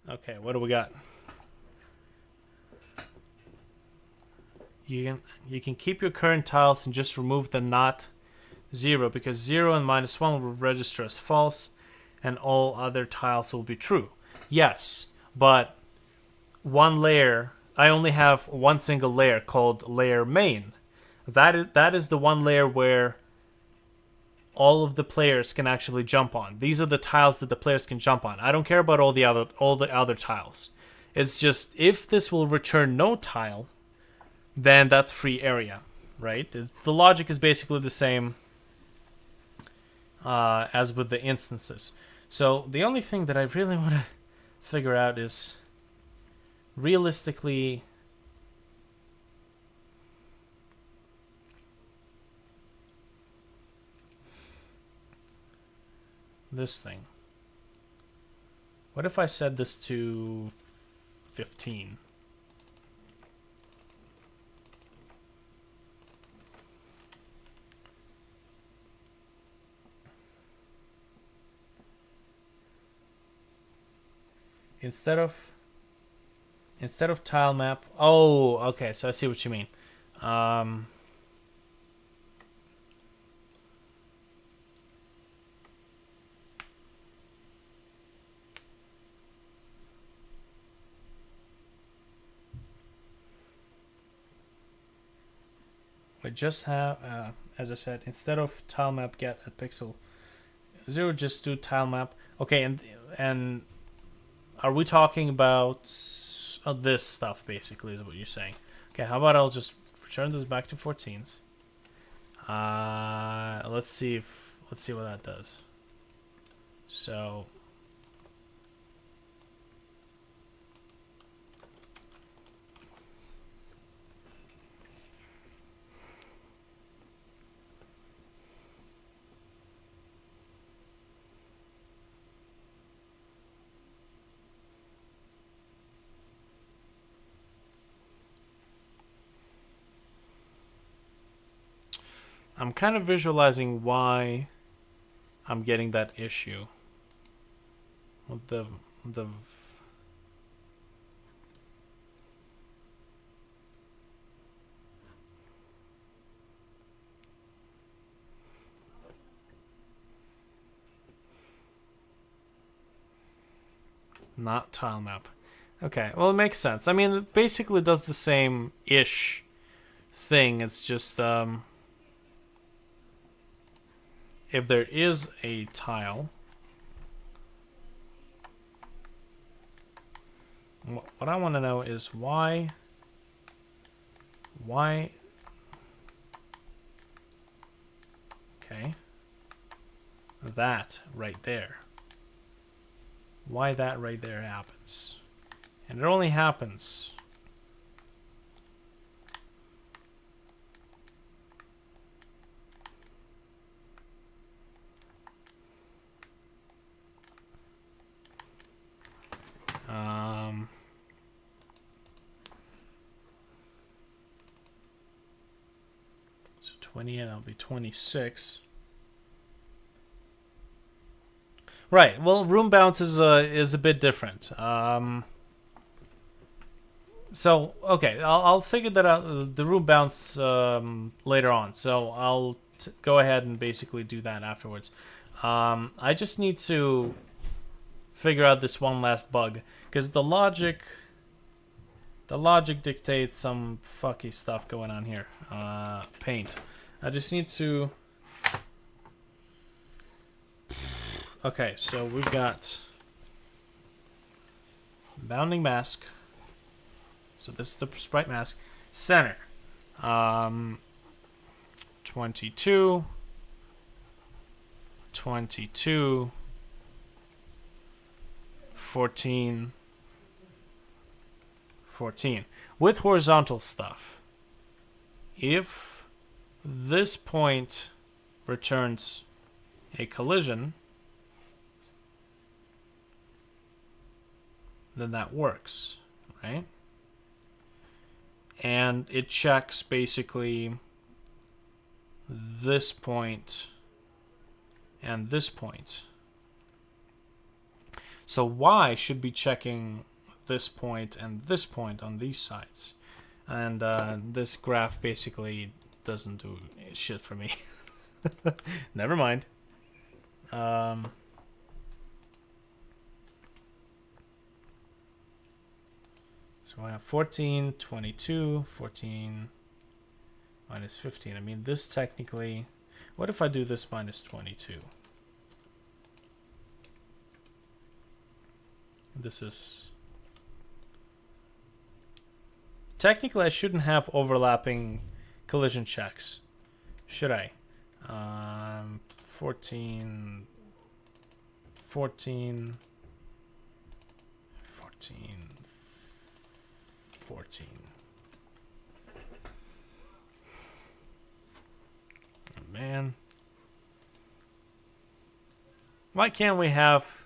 Okay, what do we got? You can keep your current tiles and just remove the not 0 because 0 and -1 will register as false and all other tiles will be true. Yes, but one layer, I only have one single layer called layer main. That is the one layer where all of the players can actually jump on. These are the tiles that the players can jump on. I don't care about all the other tiles. It's just if this will return no tile, then that's free area, right? The logic is basically the same as with the instances. So the only thing that I really want to figure out is realistically this thing. What if I set this to 15? Instead of tile map. Oh, okay. So I see what you mean. We just have, as I said, instead of tile map get at pixel 0, just do tile map. Okay, and are we talking about this stuff basically is what you're saying? Okay, how about I'll just return this back to 14s. Let's see what that does. So I'm kind of visualizing why I'm getting that issue with the not tile map. Okay, well it makes sense. I mean, it basically does the same ish thing. It's just if there is a tile, what I want to know is why Okay. That right there. Why that right there happens. And it only happens so 20 and that'll be 26. Right. Well, room bounce is a bit different. So okay, I'll figure that out. The room bounce later on. So I'll go ahead and basically do that afterwards. I just need to figure out this one last bug because the logic dictates some fucky stuff going on here. Paint. I just need to. Okay, so we've got bounding mask. So this is the sprite mask. Center. 22. 22. 14. 14. With horizontal stuff, if this point returns a collision, then that works, right? And it checks basically this point and this point. So Y should be checking this point and this point on these sides. And this graph basically doesn't do shit for me. Never mind. So I have 14, 22, 14, minus 15. I mean, this technically... What if I do this minus 22? This is... Technically, I shouldn't have overlapping collision checks. Should I? 14... 14... 14... 14. Oh, man. Why can't we have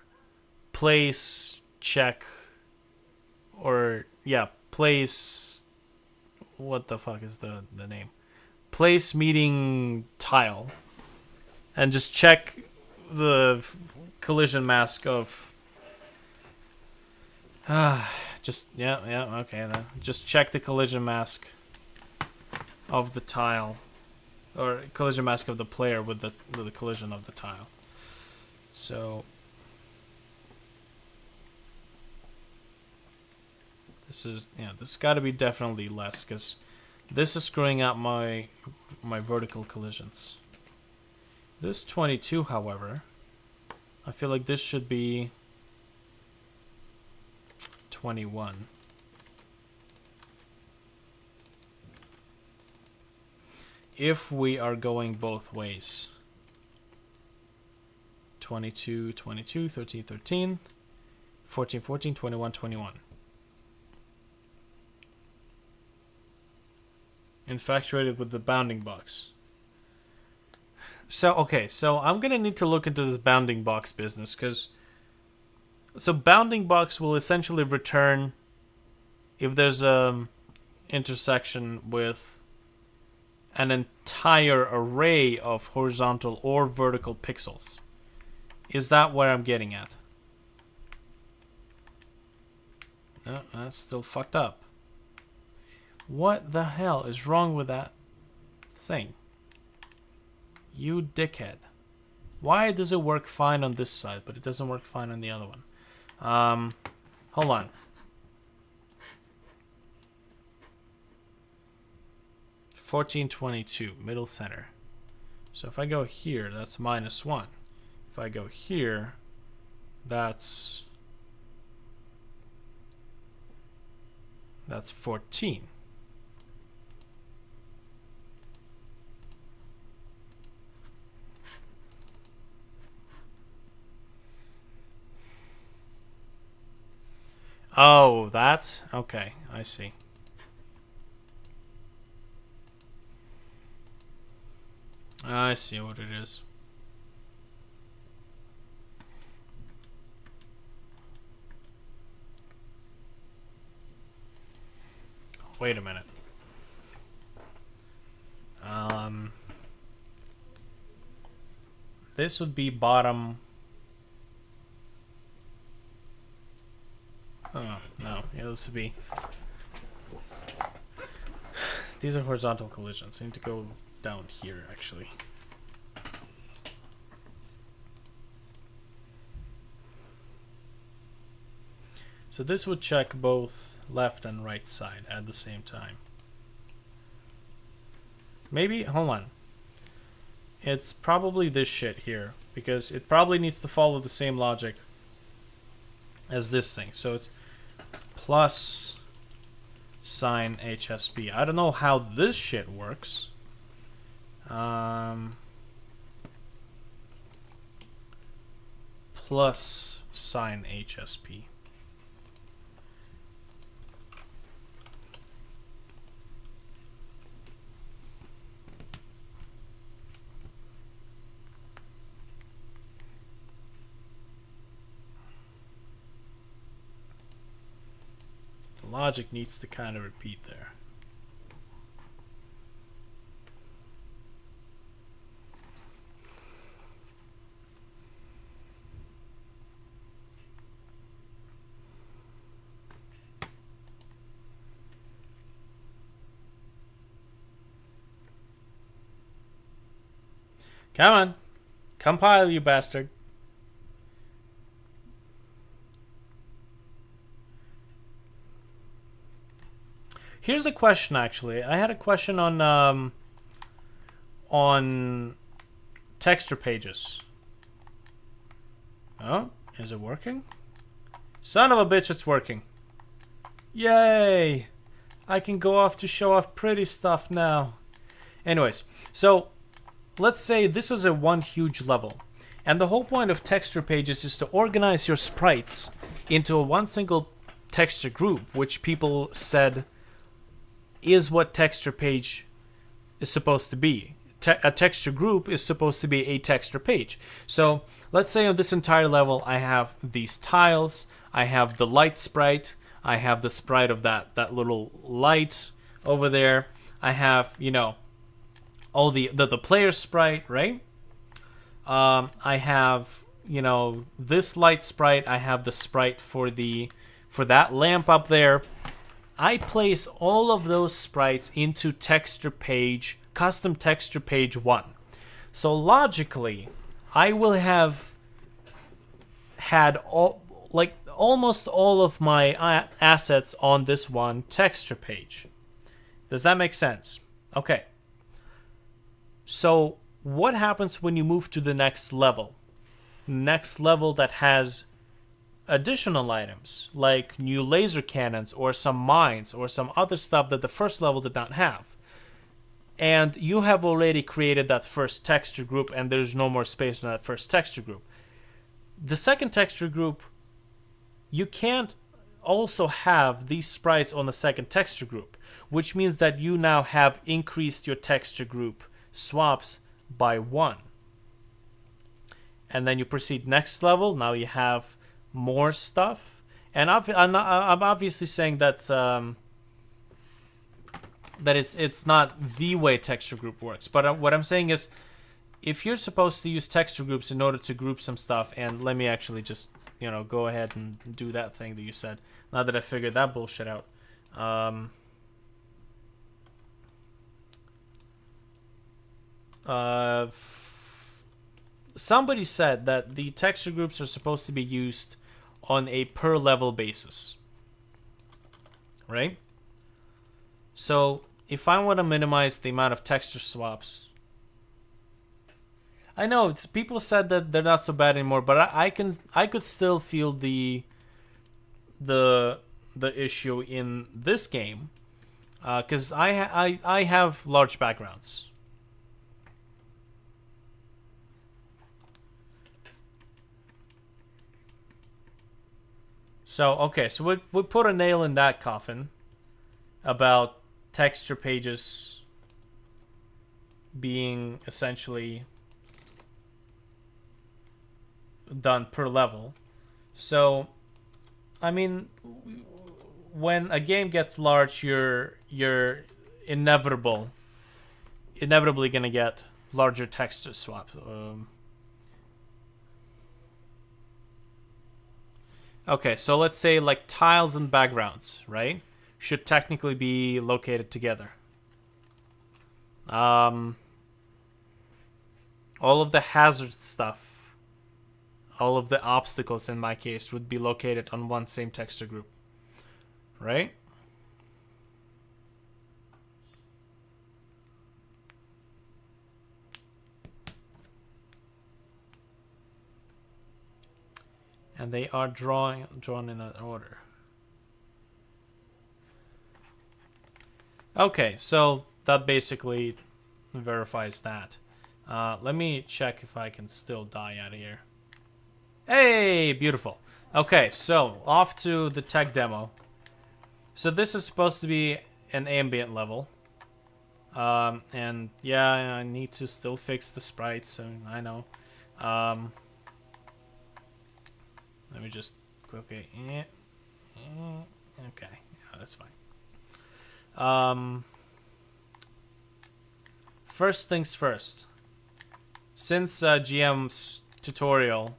place check or yeah, place what the fuck is the name? Place meeting tile and just check the collision mask of just okay then. Just check the collision mask of the tile, or collision mask of the player with the collision of the tile. So this is this got to be definitely less because this is screwing up my vertical collisions. This 22, however, I feel like this should be 21. If we are going both ways. 22, 22, 13, 13, 14, 14, 21, 21. Infatuated with the bounding box. So, okay, so I'm going to need to look into this bounding box business because... So bounding box will essentially return if there's a intersection with an entire array of horizontal or vertical pixels. Is that where I'm getting at? No, that's still fucked up. What the hell is wrong with that thing? You dickhead. Why does it work fine on this side, but it doesn't work fine on the other one? Hold on. 1422, middle center. So if I go here, that's -1. If I go here, that's 14. Oh, that? Okay, I see. I see what it is. Wait a minute. This would be bottom. Oh, no. Yeah, this would be. These are horizontal collisions. I need to go down here, actually. So this would check both left and right side at the same time. Maybe, hold on. It's probably this shit here, because it probably needs to follow the same logic as this thing. So it's plus sine HSP. I don't know how this shit works. Plus sine HSP. Logic needs to kind of repeat there. Come on. Compile, you bastard. Here's a question, actually. I had a question on texture pages. Oh, is it working? Son of a bitch, it's working. Yay! I can go off to show off pretty stuff now. Anyways, so let's say this is a one huge level. And the whole point of texture pages is to organize your sprites into a one single texture group, which people said is what texture page is supposed to be. A texture group is supposed to be a texture page. So let's say on this entire level I have these tiles, I have the light sprite, I have the sprite of that little light over there, I have, you know, all the player sprite, right? I have, you know, this light sprite, I have the sprite for that lamp up there. I place all of those sprites into texture page, custom texture page 1. So logically, I will have had almost all of my assets on this one texture page. Does that make sense? Okay. So what happens when you move to the next level? Next level that has additional items like new laser cannons or some mines or some other stuff that the first level did not have. And you have already created that first texture group and there's no more space in that first texture group. The second texture group, you can't also have these sprites on the second texture group, which means that you now have increased your texture group swaps by 1. And then you proceed next level, now you have more stuff, and I'm obviously saying that that it's not the way texture group works. But what I'm saying is, if you're supposed to use texture groups in order to group some stuff, and let me actually just go ahead and do that thing that you said. Now that I figured that bullshit out. Somebody said that the texture groups are supposed to be used on a per level basis, right? So if I want to minimize the amount of texture swaps, I know people said that they're not so bad anymore, but I could still feel the issue in this game, because I have large backgrounds. So, okay, so we put a nail in that coffin about texture pages being essentially done per level. So, I mean, when a game gets large, you're inevitably gonna get larger texture swaps. Okay, so let's say like tiles and backgrounds, right? Should technically be located together. All of the hazard stuff, all of the obstacles in my case would be located on one same texture group, right? And they are drawn in that order. Okay, so that basically verifies that. Let me check if I can still die out of here. Hey, beautiful. Okay, so off to the tech demo. So this is supposed to be an ambient level. And yeah, I need to still fix the sprites, and I know. Let me just quickly. Okay, yeah, that's fine. First things first. Since GM's tutorial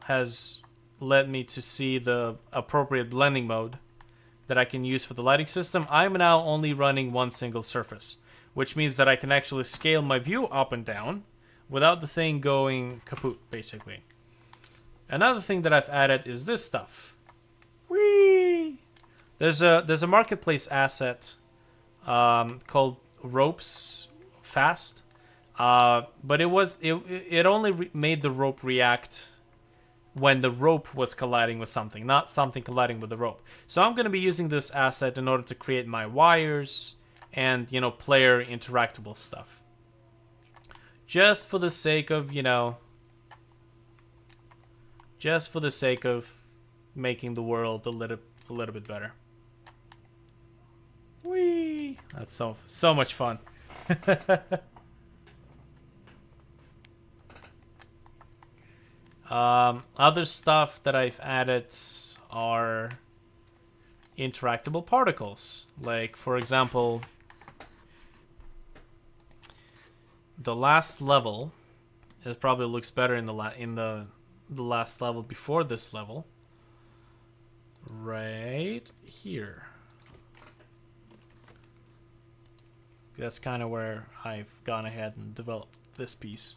has led me to see the appropriate blending mode that I can use for the lighting system, I'm now only running one single surface, which means that I can actually scale my view up and down without the thing going kaput, basically. Another thing that I've added is this stuff. Whee! There's a marketplace asset called Ropes Fast, but it only made the rope react when the rope was colliding with something, not something colliding with the rope. So I'm going to be using this asset in order to create my wires and, you know, player interactable stuff. Just for the sake of, you know, just for the sake of making the world a little bit better. Whee! That's so much fun. Other stuff that I've added are interactable particles. Like, for example, the last level. It probably looks better in the last level before this level. Right here. That's kind of where I've gone ahead and developed this piece.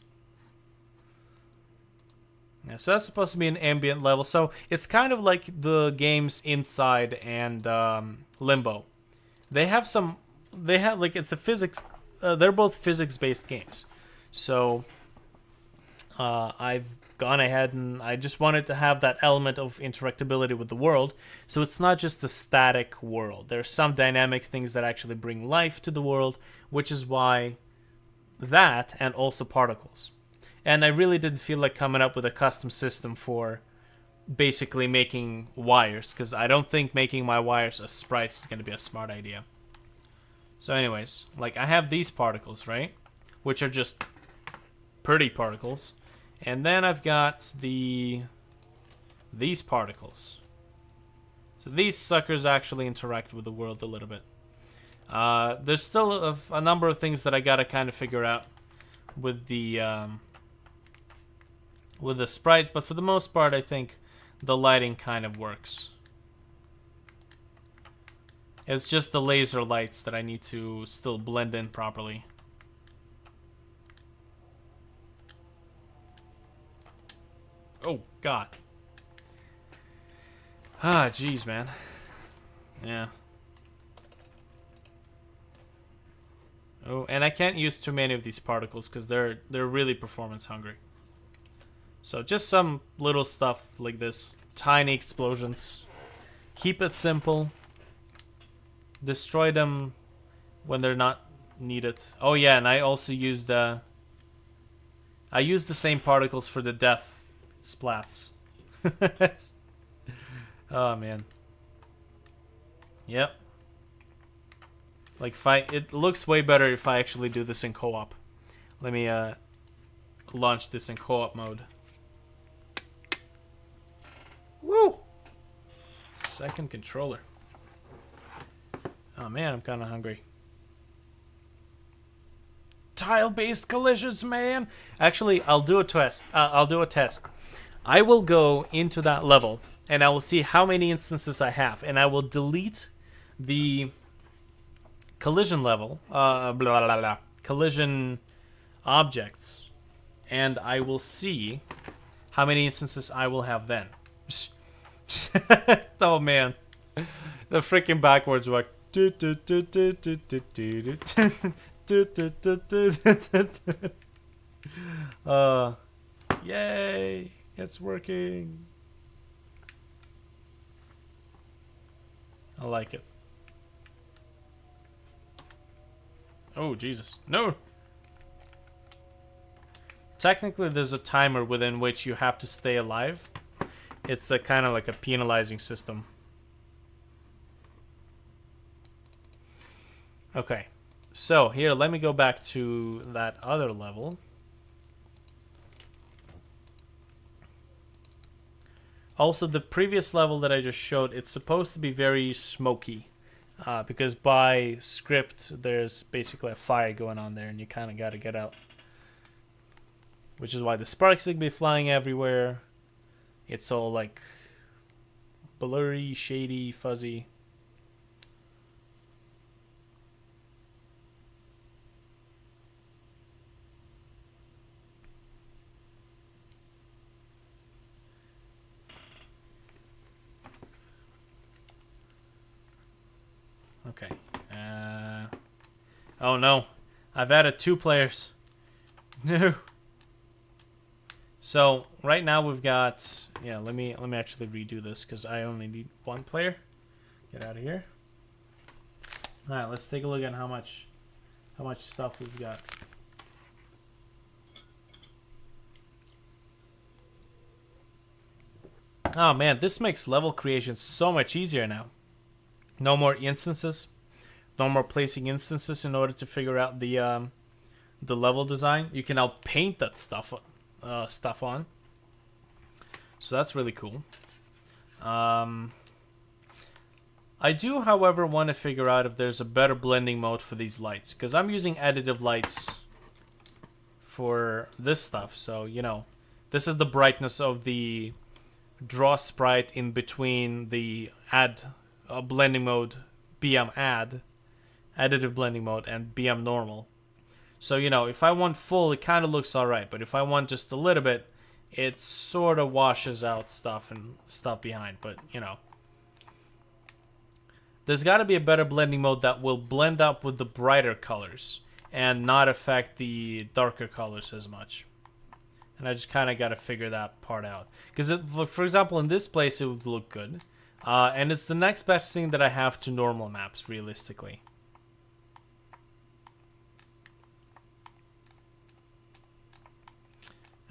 Yeah, so that's supposed to be an ambient level. So it's kind of like the games Inside and Limbo. They have like, it's a physics. They're both physics-based games. So I've gone ahead and I just wanted to have that element of interactability with the world. So it's not just a static world. There's some dynamic things that actually bring life to the world, which is why that, and also particles. And I really didn't feel like coming up with a custom system for basically making wires, because I don't think making my wires as sprites is going to be a smart idea. So anyways, like, I have these particles, right? Which are just pretty particles. And then I've got these particles. So these suckers actually interact with the world a little bit. There's still a number of things that I gotta kind of figure out with the sprites, but for the most part, I think the lighting kind of works. It's just the laser lights that I need to still blend in properly. Oh, God. Ah, jeez, man. Yeah. Oh, and I can't use too many of these particles because they're really performance hungry. So just some little stuff like this. Tiny explosions. Keep it simple. Destroy them when they're not needed. Oh yeah, and I also use the same particles for the death splats. Oh man. Yep. Like it looks way better if I actually do this in co-op. Let me launch this in co-op mode. Woo! Second controller. Oh man, I'm kind of hungry. Tile-based collisions, man. Actually, I'll do a test. I will go into that level and I will see how many instances I have, and I will delete the collision level, collision objects, and I will see how many instances I will have then. Oh man, the freaking backwards work. Yay, it's working. I like it. Oh, Jesus. No! Technically, there's a timer within which you have to stay alive. It's a kind of like a penalizing system. Okay. So, here, let me go back to that other level. Also, the previous level that I just showed, it's supposed to be very smoky. Because by script, there's basically a fire going on there, and you kind of got to get out. Which is why the sparks can be flying everywhere. It's all like blurry, shady, fuzzy. Okay. Oh no, I've added 2 players. No. So right now we've got, yeah. Let me actually redo this because I only need 1 player. Get out of here. All right, let's take a look at how much stuff we've got. Oh man, this makes level creation so much easier now. No more instances. No more placing instances in order to figure out the level design. You can now paint that stuff on. So that's really cool. I do, however, want to figure out if there's a better blending mode for these lights, because I'm using additive lights for this stuff. So, you know, this is the brightness of the draw sprite in between the blending mode, BM additive blending mode, and BM normal. So, you know, if I want full, it kind of looks alright, but if I want just a little bit, it sort of washes out stuff and stuff behind. But, you know, there's got to be a better blending mode that will blend up with the brighter colors and not affect the darker colors as much. And I just kind of got to figure that part out. Because, for example, in this place, it would look good. And it's the next best thing that I have to normal maps, realistically.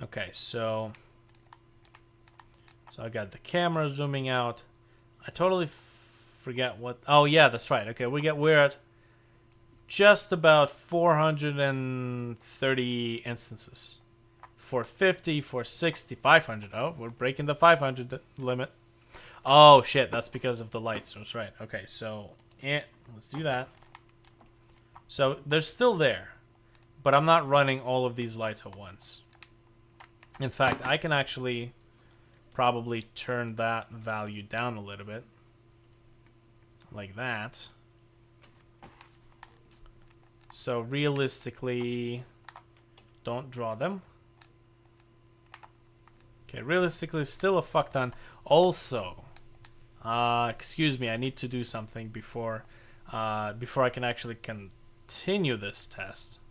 Okay, so I got the camera zooming out. I totally forget what... Oh, yeah, that's right. Okay, we're at just about 430 instances. 450, 460, 500. Oh, we're breaking the 500 limit. Oh, shit, that's because of the lights. That's right. Okay, so let's do that. So they're still there, but I'm not running all of these lights at once. In fact, I can actually probably turn that value down a little bit. Like that. So realistically, don't draw them. Okay, realistically, still a fuck ton. Also, excuse me, I need to do something before I can actually continue this test.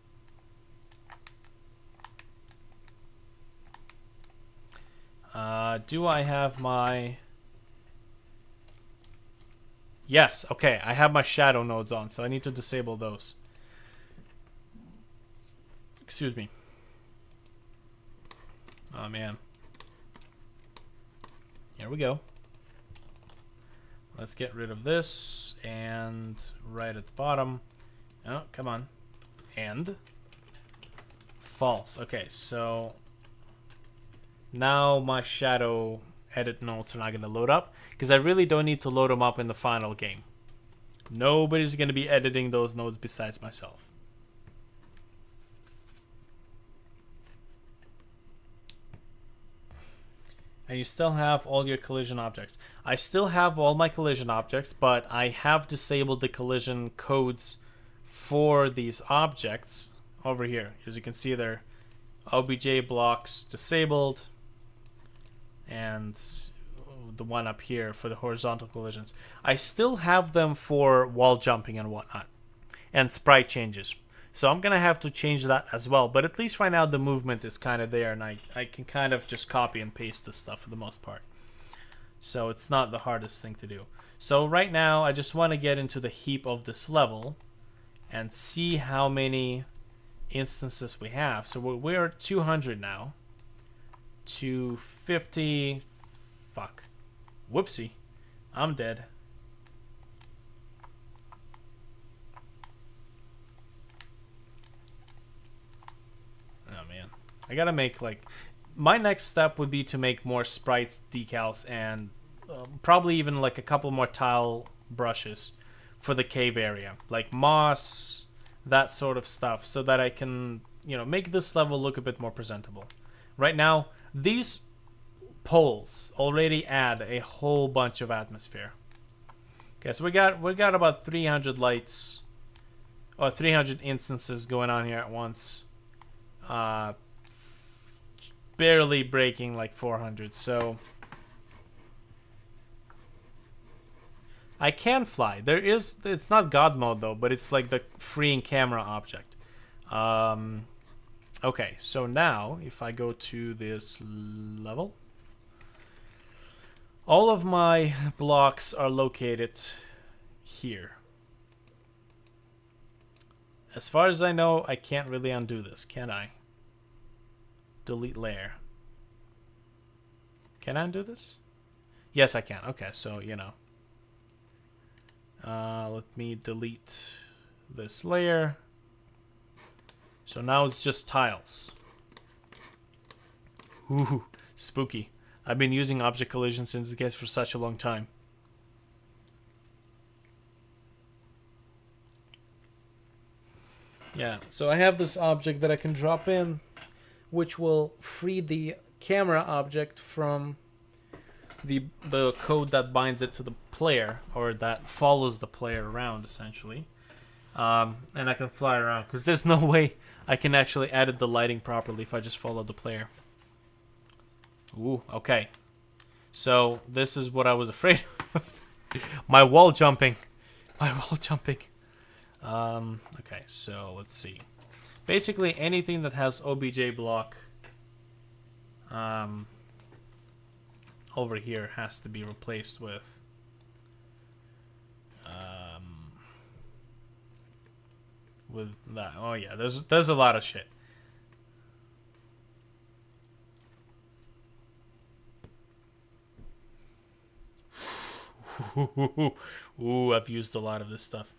Do I have my... Yes, okay, I have my shadow nodes on, so I need to disable those. Excuse me. Oh, man. Here we go. let's get rid of this, and right at the bottom, oh, come on, and false. Okay, so now my shadow edit nodes are not going to load up, because I really don't need to load them up in the final game. Nobody's going to be editing those nodes besides myself. And you still have all your collision objects. I still have all my collision objects, but I have disabled the collision codes for these objects over here. As you can see, there, OBJ blocks disabled, and the one up here for the horizontal collisions. I still have them for wall jumping and whatnot, and sprite changes. So I'm gonna have to change that as well, but at least right now the movement is kind of there, and I can kind of just copy and paste this stuff for the most part. So it's not the hardest thing to do. So right now I just want to get into the heap of this level and see how many instances we have. So we're at 200 now. 250. Fuck. Whoopsie. I'm dead. I gotta make, like, my next step would be to make more sprites, decals, and probably even like a couple more tile brushes for the cave area, like moss, that sort of stuff, so that I can, you know, make this level look a bit more presentable. Right now, these poles already add a whole bunch of atmosphere. Okay, so we got about 300 lights, or 300 instances going on here at once. Barely breaking like 400, so I can fly. It's not God mode though, but it's like the freeing camera object. Okay, so now if I go to this level, all of my blocks are located here. As far as I know, I can't really undo this, can I? Delete layer. Can I undo this? Yes, I can. Okay, so, you know. Let me delete this layer. So now it's just tiles. Ooh, spooky. I've been using object collisions in this case for such a long time. Yeah, so I have this object that I can drop in, which will free the camera object from the code that binds it to the player, or that follows the player around, essentially. And I can fly around, because there's no way I can actually edit the lighting properly if I just follow the player. Ooh, okay. So this is what I was afraid of. My wall jumping. My wall jumping. Okay, so let's see. Basically, anything that has OBJ block over here has to be replaced with that. Oh yeah, there's a lot of shit. Ooh, I've used a lot of this stuff.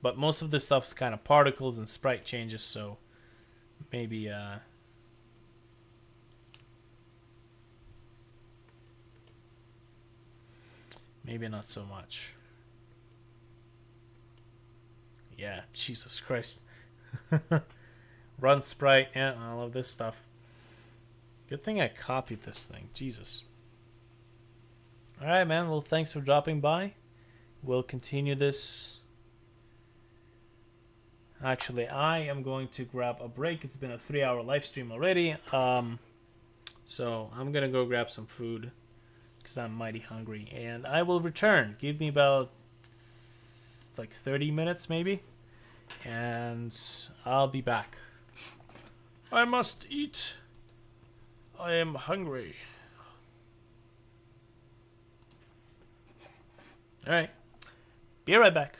But most of this stuff is kind of particles and sprite changes, so maybe maybe not so much. Yeah, Jesus Christ. Run sprite, yeah, all of this stuff. Good thing I copied this thing, Jesus. Alright, man, well, thanks for dropping by. We'll continue this. Actually, I am going to grab a break. It's been a 3-hour live stream already. So I'm going to go grab some food because I'm mighty hungry. And I will return. Give me about like 30 minutes maybe. And I'll be back. I must eat. I am hungry. Alright. Be right back.